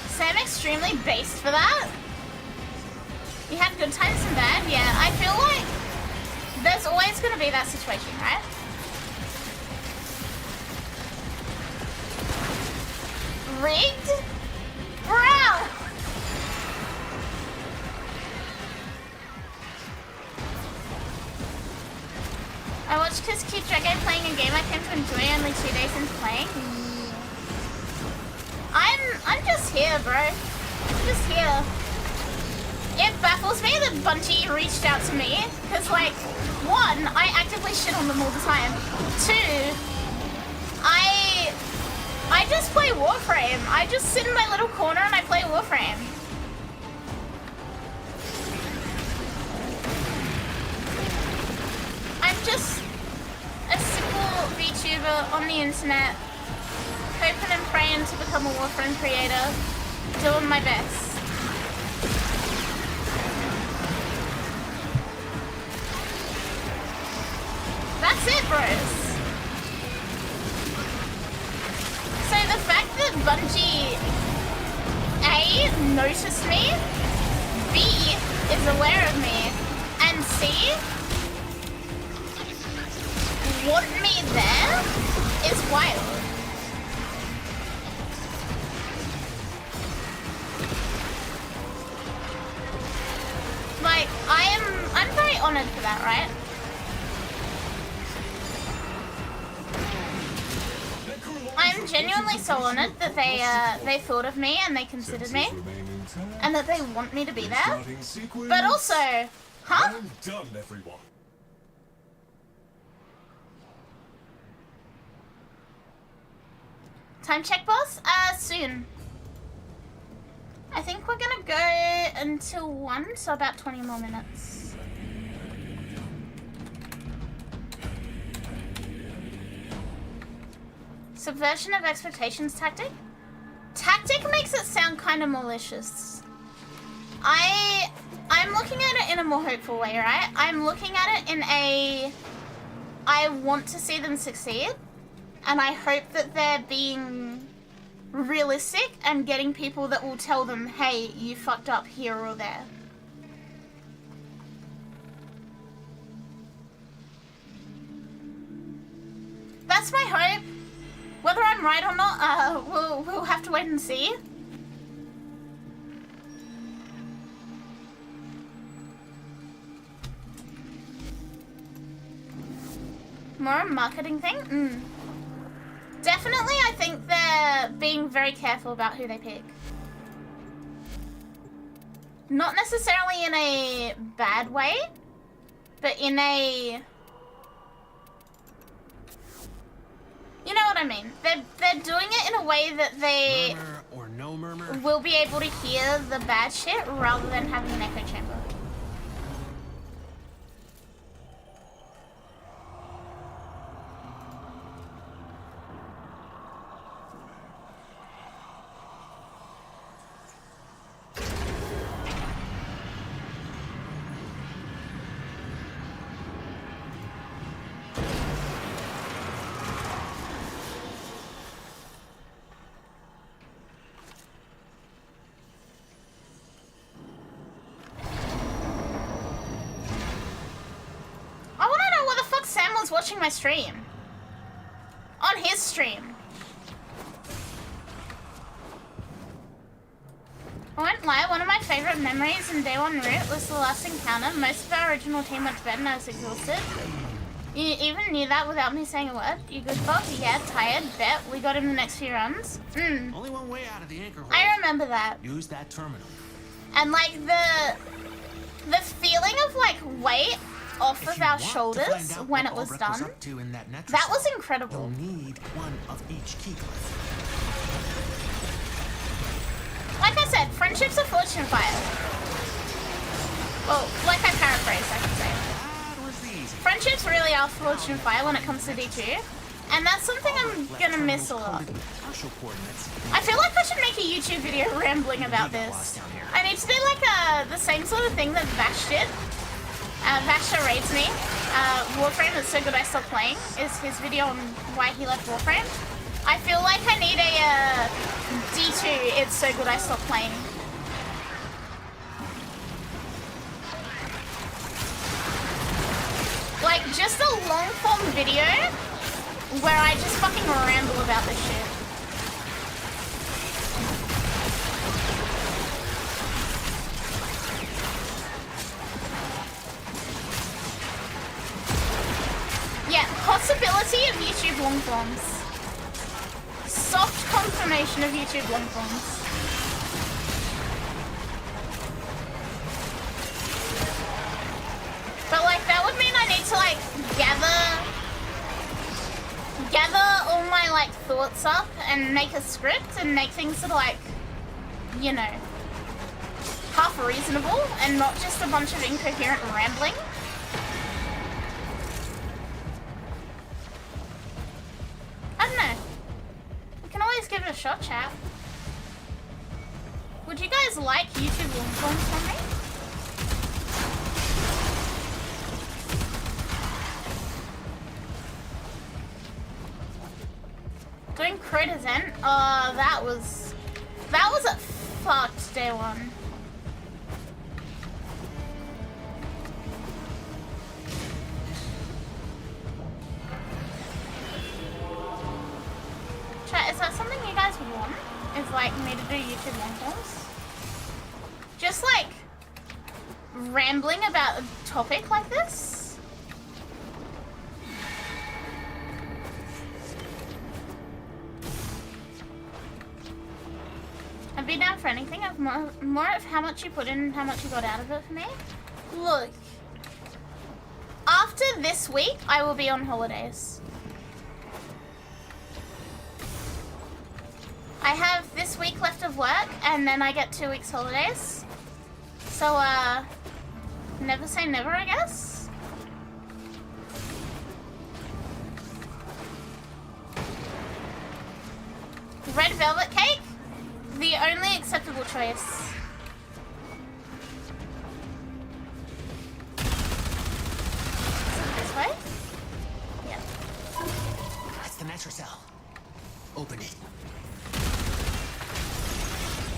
Sam extremely based for that. You had good times and bad, yeah. I feel like there's always gonna be that situation, right? Rigged? Bruh! I watched Kiss Cute Draggo playing a game I came to enjoy only 2 days into playing. I'm just here, bro. I'm just here. It baffles me that Bungie reached out to me, because, like, one, I actively shit on them all the time. Two, I just play Warframe. I just sit in my little corner and I play Warframe. I'm just a simple VTuber on the internet, hoping and praying to become a Warframe creator, doing my best. That's it, bros. So the fact that Bungie A, noticed me, B, is aware of me, and C, want me there is wild. Like, I'm very honored for that, right? I'm genuinely so honored that they thought of me and they considered me, and that they want me to be there. But also, huh? Well done, everyone. Time check, boss? Soon. I think we're gonna go until 1, so about 20 more minutes. Subversion of expectations tactic? Tactic makes it sound kind of malicious. I'm looking at it in a more hopeful way, right? I'm looking at it in a... I want to see them succeed, and I hope that they're being realistic and getting people that will tell them, hey, you fucked up here or there. That's my hope. Whether I'm right or not, we'll have to wait and see. More a marketing thing? Definitely, I think they're being very careful about who they pick. Not necessarily in a bad way, but in a... You know what I mean? They're doing it in a way that they Murmur or no murmur? will be able to hear the bad shit rather than having an echo chamber. Watching my stream. On his stream. I won't lie, one of my favourite memories in Day 1 route was the last encounter. Most of our original team went to bed and I was exhausted. You even knew that without me saying a word? You good, Bob? Yeah, tired. Bet. We got him the next few runs. Only one way out of the anchor hole. I remember that. Use that terminal. And like the feeling of like weight off of our shoulders when it was done, that was incredible. You'll need one of each key. Like I said, friendships are forged in fire. Well, like I paraphrased, I should say. That was easy. Friendships really are forged in fire when it comes to D2. And that's something I'm gonna miss a lot. I feel like I should make a YouTube video rambling about this. I need to do like the same sort of thing that Vash did. Vash raids me. Warframe, It's So Good I Stopped Playing, is his video on why he left Warframe. I feel like I need a D2 It's So Good I Stopped Playing. Like, just a long form video where I just fucking ramble about this shit. Yeah, possibility of YouTube long forms. Soft confirmation of YouTube long forms. But like that would mean I need to like gather all my like thoughts up and make a script and make things that are like, you know, half reasonable and not just a bunch of incoherent rambling. I don't know. We can always give it a shot, chat. Would you guys like YouTube long forms from me? Doing Critizen? That was a fucked day one. Chat, is that something you guys want? Is like me to do YouTube long forms? Just like rambling about a topic like this? I'd be down for anything. I've more of how much you put in and how much you got out of it for me. Look, after this week, I will be on holidays. I have this week left of work, and then I get 2 weeks holidays. So, never say never, I guess. Red velvet cake? The only acceptable choice. This way? Yeah. That's the Netrocell. Open it.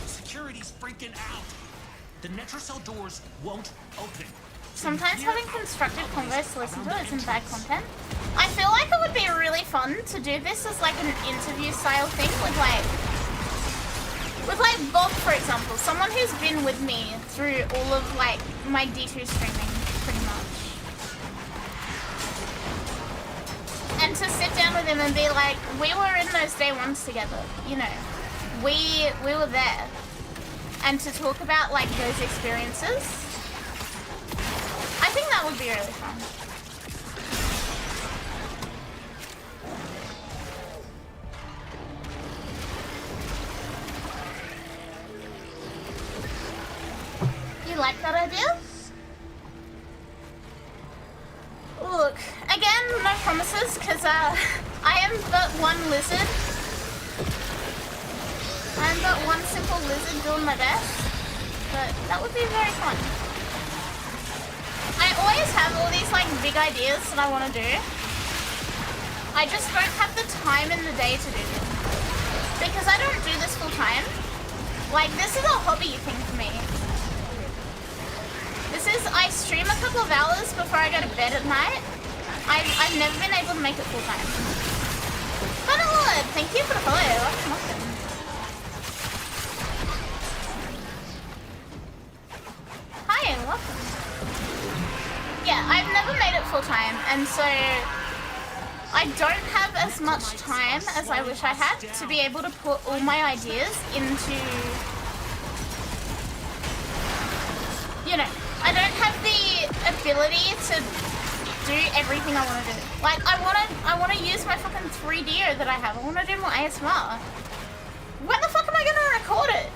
Security's freaking out. The Netrocell doors won't open. Sometimes having constructed convos to listen to isn't bad content. I feel like it would be really fun to do this as like an interview style thing with like Bob, for example, someone who's been with me through all of like my D2 streaming, pretty much. And to sit down with him and be like, we were in those day ones together, you know, we were there. And to talk about like those experiences, I think that would be really fun. You like that idea? Look, again, no promises, because I am but one lizard. I'm but one simple lizard doing my best, but that would be very fun. I always have all these like big ideas that I want to do. I just don't have the time in the day to do them. Because I don't do this full time. Like, this is a hobby thing for me. This is, I stream a couple of hours before I go to bed at night. I've never been able to make it full time. But Lord, thank you for the follow. Welcome. Hi, welcome. Yeah, I've never made it full time, and so I don't have as much time as I wish I had to be able to put all my ideas into, you know, I don't have the ability to do everything I want to do. Like, I want to use my fucking 3D that I have. I want to do more ASMR. When the fuck am I going to record it?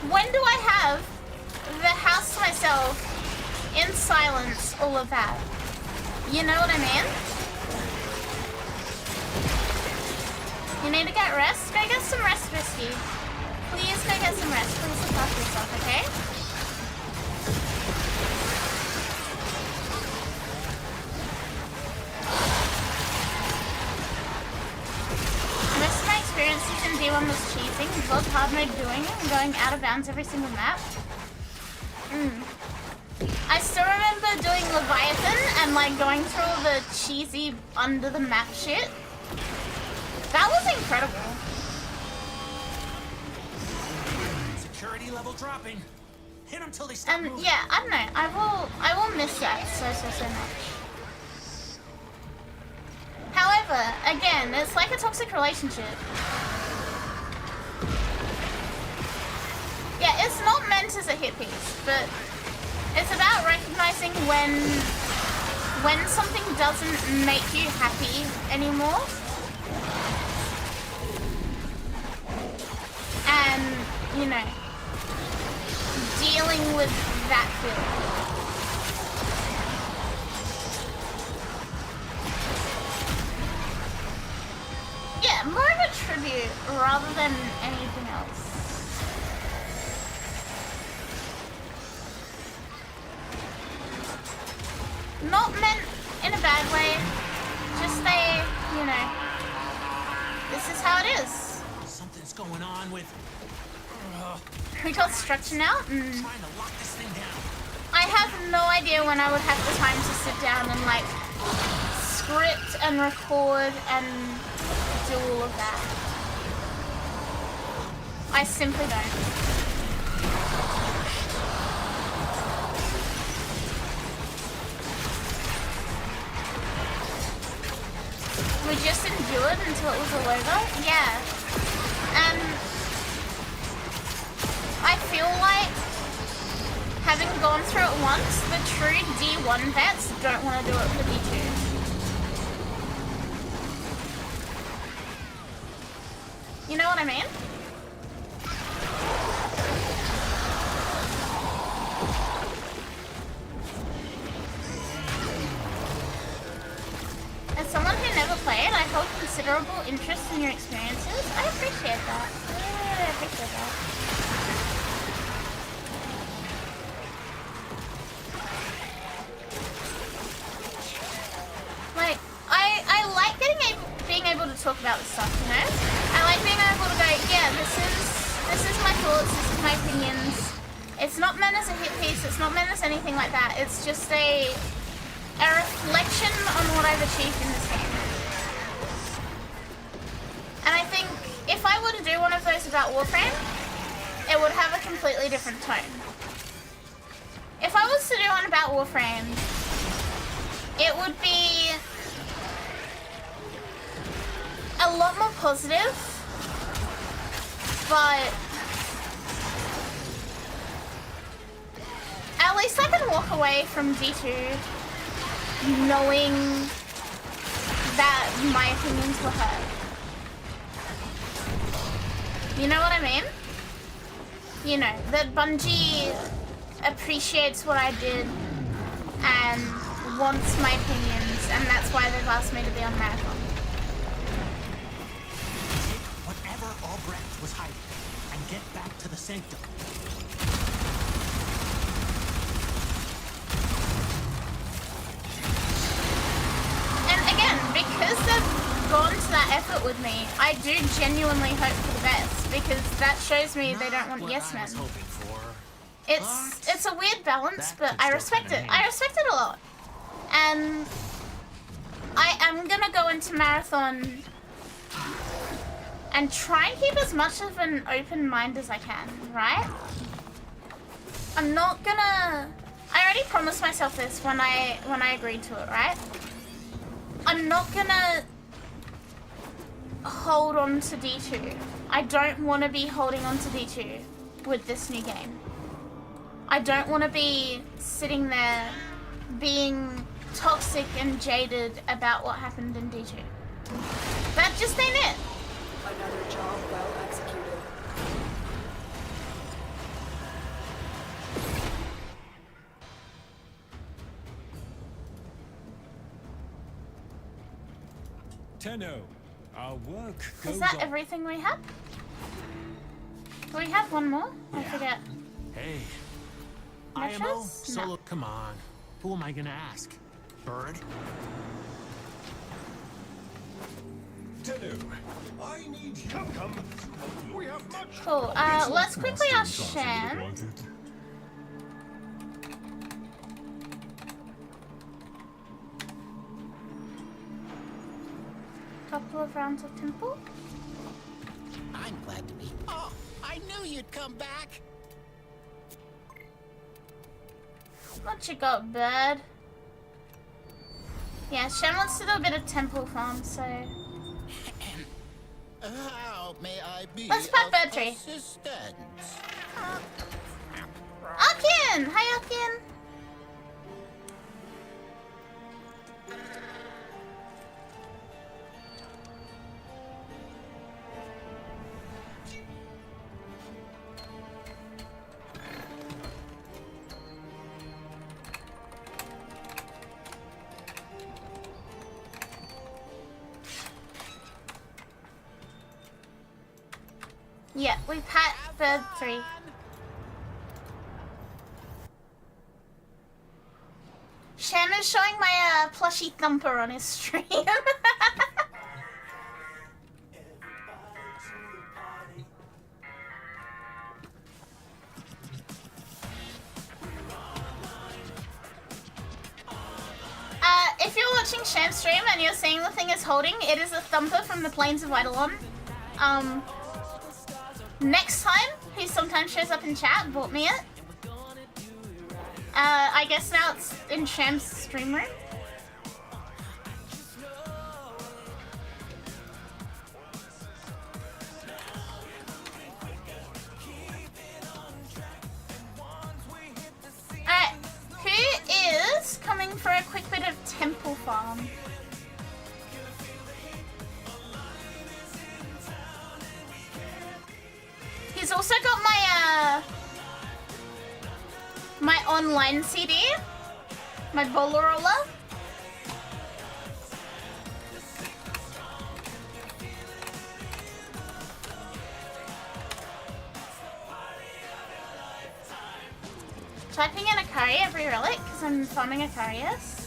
When do I have the house to myself in and silence all of that. You know what I mean? You need to get rest? Go get some rest, Bisky. Please go get some rest. Please look after yourself, okay? Most of my experiences in D1 was cheating, VOD hard mode doing it, and going out of bounds every single map. I still remember doing Leviathan and like going through all the cheesy under the map shit. That was incredible. Security level dropping. Hit them till they stop moving. Yeah, I don't know. I will miss that so much. However, again, it's like a toxic relationship. Yeah, it's not meant as a hit piece, but it's about recognizing when something doesn't make you happy anymore. And, you know, dealing with that feeling. Yeah, more of a tribute rather than anything else. Not meant in a bad way, just you know, this is how it is. Something's going on with... We got structure now? Trying to lock this thing down. I have no idea when I would have the time to sit down and like script and record and do all of that. I simply don't. We just endured until it was all over? Yeah. And I feel like, having gone through it once, the true D1 vets don't want to do it for D2. You know what I mean? As someone who never played, I hold considerable interest in your experiences. I appreciate that. I appreciate that. Like, I like being able to talk about this stuff, you know? I like being able to go, yeah, this is my thoughts, this is my opinions. It's not meant as a hit piece, it's not meant as anything like that. It's just a reflection on what I've achieved in this game. And I think if I were to do one of those about Warframe, it would have a completely different tone. If I was to do one about Warframe, it would be a lot more positive, but at least I can walk away from D2 knowing that my opinions were heard. You know what I mean? You know, that Bungie appreciates what I did and wants my opinions, and that's why they've asked me to be on Marathon. Whatever Albrecht was hiding, and get back to the sanctum. And again, because they've gone to that effort with me, I do genuinely hope for the best, because that shows me they don't want yes men. It's a weird balance, but I respect it. I respect it a lot. And I am gonna go into Marathon and try and keep as much of an open mind as I can, right? I'm not gonna... I already promised myself this when I agreed to it, right? I'm not gonna hold on to D2. I don't want to be holding on to D2 with this new game. I don't want to be sitting there being toxic and jaded about what happened in D2. That just ain't it. Another job well executed. Tenno, our work goes Is that on. everything we have? Do we have one more? I forget. Hey. IMO? Measures? Solo, No. come on. Who am I gonna ask? Bird? Tenno, I need you. Come. We have much. Cool. Let's quickly ask Shan. Couple of rounds of temple. I'm glad to be. Oh, I knew you'd come back. What you got, bird? Yeah, Shan wants to do a bit of temple farm, so... How may I be Let's pet of Bird Tree. assistance? Akin! Hi, Akin! Yeah, we pat Bird 3. Shan is showing my plushy thumper on his stream. If you're watching Sham's stream and you're seeing the thing is holding, it is a thumper from the Plains of Eidolon. Next time he sometimes shows up in chat, bought me it. I guess now it's in Sham's stream room. Alright, who is coming for a quick bit of temple farm? He's also got my my online CD, my Bolorola. Typing in Akari every relic because I'm farming Akarius.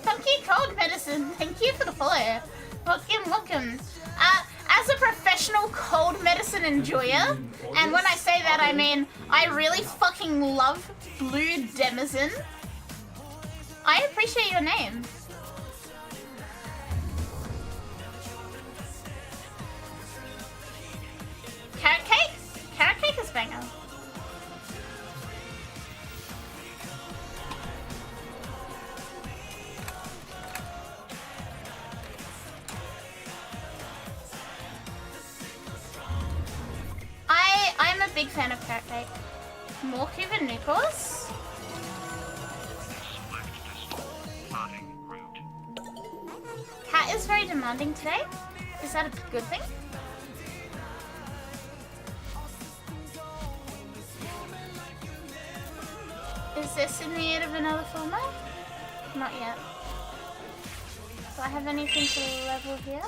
Funky cold medicine, thank you for the follow. Welcome, welcome. As a professional cold medicine enjoyer, and when I say that I mean I really fucking love blue denizen, I appreciate your name. Carrot cake? Carrot cake is banger. I'm a big fan of carrot cake. More Cuban noodles. Cat is very demanding today. Is that a good thing? Is this in need of another format? Not yet. Do I have anything to level here?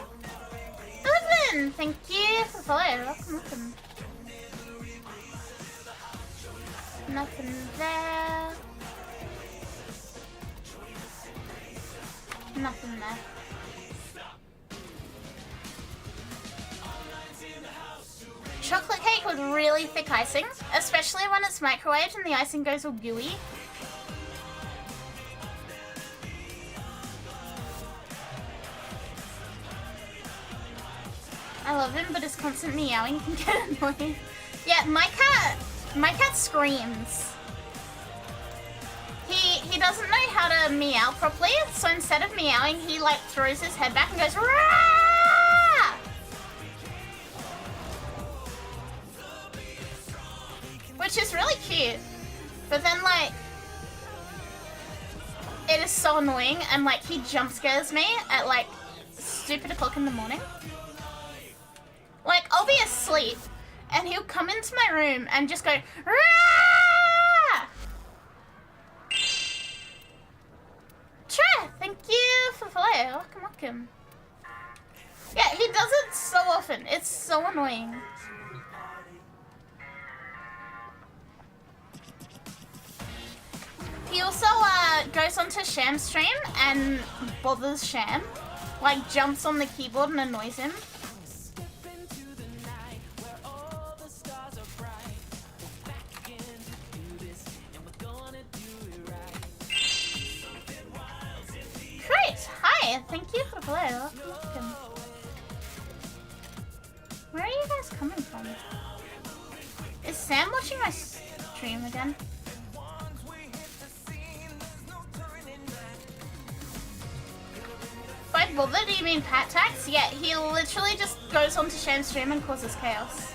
11! Thank you for the follow. Welcome, welcome. Nothing there. Nothing there. Chocolate cake with really thick icing, especially when it's microwaved and the icing goes all gooey. I love him, but his constant meowing can get annoying. Yeah, my cat screams. He doesn't know how to meow properly, so instead of meowing, he like throws his head back and goes Rah! Which is really cute. But then like it is so annoying and like he jump scares me at like stupid o'clock in the morning. Like I'll be asleep and he'll come into my room and just go Rah! Fuck him. Yeah, he does it so often. It's so annoying. He also goes onto Sham's stream and bothers Sham. Like, jumps on the keyboard and annoys him. Great! Hi! Thank you for the follow. Welcome. Where are you guys coming from? Is Sam watching my stream again? By bother, do you mean Pat Tax? Yeah, he literally just goes onto Sham's stream and causes chaos.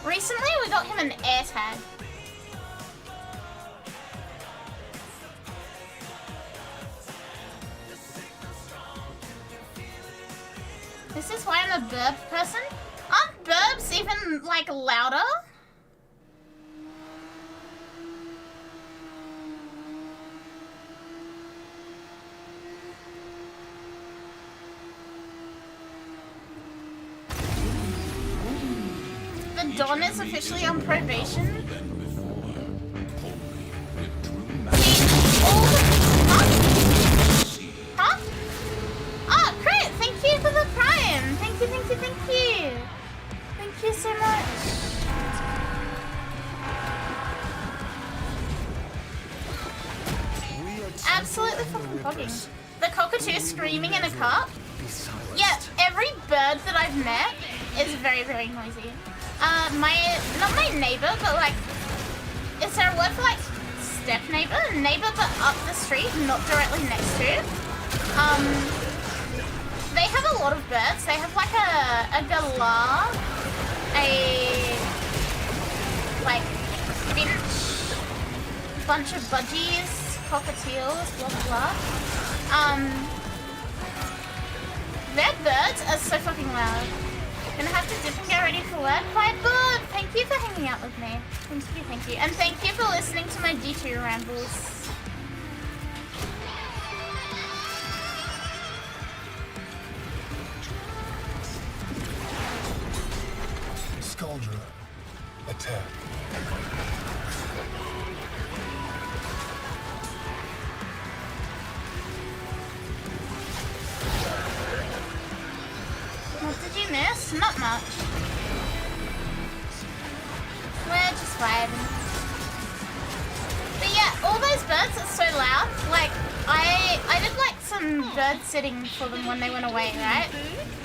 Recently, we got him an air tag. This is why I'm a burp person? Aren't burps even, like, louder? The Don is officially on probation. Huh? Oh, great! Thank you for the prime! Thank you, thank you, thank you! Thank you so much! Absolutely fucking bugging. The cockatoo screaming in a cup? Yeah, every bird that I've met is very, very noisy. Not my neighbor, but like, is there a word for like step neighbor? Neighbor but up the street, not directly next to. They have a lot of birds. They have like a galah, a like finch, bunch of budgies, cockatiels, blah blah blah. Their birds are so fucking loud. Gonna have to dip and get ready for work. Bye, bud. Thank you for hanging out with me. Thank you, thank you. And thank you for listening to my D2 rambles. Scaldra, attack. What did you miss? Not much. We're just vibing. But yeah, all those birds are so loud. Like, I did like some bird sitting for them when they went away, right?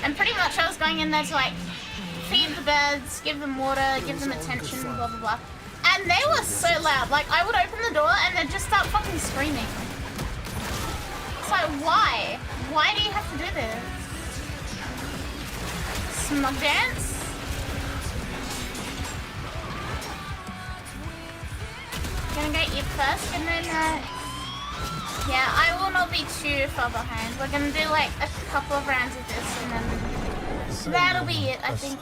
And pretty much I was going in there to like feed the birds, give them water, give them attention, blah blah blah. And they were so loud. Like, I would open the door and they'd just start fucking screaming. So why? Why do you have to do this? Smug dance? Gonna go eat first and then yeah, I will not be too far behind. We're gonna do like a couple of rounds of this and then that'll be it, I think.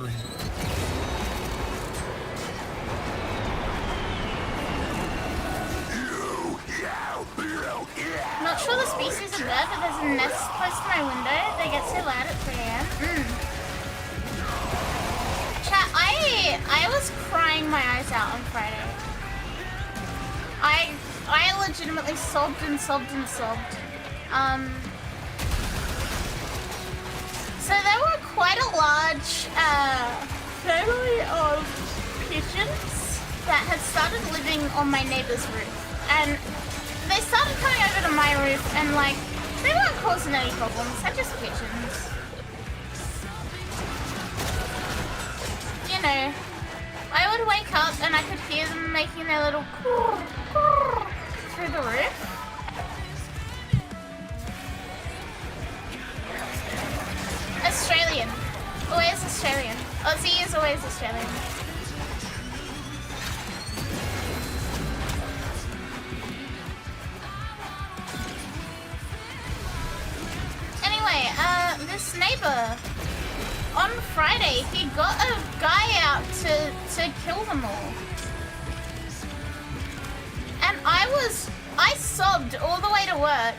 Not sure the species of bird, but there's a nest close to my window. They get so loud at 3 AM. Chat, I was crying my eyes out on Friday. I legitimately sobbed and sobbed and sobbed. So there were quite a large family of pigeons that had started living on my neighbor's roof. And they started coming over to my roof and like, they weren't causing any problems, they're just pigeons. You know, I would wake up and I could hear them making their little through the roof. Australian. Always Australian. Aussie is always Australian. Anyway, this neighbor, on Friday, he got a guy out to kill them all. And I sobbed all the way to work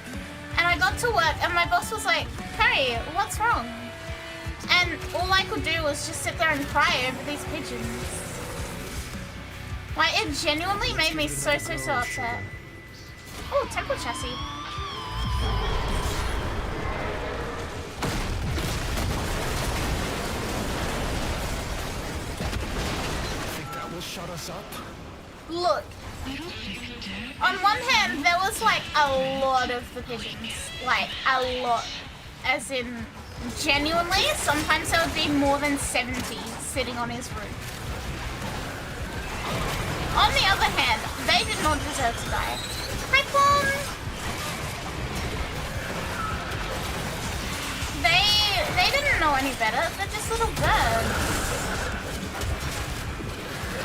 got to work and my boss was like, "Hey, what's wrong?" And all I could do was just sit there and cry over these pigeons. Like, it genuinely made me so upset. Oh, temple chassis. Think that will shut us up? Look, on one hand, there was like a lot of the pigeons. Like, a lot. As in, genuinely, sometimes there would be more than 70 sitting on his roof. On the other hand, they did not deserve to die. Hi, Plum! They didn't know any better. They're just little birds.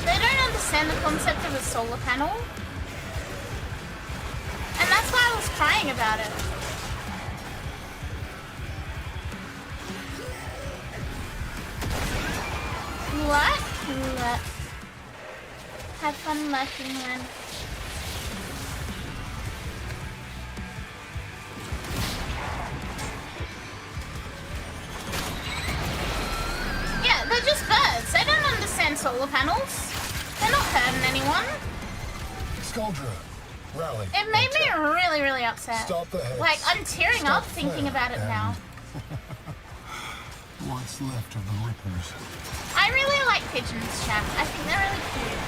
They don't understand the concept of a solar panel. And that's why I was crying about it. What? Have fun lurking then. Yeah, they're just birds. They don't understand solar panels. They're not hurting anyone. Skuldra, rally. It made me really upset. Stop the heads. Like, I'm tearing up thinking about it now. What's left of the Rippers? I really like pigeons, chat. I think they're really cute.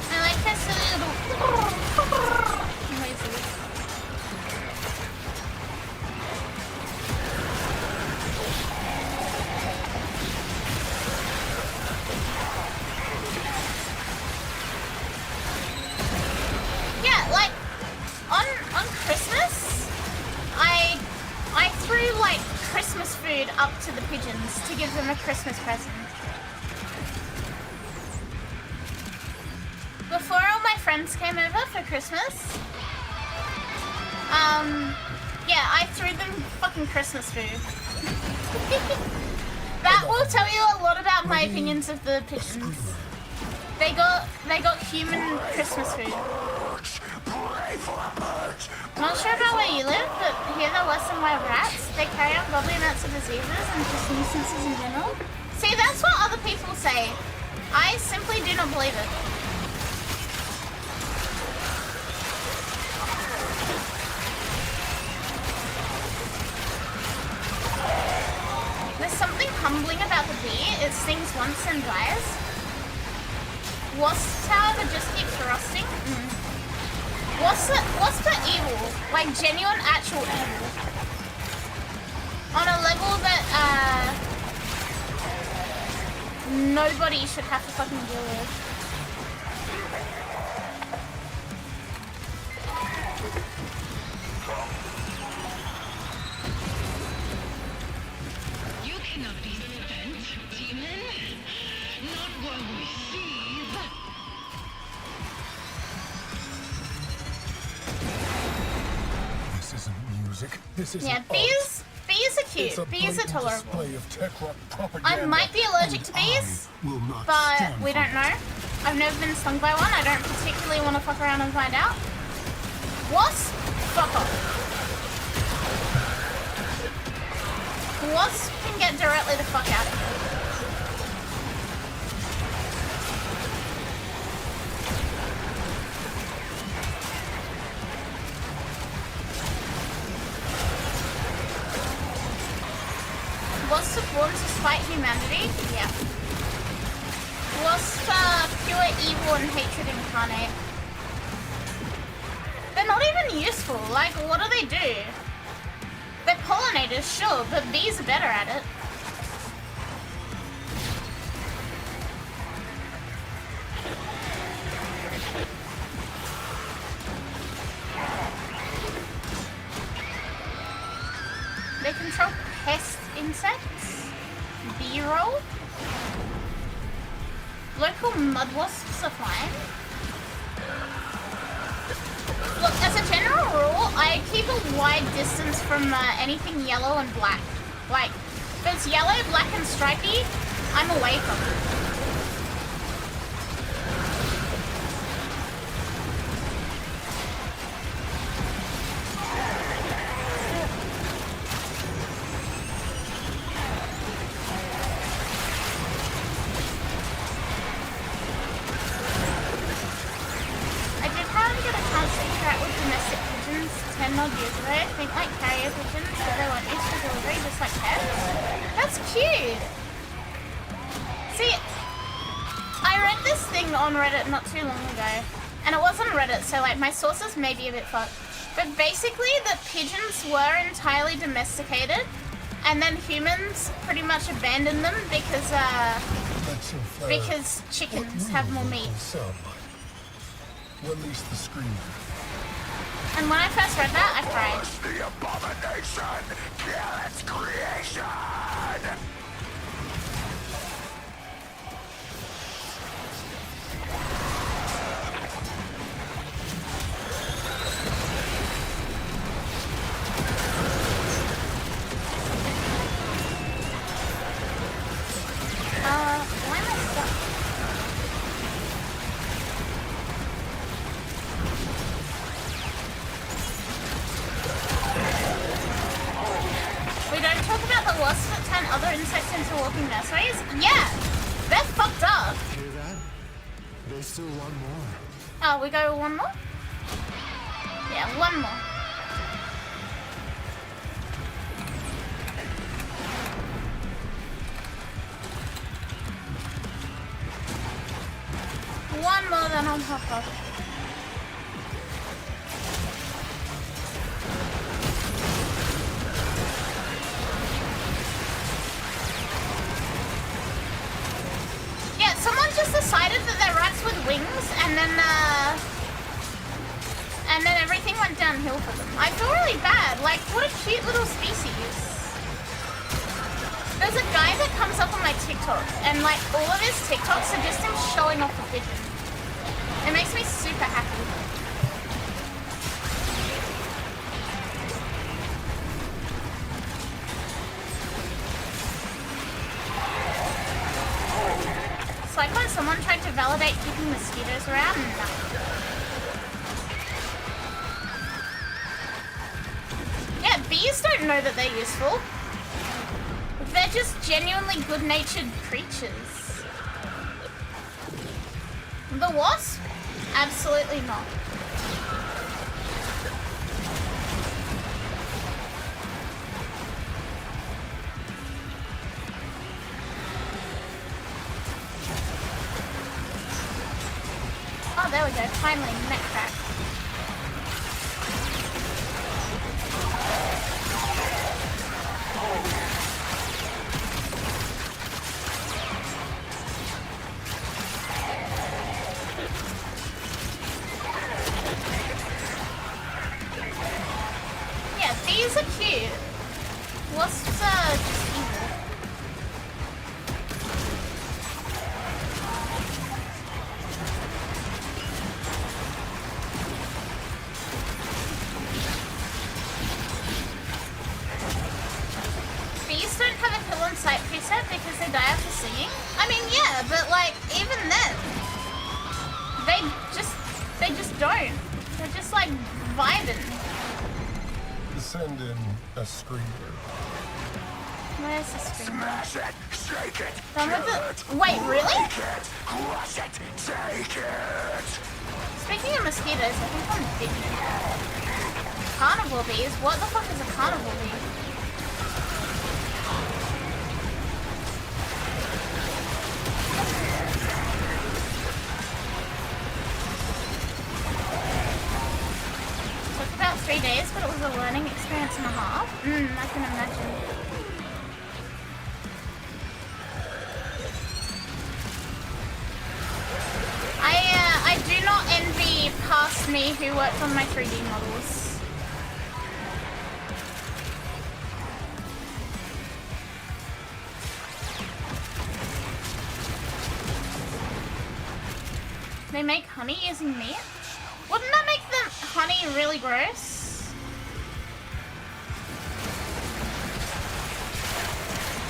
I like their silly little noises. Yeah, like on Christmas, I threw like Christmas food up to the pigeons to give them a Christmas present. Before all my friends came over for Christmas, yeah, I threw them fucking Christmas food. That will tell you a lot about my opinions of the pigeons. They got human Christmas food. Not sure about where you live, but here they're worse than wild rats. They carry on godly amounts of diseases and just nuisances in general. See, that's what other people say. I simply do not believe it. There's something humbling about the bee. It stings once and dies. Wasps, however, just keep thrusting. Wasps are evil, like genuine, actual evil. On a level that nobody should have to fucking deal with. You cannot be spent, demon. Not while we seethe. This isn't music. This isn't Yeah, bees are cute. Bees are tolerable. I might be allergic to bees, but we don't know. I've never been stung by one. I don't particularly want to fuck around and find out. Wasp? Fuck off. Wasp can get directly the fuck out of here. Wasps are born to spite humanity? Yeah. Wasps are pure evil and hatred incarnate. They're not even useful. Like, what do they do? They're pollinators, sure, but bees are better at it. They control pest insects. B-roll. Local mud wasps are fine. Look, as a general rule, I keep a wide distance from anything yellow and black. Like, if it's yellow, black, and stripy, I'm away from it. interact with domestic pigeons 10 odd years ago. Think like carrier pigeons, so they weren't used for delivery, just like pets. That's cute! See, I read this thing on Reddit not too long ago, and it was on Reddit, so like my sources may be a bit fucked. But basically, the pigeons were entirely domesticated, and then humans pretty much abandoned them because chickens have more meat. Release the screamer. And when I first read that, I cried. The abomination, kill its creation. Why am I stuck? We don't talk about the wasps that turn other insects into walking nurseries? Yeah! They're fucked up! Hear that? There's still one more. Oh, we go one more? Yeah, one more. One more, then I'll hop off. Yeah, someone just decided that they're rats with wings, and then everything went downhill for them. I feel really bad. Like, what a cute little species. There's a guy that comes up on my TikTok, and like all of his TikToks are just him showing off the pigeon. It makes me super happy. It's like when someone tried to validate keeping mosquitoes around. No. Yeah, bees don't know that they're useful. They're just genuinely good-natured creatures. The wasp? Absolutely not. Oh, there we go. Finally, neck crack. Yeah, these are cute. Wasps are just evil. Bees don't have a kill on sight preset because they die after singing. I mean, yeah, but like even then, they just don't. They're just like vibing. Send in a screamer. Where's the screamer? Smash it, shake it, Done with it? Wait, really? Crush it, take it. Speaking of mosquitoes, I think I'm digging. Carnival bees? What the fuck is a carnival bee? Took about 3 days, but it was a learning experience and a half. I can imagine. I do not envy past me who worked on my 3D models. They make honey using meat? Wouldn't that make the honey really gross?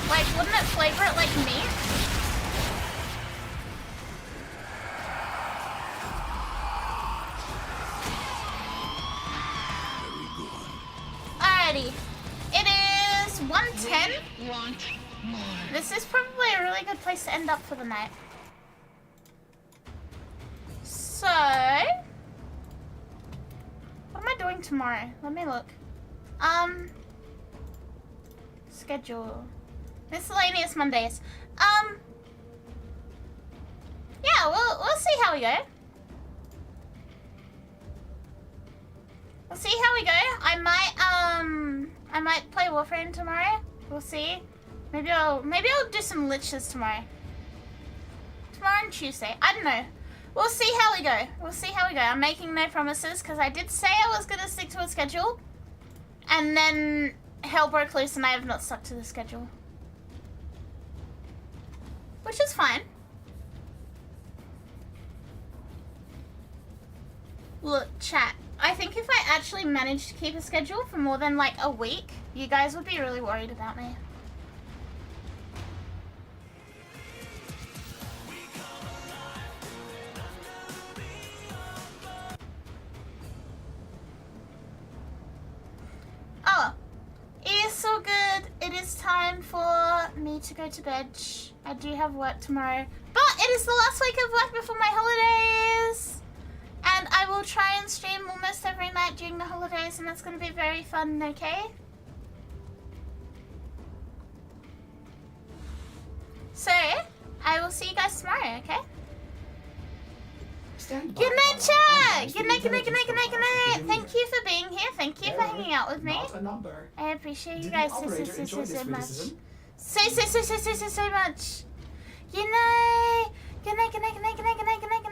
Like, wouldn't it flavor it like meat? Alrighty. It is 1:10. Want more. This is probably a really good place to end up for the night. So, doing tomorrow? Let me look. Schedule. Miscellaneous Mondays. Yeah, we'll see how we go. We'll see how we go. I might play Warframe tomorrow. We'll see. Maybe I'll do some liches tomorrow. Tomorrow and Tuesday. I don't know. We'll see how we go. We'll see how we go. I'm making no promises because I did say I was gonna stick to a schedule, and then hell broke loose and I have not stuck to the schedule, which is fine. Look, chat. I think if I actually managed to keep a schedule for more than like a week, you guys would be really worried about me. Oh, it is so good. It is time for me to go to bed. I do have work tomorrow, but it is the last week of work before my holidays. And I will try and stream almost every night during the holidays, and that's going to be very fun, okay? So, I will see you guys tomorrow, okay? Good night, chat! Good night, good night, good night, good night, good night! Thank you for being here. Thank you for hanging out with me. I appreciate you guys so much. So much. Good night! Good night, good night, good night, good night, good night, good night, good night.